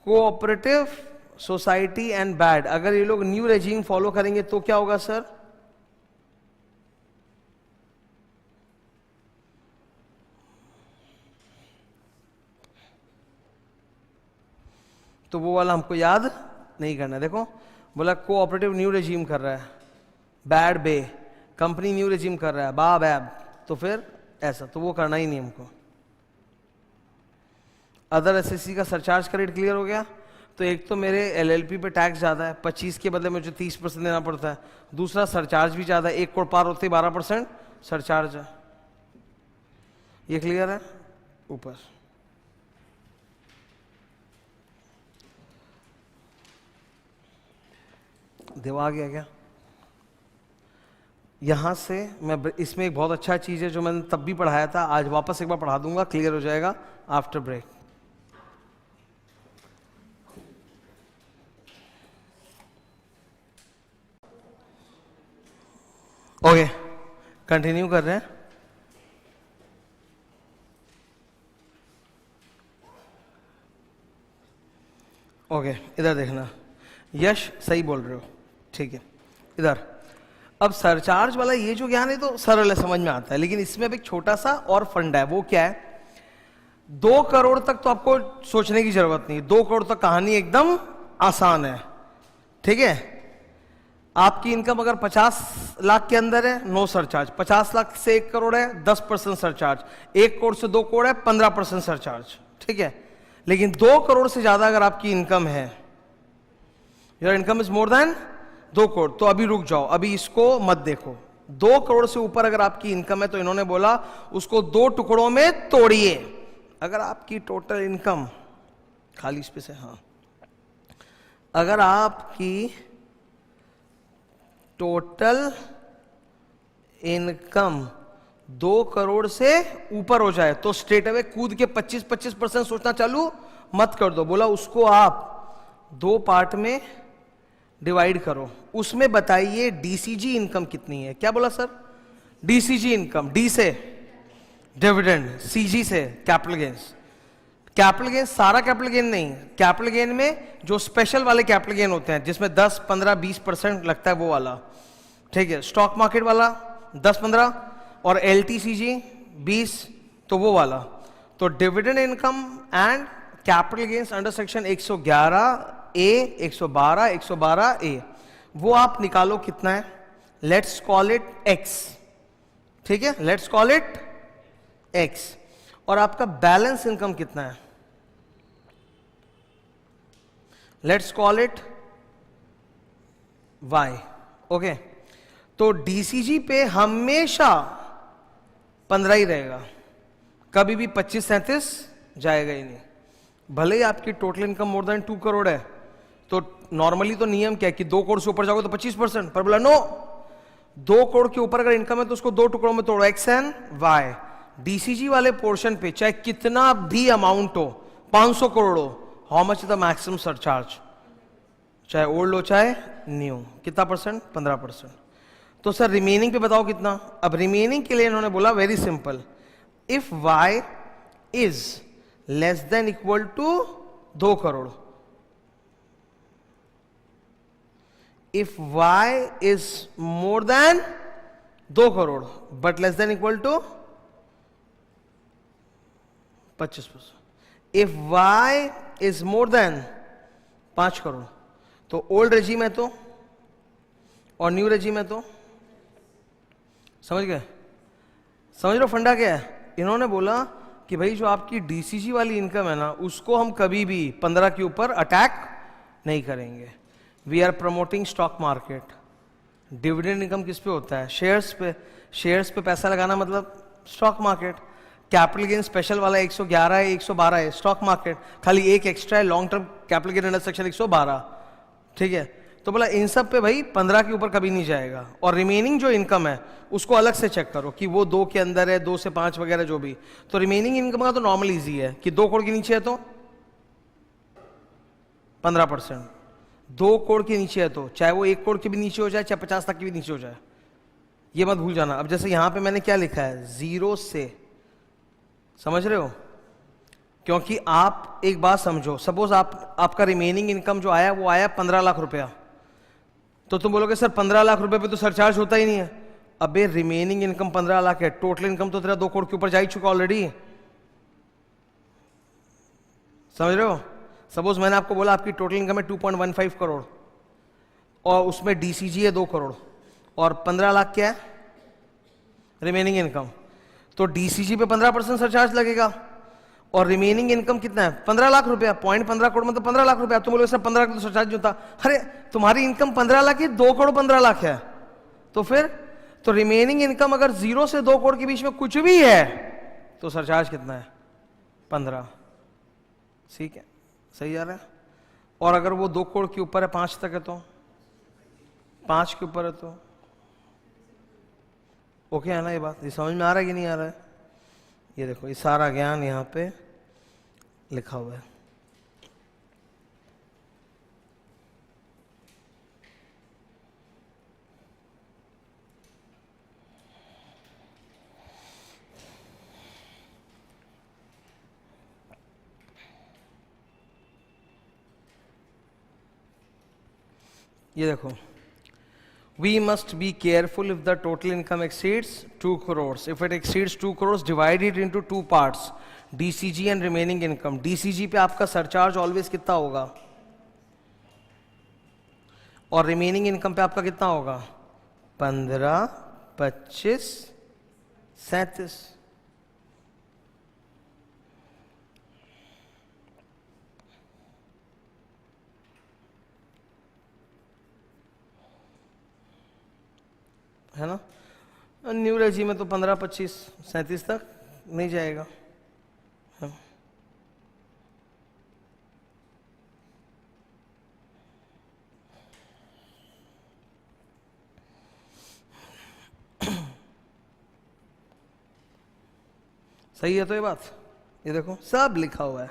कोऑपरेटिव सोसाइटी एंड बैड, अगर ये लोग न्यू रेजिम फॉलो करेंगे तो क्या होगा सर? तो वो वाला हमको याद नहीं करना। देखो बोला कोऑपरेटिव न्यू रेजिम कर रहा है, बैड बे, कंपनी न्यू रेजिम कर रहा है, बा बैब, तो फिर ऐसा तो वो करना ही नहीं हमको। अदर एसएससी का सरचार्ज का रेट क्लियर हो गया। तो एक तो मेरे एलएलपी पे टैक्स ज्यादा है, 25 के बदले मुझे 30% देना पड़ता है। दूसरा सरचार्ज भी ज्यादा है, 1 करोड़ पार होते 12% सरचार्ज है। ये क्लियर है? ऊपर देवा गया क्या? यहां से मैं इसमें एक बहुत अच्छा चीज है जो मैंने तब भी पढ़ाया था, आज वापस एक बार पढ़ा दूंगा, क्लियर हो जाएगा आफ्टर ब्रेक। ओके, कंटिन्यू कर रहे हैं। ओके, इधर देखना। यश सही बोल रहे हो, ठीक है। इधर अब सरचार्ज वाला ये जो ज्ञान है तो सरल है, समझ में आता है, लेकिन इसमें अब एक छोटा सा और फंडा है। वो क्या है? 2 करोड़ तक तो आपको सोचने की जरूरत नहीं। 2 करोड़ तक कहानी एकदम आसान है, ठीक है। आपकी इनकम अगर 50 लाख के अंदर है, नो सरचार्ज। 50 लाख से 1 करोड़ है, 10% सरचार्ज। 1 करोड़ से 2 करोड़ है, 15% सरचार्ज, ठीक है। लेकिन 2 करोड़ से ज्यादा अगर आपकी इनकम है, your income is more than 2 crore, तो अभी रुक जाओ, अभी इसको मत देखो। 2 करोड़ से ऊपर अगर आपकी इनकम है तो इन्होंने बोला उसको 2 टुकड़ों में तोड़िए। अगर आपकी टोटल इनकम, खाली स्पेस है, हाँ, अगर आपकी टोटल इनकम 2 करोड़ से ऊपर हो जाए तो स्ट्रेट अवे कूद के 25% सोचना चालू मत कर दो। बोला उसको आप 2 पार्ट में डिवाइड करो, उसमें बताइए डीसीजी इनकम कितनी है। क्या बोला सर? डीसीजी इनकम, डी से डिविडेंड, सीजी से कैपिटल गेन्स। कैपिटल गेन सारा कैपिटल गेन नहीं, कैपिटल गेन में जो स्पेशल वाले कैपिटल गेन होते हैं जिसमें 10, 15, 20% लगता है वो वाला, ठीक है। स्टॉक मार्केट वाला 10, 15 और एलटीसीजी 20, तो वो वाला। तो dividend income and capital gains under section 111 ए, 112, 112 ए, वो आप निकालो कितना है। लेट्स कॉल इट एक्स, ठीक है, लेट्स कॉल इट एक्स। और आपका बैलेंस इनकम कितना है? Let's call it why, okay. तो डीसीजी पे हमेशा 15 ही रहेगा, कभी भी 25, 37 जाएगा ही नहीं। भले ही आपकी टोटल इनकम मोर देन 2 करोड़ है, तो नॉर्मली तो नियम क्या है कि 2 करोड़ से ऊपर जाओगे तो 25%, पर बोला नो, 2 करोड़ के ऊपर अगर इनकम है तो उसको 2 टुकड़ों में तोड़ो, एक्स एंड वाई। डीसीजी वाले पोर्शन पे चाहे कितना भी अमाउंट हो, 500 करोड़ हो, how much is the maximum surcharge, चाहे ओल्ड हो चाहे न्यू, कितना परसेंट? 15%। तो सर रिमेनिंग पे बताओ कितना। अब रिमेनिंग के लिए इन्होंने बोला very simple, if y is less than equal to 2 crore, if y is more than 2 crore but less than equal to 25%, if y is more than 5 crore, तो ओल्ड रेजिम है तो, और न्यू रेजिम है तो, समझ गए? समझ लो फंडा क्या है। इन्होंने बोला कि भाई जो आपकी डीसीजी वाली इनकम है ना, उसको हम कभी भी 15 के ऊपर अटैक नहीं करेंगे। We are promoting stock market. Dividend income किस पे होता है? शेयर्स पे। शेयर्स पे पैसा लगाना मतलब stock market. Capital gain special वाला 111 है, 112 है, स्टॉक मार्केट। खाली एक एक्स्ट्रा है, long term capital gain under section 112, ठीक है। तो बोला इन सब पे भाई 15 के ऊपर कभी नहीं जाएगा, और रिमेनिंग जो इनकम है उसको अलग से चेक करो कि वो 2 के अंदर है, 2 से 5 वगैरह जो भी। तो रिमेनिंग इनकम का तो नॉर्मल इजी है कि 2 करोड़ के नीचे है तो 15%, 2 करोड़ के नीचे है तो चाहे वो 1 करोड़ के भी नीचे हो जाए, चाहे 50 तक के भी नीचे हो जाए, ये मत भूल जाना। अब जैसे यहां पे मैंने क्या लिखा है, 0 से, समझ रहे हो? क्योंकि आप एक बात समझो, सपोज आपका रिमेनिंग इनकम जो आया वो आया 15 लाख रुपया, तो तुम बोलोगे सर 15 लाख रुपए पे तो सरचार्ज होता ही नहीं है। अबे रिमेनिंग इनकम 15 लाख है, टोटल इनकम तो तेरा 2 करोड़ के ऊपर जा ही चुका ऑलरेडी, समझ रहे हो? सपोज मैंने आपको बोला आपकी टोटल इनकम है 2.15 करोड़ और उसमें डीसीजी है 2 करोड़ और 15 लाख क्या है रिमेनिंग इनकम, तो डीसीजी पे 15% सरचार्ज लगेगा और रिमेनिंग इनकम कितना है 15 लाख रुपया, 0.15 करोड़ मतलब 15 लाख रुपया। तुम बोलोगे सर 15 लाख तो सरचार्ज नहीं होता। अरे तुम्हारी इनकम 15 लाख है, 2 करोड़ 15 लाख है, तो फिर तो रिमेनिंग इनकम अगर 0 से 2 करोड़ के बीच में कुछ भी है तो सरचार्ज कितना है 15, ठीक है, सही आ रहा है। और अगर वो 2 करोड़ के ऊपर है, 5 तक है तो 5 के ऊपर है तो ओके है ना। ये बात ये समझ में आ रहा है कि नहीं आ रहा है? ये देखो ये सारा ज्ञान यहाँ पे लिखा हुआ है। ये देखो, we must be careful if the total income exceeds 2 crores. If it exceeds 2 crores, divide it into 2 parts, DCG and remaining income. DCG पे आपका सरचार्ज ऑलवेज कितना होगा और रिमेनिंग इनकम पे आपका कितना होगा 15, 25, 37। है ना। न्यू रेजी में तो 15, 25, 37 तक नहीं जाएगा। हाँ। सही है तो ये बात, ये देखो सब लिखा हुआ है।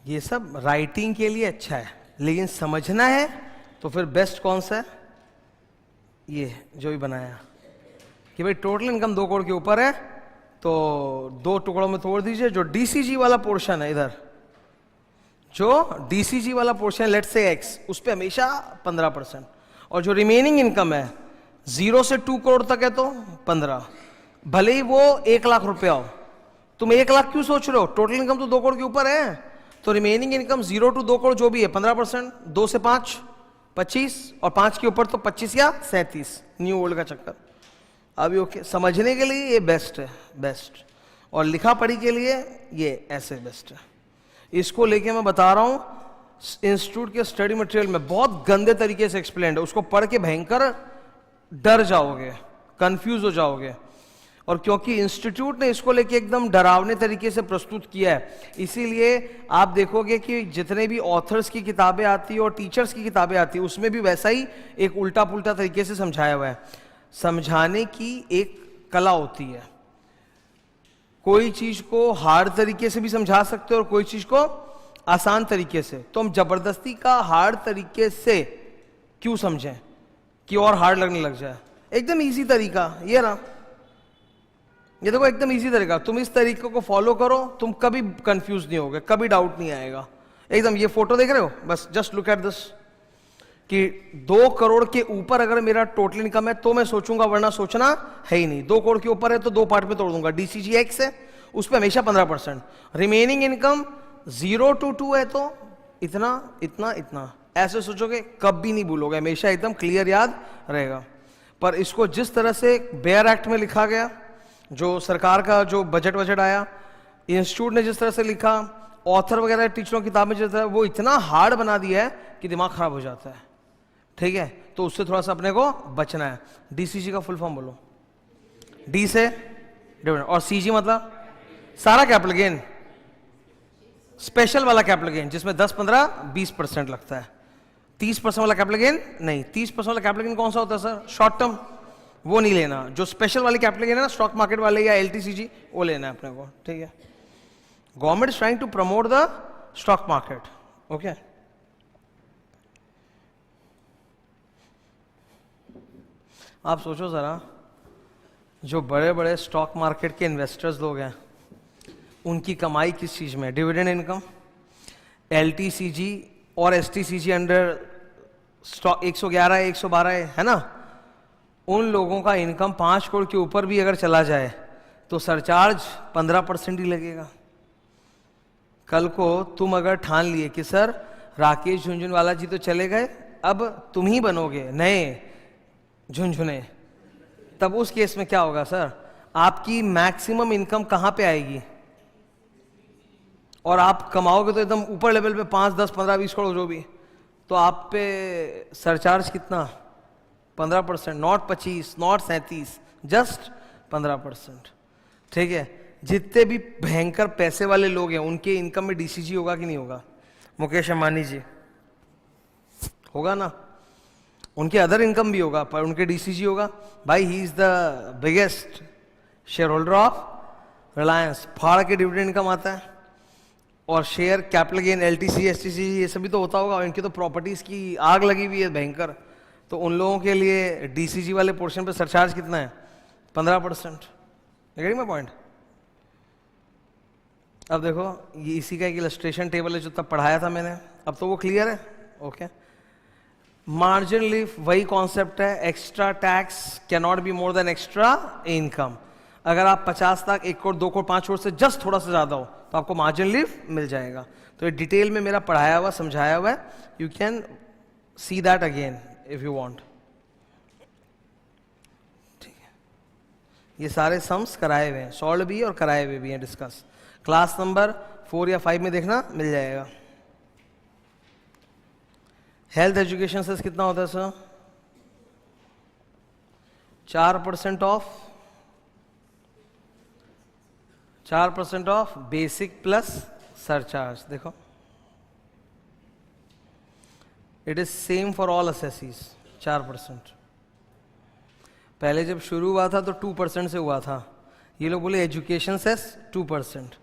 ये सब राइटिंग के लिए अच्छा है, लेकिन समझना है तो फिर बेस्ट कौन सा है, ये जो भी बनाया कि भाई टोटल इनकम 2 करोड़ के ऊपर है तो 2 टुकड़ों में तोड़ दीजिए। जो डीसीजी वाला पोर्शन है, इधर जो डीसीजी वाला पोर्शन लेट से एक्स, उस पे हमेशा 15%, और जो रिमेनिंग इनकम है 0 से 2 करोड़ तक है तो 15, भले ही वो 1 लाख रुपया हो। तुम 1 लाख क्यों सोच रहे हो, टोटल इनकम तो 2 करोड़ के ऊपर है, तो रिमेनिंग इनकम 0 to 2 करोड़ जो भी है 15%, 2 से 5 25, और 5 के ऊपर तो 25 या 37, न्यू ओल्ड का चक्कर। अभी ओके, समझने के लिए ये बेस्ट है, बेस्ट, और लिखा पढ़ी के लिए ये ऐसे बेस्ट है। इसको लेके मैं बता रहा हूं इंस्टीट्यूट के स्टडी मटेरियल में बहुत गंदे तरीके से एक्सप्लेन है, उसको पढ़ के भयंकर डर जाओगे, कंफ्यूज हो जाओगे। और क्योंकि इंस्टीट्यूट ने इसको लेके एकदम डरावने तरीके से प्रस्तुत किया है, इसीलिए आप देखोगे कि जितने भी ऑथर्स की किताबें आती है और टीचर्स की किताबें आती है, उसमें भी वैसा ही एक उल्टा पुल्टा तरीके से समझाया हुआ है। समझाने की एक कला होती है, कोई चीज को हार्ड तरीके से भी समझा सकते हो और कोई चीज को आसान तरीके से। तो हम जबरदस्ती का हार्ड तरीके से क्यों समझें कि और हार्ड लगने लग जाए। एकदम इजी तरीका ये रहा, ये देखो एकदम इजी तरीका, तुम इस तरीके को फॉलो करो, तुम कभी कंफ्यूज नहीं होगे, कभी डाउट नहीं आएगा। एकदम ये फोटो देख रहे हो, बस जस्ट लुक एट दिस, कि 2 करोड़ के ऊपर अगर मेरा टोटल इनकम है तो मैं सोचूंगा, वरना सोचना है ही नहीं। 2 करोड़ के ऊपर है तो 2 पार्ट में तोड़ दूंगा। डीसीजी एक्स है, उस पर हमेशा 15%, रिमेनिंग इनकम 0 to 2 है तो इतना इतना इतना, ऐसे सोचोगे कभी नहीं भूलोगे, हमेशा एकदम क्लियर याद रहेगा। पर इसको जिस तरह से बेयर एक्ट में लिखा गया, जो सरकार का जो बजट आया, इंस्टीट्यूट ने जिस तरह से लिखा, ऑथर वगैरह टीचरों की किताब में जिस तरह, वो इतना हार्ड बना दिया है कि दिमाग खराब हो जाता है। ठीक है, तो उससे थोड़ा सा अपने को बचना है। डीसीजी का फुल फॉर्म बोलो। डी से डिविडेंड, और सीजी मतलब सारा कैपिटल गेन, स्पेशल वाला कैपिटल गेन जिसमें 10, 15, 20% लगता है। 30% वाला कैपिटल गेन नहीं, 30% वाला कैपिटल गेन कौन सा होता है सर, शॉर्ट टर्म, वो नहीं लेना। जो स्पेशल वाली कैपिटल गेन है ना, स्टॉक मार्केट वाले या एलटीसीजी, वो लेना है अपने को। ठीक है, government is trying to promote the stock market. Okay, आप सोचो जरा, जो बड़े बड़े स्टॉक मार्केट के इन्वेस्टर्स लोग हैं, उनकी कमाई किस चीज में, डिविडेंड इनकम। एलटीसीजी और एसटीसीजी अंडर स्टॉक 111 है, 112 है ना, उन लोगों का इनकम 5 करोड़ के ऊपर भी अगर चला जाए तो सरचार्ज 15% ही लगेगा। कल को तुम अगर ठान लिए कि सर राकेश झुनझुनवाला जी तो चले गए, अब तुम ही बनोगे नए झुनझुने, तब उस केस में क्या होगा सर, आपकी मैक्सिमम इनकम कहां पे आएगी, और आप कमाओगे तो एकदम ऊपर लेवल पे 5, 10, 15, 20 करोड़ जो भी, तो आप पे सरचार्ज कितना, 15%, नॉट 25, नॉट 37, जस्ट 15%। ठीक है, जितने भी भयंकर पैसे वाले लोग हैं उनके इनकम में डीसीजी होगा कि नहीं होगा, मुकेश अंबानी जी होगा ना, उनके अदर इनकम भी होगा पर उनके डीसीजी होगा। भाई he is the biggest share holder of Reliance, फाड़ के डिविडेंड इनकम आता है, और share capital gain LTC STC ये सभी तो होता होगा, और इनकी तो प्रॉपर्टीज की आग लगी हुई है भयंकर, तो उन लोगों के लिए डीसीजी वाले पोर्शन पे सरचार्ज कितना है, 15%। Getting my point. अब देखो ये इसी का एक इलस्ट्रेशन टेबल है जो तब पढ़ाया था मैंने, अब तो वो क्लियर है। ओके, मार्जिन लीफ वही कॉन्सेप्ट है, extra tax can not be more than extra income. अगर आप 50 लाख, 1 करोड़, 2 करोड़, 5 करोड़ से जस्ट थोड़ा सा ज्यादा हो तो आपको मार्जिन लीफ मिल जाएगा। तो ये डिटेल में मेरा पढ़ाया हुआ समझाया हुआ है, you can see that again if you want. ठीक है, ये सारे सम्स कराए हुए हैं, सॉल्व भी और कराए हुए भी हैं डिस्कस, क्लास नंबर 4 या 5 में देखना मिल जाएगा। हेल्थ एजुकेशन से कितना होता है sir, 4% of basic plus surcharge. देखो it is same for all assessees, 4%। पहले जब शुरू हुआ था तो 2% से हुआ था, ये लोग बोले एजुकेशन सेस 2%,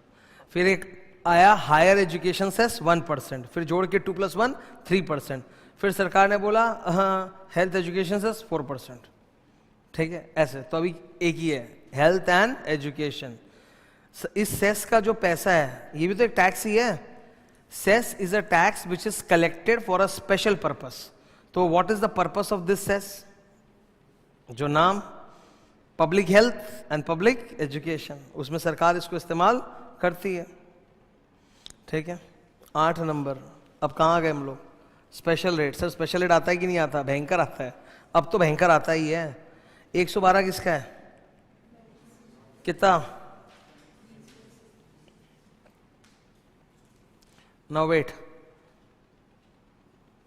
फिर एक आया हायर एजुकेशन सेस 1%, फिर जोड़ के 2 + 1 3%, फिर सरकार ने बोला हाँ हेल्थ एजुकेशन सेस 4%, ठीक है ऐसे। तो अभी एक ही है, हेल्थ एंड एजुकेशन। इस सेस का जो पैसा है ये भी तो एक टैक्स ही है। Cess is a tax which is collected for a special purpose. तो what is the purpose of this cess? जो नाम public health and public education, उसमें सरकार इसको इस्तेमाल करती है, ठीक है। 8 नंबर। अब कहाँ गए हम लोग? Special rate. Sir special rate आता है कि नहीं आता? भयंकर आता है। अब तो भयंकर आता ही है। 112 किसका है? कितना? नाउ वेट,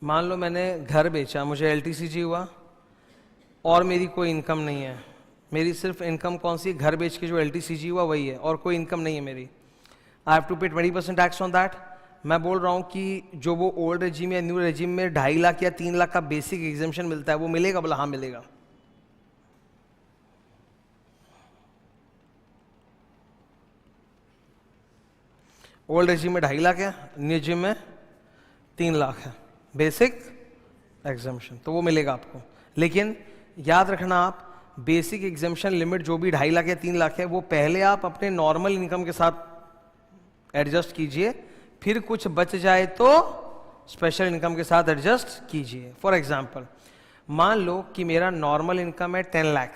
मान लो मैंने घर बेचा, मुझे LTCG हुआ और मेरी कोई इनकम नहीं है। मेरी सिर्फ इनकम कौन सी? घर बेच के जो LTCG हुआ वही है, और कोई इनकम नहीं है मेरी। आई हैव टू पे 20% टैक्स ऑन दैट। मैं बोल रहा हूँ कि जो वो ओल्ड रेजिम या न्यू रेजिम में 2.5 लाख या 3 लाख का बेसिक एग्जेम्पशन मिलता है वो मिलेगा? बोला हाँ मिलेगा। ओल्ड रेजिम में 2.5 लाख है, न्यू रेजिम में 3 लाख है बेसिक एग्जेम्पशन, तो वो मिलेगा आपको। लेकिन याद रखना आप, बेसिक एग्जेम्पशन लिमिट जो भी 2.5 लाख या 3 लाख है वो पहले आप अपने नॉर्मल इनकम के साथ एडजस्ट कीजिए, फिर कुछ बच जाए तो स्पेशल इनकम के साथ एडजस्ट कीजिए। फॉर एग्जाम्पल, मान लो कि मेरा नॉर्मल इनकम है 10 लाख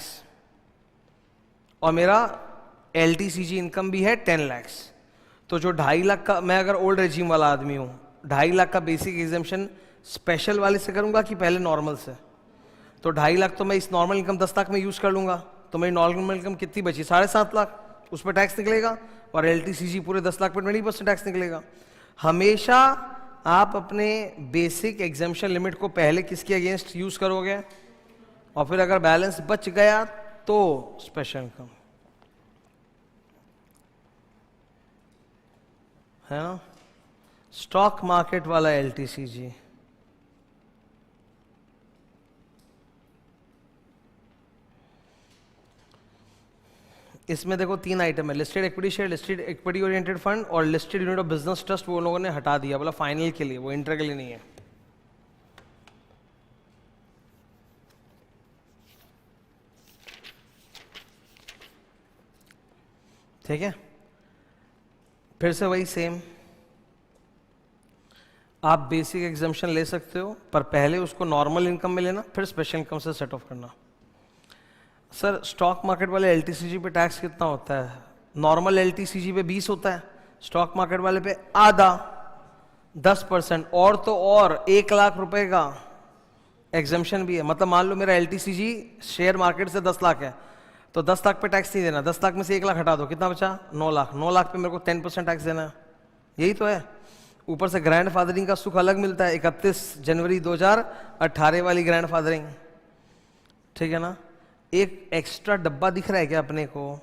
और मेरा LTCG इनकम भी है 10 लाख, तो जो 2.5 लाख का, मैं अगर ओल्ड रेजिम वाला आदमी हूँ, 2.5 लाख का बेसिक एग्जेम्पशन स्पेशल वाले से करूंगा कि पहले नॉर्मल से? तो 2.5 लाख तो मैं इस नॉर्मल इनकम 10 लाख में यूज कर लूंगा, तो मेरी नॉर्मल इनकम कितनी बची? 7.5 लाख। उस पर टैक्स निकलेगा और LTCG पूरे 10 लाख पर 20% टैक्स निकलेगा। हमेशा आप अपने बेसिक एग्जेम्पशन लिमिट को पहले किसके अगेंस्ट यूज करोगे, और फिर अगर बैलेंस बच गया तो स्पेशल इनकम, है ना। स्टॉक मार्केट वाला LTCG, इसमें देखो 3 आइटम है, listed equity share, listed equity oriented fund और listed unit of business trust. वो लोगों ने हटा दिया, बोला फाइनल के लिए, वो इंटर के लिए नहीं है, ठीक है। फिर से वही सेम, आप बेसिक एग्जाम्पशन ले सकते हो पर पहले उसको नॉर्मल इनकम में लेना, फिर स्पेशल इनकम से सेट ऑफ करना। सर स्टॉक मार्केट वाले LTCG पे टैक्स कितना होता है? नॉर्मल LTCG पे 20 होता है, स्टॉक मार्केट वाले पे आधा 10%, और तो और 1 लाख रुपए का एग्जाम्पशन भी है। मतलब मान लो मेरा LTCG शेयर मार्केट से 10 लाख है, तो 10 लाख पे टैक्स नहीं देना, 10 लाख में से 1 लाख हटा दो, कितना बचा? 9 लाख। 9 लाख पे मेरे को 10% टैक्स देना है, यही तो है। ऊपर से ग्रैंड फादरिंग का सुख अलग मिलता है, 31 जनवरी 2018 वाली ग्रैंड फादरिंग, ठीक है ना। एक एक्स्ट्रा डब्बा दिख रहा है क्या अपने को?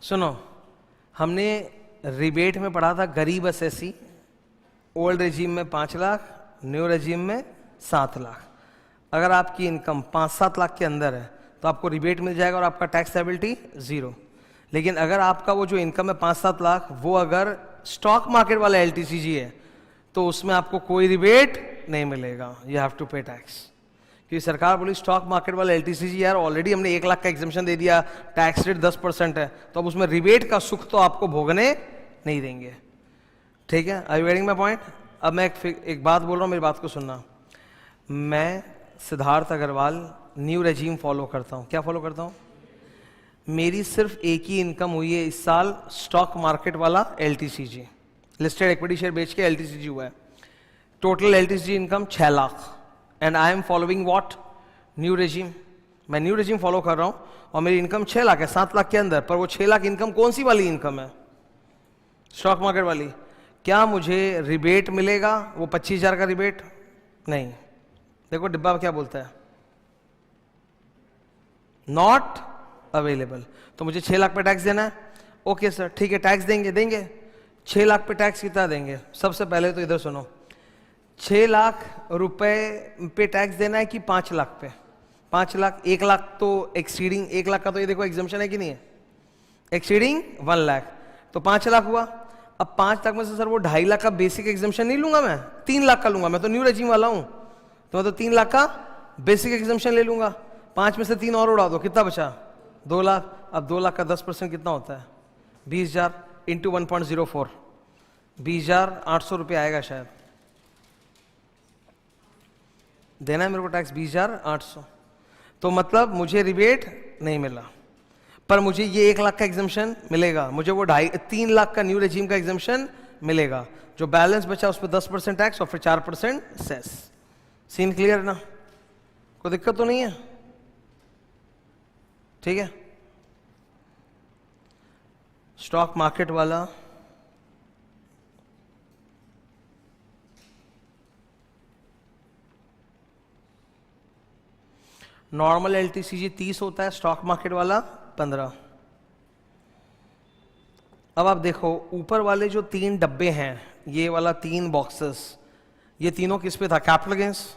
सुनो, हमने रिबेट में पढ़ा था गरीब एसएससी, ओल्ड रेजिम में 5 लाख, न्यू रेजिम में 7 लाख। अगर आपकी इनकम 5-7 लाख के अंदर है तो आपको रिबेट मिल जाएगा और आपका टैक्स लायबिलिटी 0। लेकिन अगर आपका वो जो इनकम है 5-7 लाख, वो अगर स्टॉक मार्केट वाला LTCG है तो उसमें आपको कोई रिबेट नहीं मिलेगा, यू हैव टू पे टैक्स। क्योंकि सरकार बोली स्टॉक मार्केट वाला LTCG यार ऑलरेडी हमने 1 लाख का एग्जेम्पशन दे दिया, टैक्स रेट 10% है, तो अब उसमें रिबेट का सुख तो आपको भोगने नहीं देंगे, ठीक है। Are you getting my point? अब मैं एक बात बोल रहा हूँ, मेरी बात को सुनना। मैं Siddharth Agarwal new regime follow करता हूँ। क्या फॉलो करता हूँ? मेरी सिर्फ एक ही इनकम हुई है इस साल, स्टॉक मार्केट वाला LTCG, लिस्टेड इक्विटी शेयर बेच के LTCG हुआ है। Total LTCG income 6 lakh and I am following what? New regime. मैं न्यू रेजिम फॉलो कर रहा हूँ और मेरी इनकम 6 लाख है 7 लाख के अंदर, पर वो 6 लाख इनकम कौन सी वाली इनकम है? स्टॉक मार्केट वाली। क्या मुझे रिबेट मिलेगा? वो 25,000 का रिबेट नहीं। देखो डिब्बा क्या बोलता है, नॉट अवेलेबल। तो मुझे 6 लाख पे टैक्स देना है। ओके सर ठीक है, टैक्स देंगे 6 लाख पे टैक्स कितना देंगे? सबसे पहले तो इधर सुनो, 6 लाख रुपए पे टैक्स देना है कि 5 लाख पे? 5 लाख, 1 लाख तो एक्सीडिंग, 1 लाख का तो ये देखो एग्जाम्पशन है कि नहीं है, एक्सीडिंग 1 लाख, तो 5 लाख हुआ। अब 5 लाख में से सर वो 2.5 लाख का बेसिक एग्जाम्पशन नहीं लूंगा, मैं 3 लाख का लूंगा, मैं तो न्यू रेजिम वाला हूं, तो मैं तो 3 लाख का बेसिक एग्जाम्पशन ले लूंगा। 5 में से 3 और उड़ा दो, कितना बचा? 2 लाख। अब 2 लाख का 10% कितना होता है? 20,000 इंटू 1.04, 20,800 रुपये आएगा शायद। देना है मेरे को टैक्स 20,800, तो मतलब मुझे रिबेट नहीं मिला, पर मुझे ये 1 लाख का एग्जाम्पशन मिलेगा, मुझे वो 3 लाख का न्यू रेजिम का एग्जाम्पशन मिलेगा। जो बैलेंस बचा उस पर 10% टैक्स और फिर 4% सेस। सीन क्लियर ना? कोई दिक्कत तो नहीं है? ठीक है। स्टॉक मार्केट वाला नॉर्मल एलटीसीजी 30 होता है, स्टॉक मार्केट वाला 15। अब आप देखो ऊपर वाले जो 3 डब्बे हैं, ये वाला 3 बॉक्सेस, ये तीनों किस पे था? Capital gains.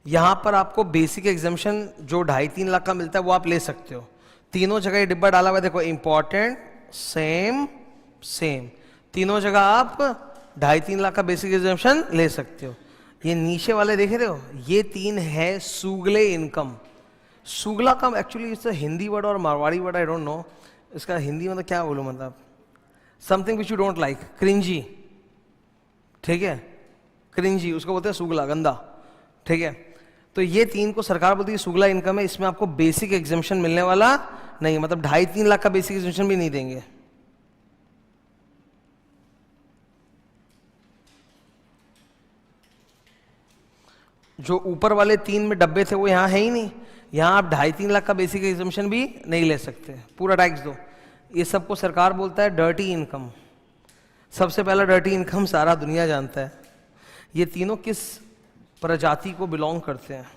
यहां पर आपको बेसिक एग्जाम्पशन जो 2.5-3 लाख का मिलता है वो आप ले सकते हो। तीनों जगह ये डिब्बा डाला हुआ है, देखो इंपॉर्टेंट, सेम सेम, तीनों जगह आप 2.5-3 लाख का बेसिक एग्जाम्पशन ले सकते हो। ये नीचे वाले देख रहे हो, ये 3 है सुगले इनकम। सुगला का एक्चुअली इसका हिंदी वर्ड और Marwari word I don't know, इसका हिंदी मतलब क्या बोलूं, मतलब something which you don't like, cringy, ठीक है, क्रिंजी उसको बोलते हैं सुगला, गंदा, ठीक है। तो ये 3 को सरकार बोलती है सुगला इनकम है, इसमें आपको बेसिक एग्जाम्पशन मिलने वाला नहीं, मतलब 2.5-3 लाख का बेसिक एग्जाम्पशन भी नहीं देंगे। जो ऊपर वाले 3 में डब्बे थे वो यहाँ है ही नहीं, यहाँ आप 2.5-3 लाख का बेसिक एग्जाम्पशन भी नहीं ले सकते, पूरा टैक्स दो। ये सबको सरकार बोलता है डर्टी इनकम। सबसे पहला डर्टी इनकम सारा दुनिया जानता है। ये तीनों किस प्रजाति को बिलोंग करते हैं?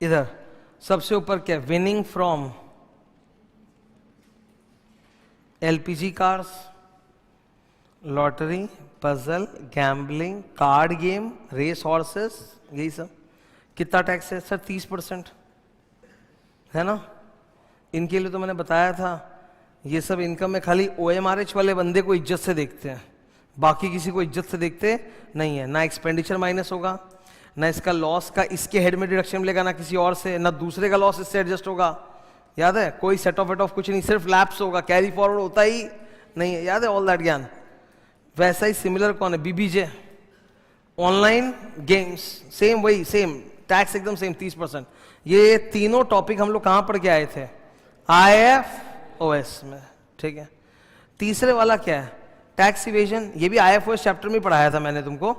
इधर सबसे ऊपर क्या? Winning from LPG cars, lottery, puzzle, gambling, card game, race horses, यही सब। कितना टैक्स है सर? 30% है ना। इनके लिए तो मैंने बताया था, ये सब इनकम में खाली OMRH वाले बंदे को इज्जत से देखते हैं, बाकी किसी को इज्जत से देखते नहीं है। ना एक्सपेंडिचर माइनस होगा, ना इसका लॉस का इसके हेड में डिडक्शन मिलेगा, ना किसी और से, ना दूसरे का लॉस इससे एडजस्ट होगा। याद है? कोई सेट ऑफ वेट ऑफ कुछ नहीं, सिर्फ लैप्स होगा, कैरी फॉरवर्ड होता ही नहीं है। याद है ऑल दैट ज्ञान? वैसा ही सिमिलर कौन है? BBJ, ऑनलाइन गेम्स, सेम वही, सेम टैक्स एकदम सेम 30%। ये तीनों टॉपिक हम लोग कहां पढ़ के आए थे? IFOS में, ठीक है। तीसरे वाला क्या है? Tax evasion. ये भी IFOS चैप्टर में पढ़ाया था मैंने तुमको।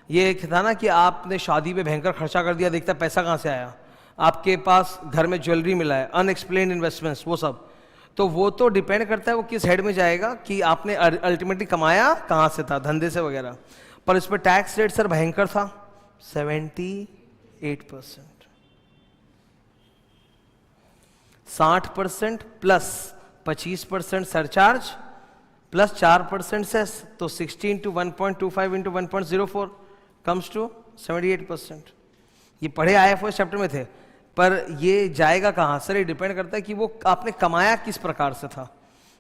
ये एक था ना कि आपने शादी पे भयंकर खर्चा कर दिया, देखता पैसा कहां से आया, आपके पास घर में ज्वेलरी मिला है, अनएक्सप्लेन्ड इन्वेस्टमेंट्स, वो सब। तो वो तो डिपेंड करता है वो किस हेड में जाएगा कि आपने अल्टीमेटली कमाया कहां से था, धंधे से वगैरह। पर इस पर टैक्स रेट सर भयंकर था, 78%। 60% प्लस 25% सरचार्ज प्लस 4% सेस, तो 60 इंटू 1.25 इंटू 1.04 कम्स टू 78%। ये पढ़े IFOS चैप्टर में थे, पर ये जाएगा कहाँ सर? ये डिपेंड करता है कि वो आपने कमाया किस प्रकार से था।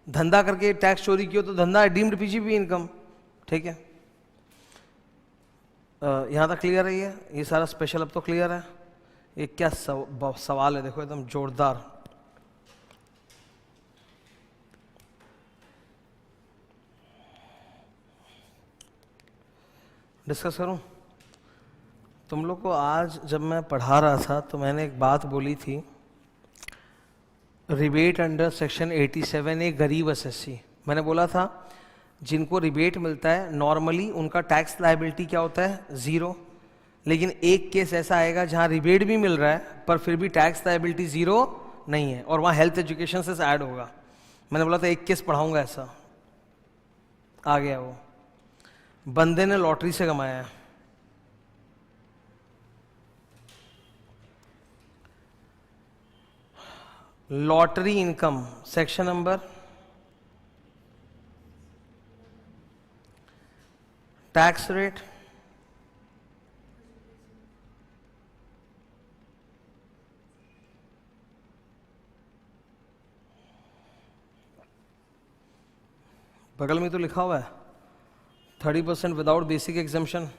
धंधा करके टैक्स चोरी किया तो धंधा डीम्ड PGP इनकम, ठीक है। यहाँ तक क्लियर है? ये सारा स्पेशल अब तो क्लियर है। ये क्या सवाल है, देखो एकदम जोरदार। डिस्कस करूं? तुम लोग को आज जब मैं पढ़ा रहा था तो मैंने एक बात बोली थी, रिबेट अंडर सेक्शन 87 ए गरीब एसएससी। मैंने बोला था जिनको रिबेट मिलता है नॉर्मली उनका टैक्स लायबिलिटी क्या होता है, 0। लेकिन एक केस ऐसा आएगा जहां रिबेट भी मिल रहा है पर फिर भी टैक्स लायबिलिटी 0 नहीं है, और वहां हेल्थ एजुकेशन से ऐड होगा। मैंने बोला था एक केस पढ़ाऊंगा ऐसा, आ गया वो। बंदे ने लॉटरी से कमाया है, lottery income section number, tax rate, बगल में तो लिखा हुआ है 30% विदाउट बेसिक एग्जाम्पशन।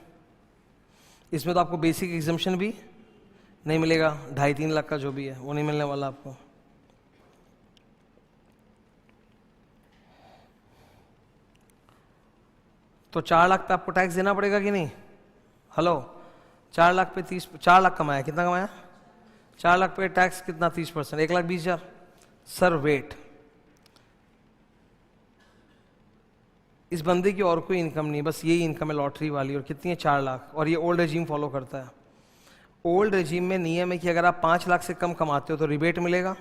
इसमें तो आपको बेसिक एग्जाम्पशन भी नहीं मिलेगा, 2.5-3 लाख का जो भी है वो नहीं मिलने वाला आपको। तो 4 लाख पे आपको टैक्स देना पड़ेगा कि नहीं? हेलो, 4 लाख पे 4 लाख कमाया, कितना कमाया? 4 लाख पे टैक्स कितना? 30%, 1,20,000। सर वेट, इस बंदे की और कोई इनकम नहीं, बस यही इनकम है लॉटरी वाली, और कितनी है? 4 लाख। और ये ओल्ड रेजीम फॉलो करता है। ओल्ड रेजीम में नियम है कि अगर आप 5 लाख से कम कमाते हो तो रिबेट मिलेगा।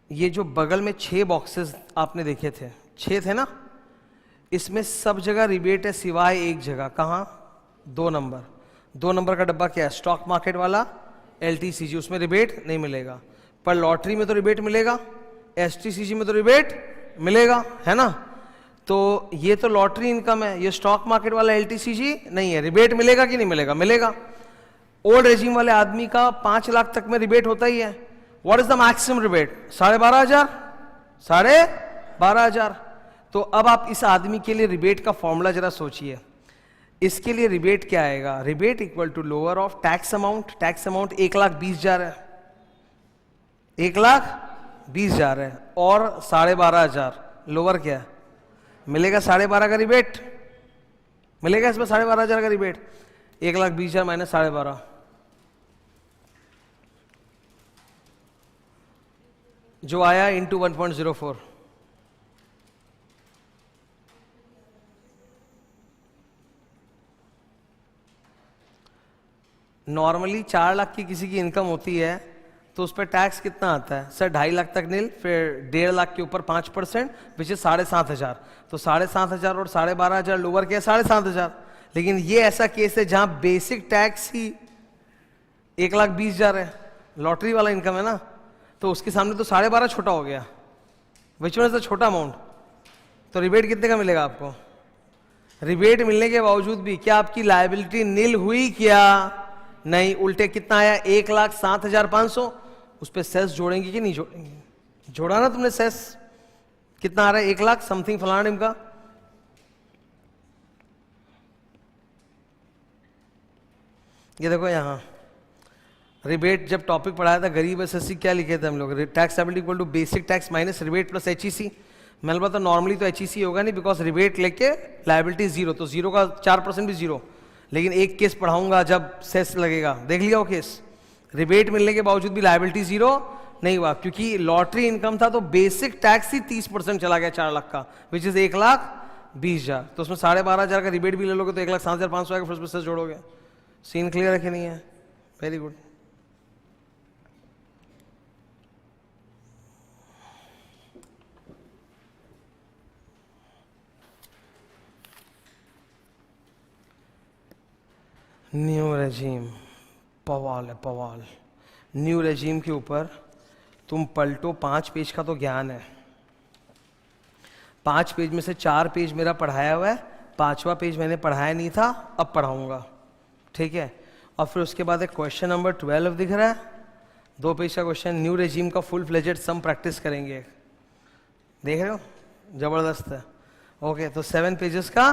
ये जो बगल में 6 बॉक्सेस आपने देखे थे, 6 थे ना, इसमें सब जगह रिबेट है सिवाय एक जगह। कहाँ? 2 नंबर। 2 नंबर का डब्बा क्या है? स्टॉक मार्केट वाला, LTCG, उसमें रिबेट नहीं मिलेगा। पर लॉटरी में तो रिबेट मिलेगा, STCG में तो रिबेट मिलेगा, है ना? तो ये तो लॉटरी इनकम है, ये स्टॉक मार्केट वाला LTCG नहीं है, रिबेट मिलेगा कि नहीं मिलेगा? मिलेगा। ओल्ड रेजिम वाले आदमी का 5 लाख तक में रिबेट होता ही है। What is the maximum rebate? 12,500, 12,500। तो अब आप इस आदमी के लिए रिबेट का फॉर्मूला जरा सोचिए। इसके लिए रिबेट क्या आएगा? Rebate equal to lower of tax amount. Tax amount 1,20,000 है, 1,20,000 है, और 12,500 लोअर क्या है? मिलेगा 12,500 का रिबेट, मिलेगा इसमें 12,500 का रिबेट। 1,20,000 माइनस 12,500, जो आया इंटू 1.04। नॉर्मली 4 लाख की किसी की इनकम होती है तो उस पर टैक्स कितना आता है? सर 2.5 लाख तक नील, फिर 1.5 लाख के ऊपर 5%, विच इज 7,500। तो 7,500 और 12,500 लोअर के 7,500। लेकिन ये ऐसा केस है जहां बेसिक टैक्स ही 1,20,000 है, लॉटरी वाला इनकम है ना, तो उसके सामने तो 12,500 छोटा हो गया, विच वन इज द छोटा अमाउंट। तो रिबेट कितने का मिलेगा आपको? रिबेट मिलने के बावजूद भी क्या आपकी लायबिलिटी नील हुई? क्या नहीं, उल्टे कितना आया? 1,07,500। उस पर सेस जोड़ेंगे कि नहीं जोड़ेंगे? जोड़ा ना तुमने सेस, कितना आ रहा है? 1 लाख समथिंग फलाना का। ये देखो यहां रिबेट जब टॉपिक पढ़ाया था गरीब एसएससी, क्या लिखे थे हम लोग? Tax liability equal to basic tax minus rebate plus HEC। मैंने बोला था नॉर्मली तो HEC होगा नहीं, बिकॉज रिबेट लेके लायबिलिटी 0, तो 0 का 4% भी 0। लेकिन एक केस पढ़ाऊंगा जब सेस लगेगा, देख लिया वो केस। रिबेट मिलने के बावजूद भी लायबिलिटी 0 नहीं हुआ, क्योंकि लॉटरी इनकम था तो बेसिक टैक्स ही 30% चला गया 4 लाख का, विच इज 1,20,000। तो उसमें 12,500 का रिबेट भी ले लोगे तो 1,07,500 आएगा, फिर उसमें सेस जोड़ोगे। सीन क्लियर है कि नहीं है? Very good. न्यू रेजीम पवाल है, पवाल। न्यू रेजीम के ऊपर तुम पलटो, 5 पेज का तो ज्ञान है। 5 पेज में से 4 पेज मेरा पढ़ाया हुआ है, 5वां पेज मैंने पढ़ाया नहीं था, अब पढ़ाऊंगा, ठीक है? और फिर उसके बाद एक क्वेश्चन नंबर 12 दिख रहा है, 2 पेज का क्वेश्चन। न्यू रेजीम का फुल फ्लेजेड सम प्रैक्टिस करेंगे, देख रहे हो? जबरदस्त है। ओके, तो 7 पेजेस का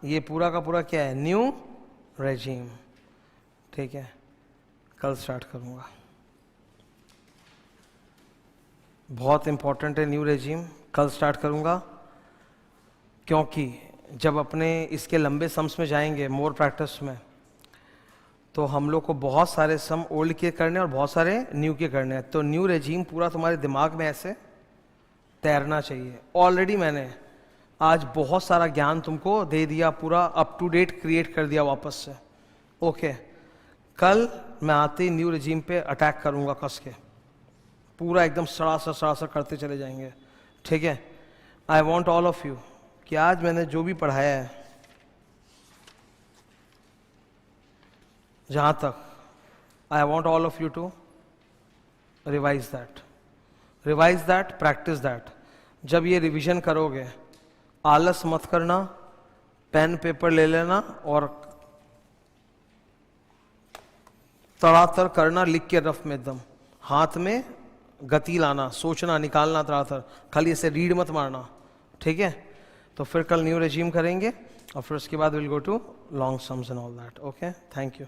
ये पूरा का पूरा क्या है? न्यू रेजीम, ठीक है? कल स्टार्ट करूंगा। बहुत इंपॉर्टेंट है न्यू रेजीम, कल स्टार्ट करूंगा, क्योंकि जब अपने इसके लंबे सम्स में जाएंगे मोर प्रैक्टिस में, तो हम लोग को बहुत सारे सम ओल्ड के करने और बहुत सारे न्यू के करने हैं। तो न्यू रेजीम पूरा तुम्हारे दिमाग में ऐसे तैरना चाहिए। ऑलरेडी मैंने आज बहुत सारा ज्ञान तुमको दे दिया, पूरा अप टू डेट क्रिएट कर दिया वापस से। ओके, कल मैं आते ही न्यू रिजीम पे अटैक करूंगा कस के, पूरा एकदम सड़ा करते चले जाएंगे, ठीक है। I want all of you कि आज मैंने जो भी पढ़ाया है, जहां तक, I want all of you to revise that, practice that. जब ये रिवीजन करोगे, आलस मत करना, पेन पेपर ले लेना और तड़ातर करना, लिख के रफ में एकदम, हाथ में गति लाना, सोचना, निकालना तड़ातर, खाली ऐसे रीड मत मारना, ठीक है। तो फिर कल न्यू रेजीम करेंगे और फिर उसके बाद will go to long sums and all that. Okay, thank you.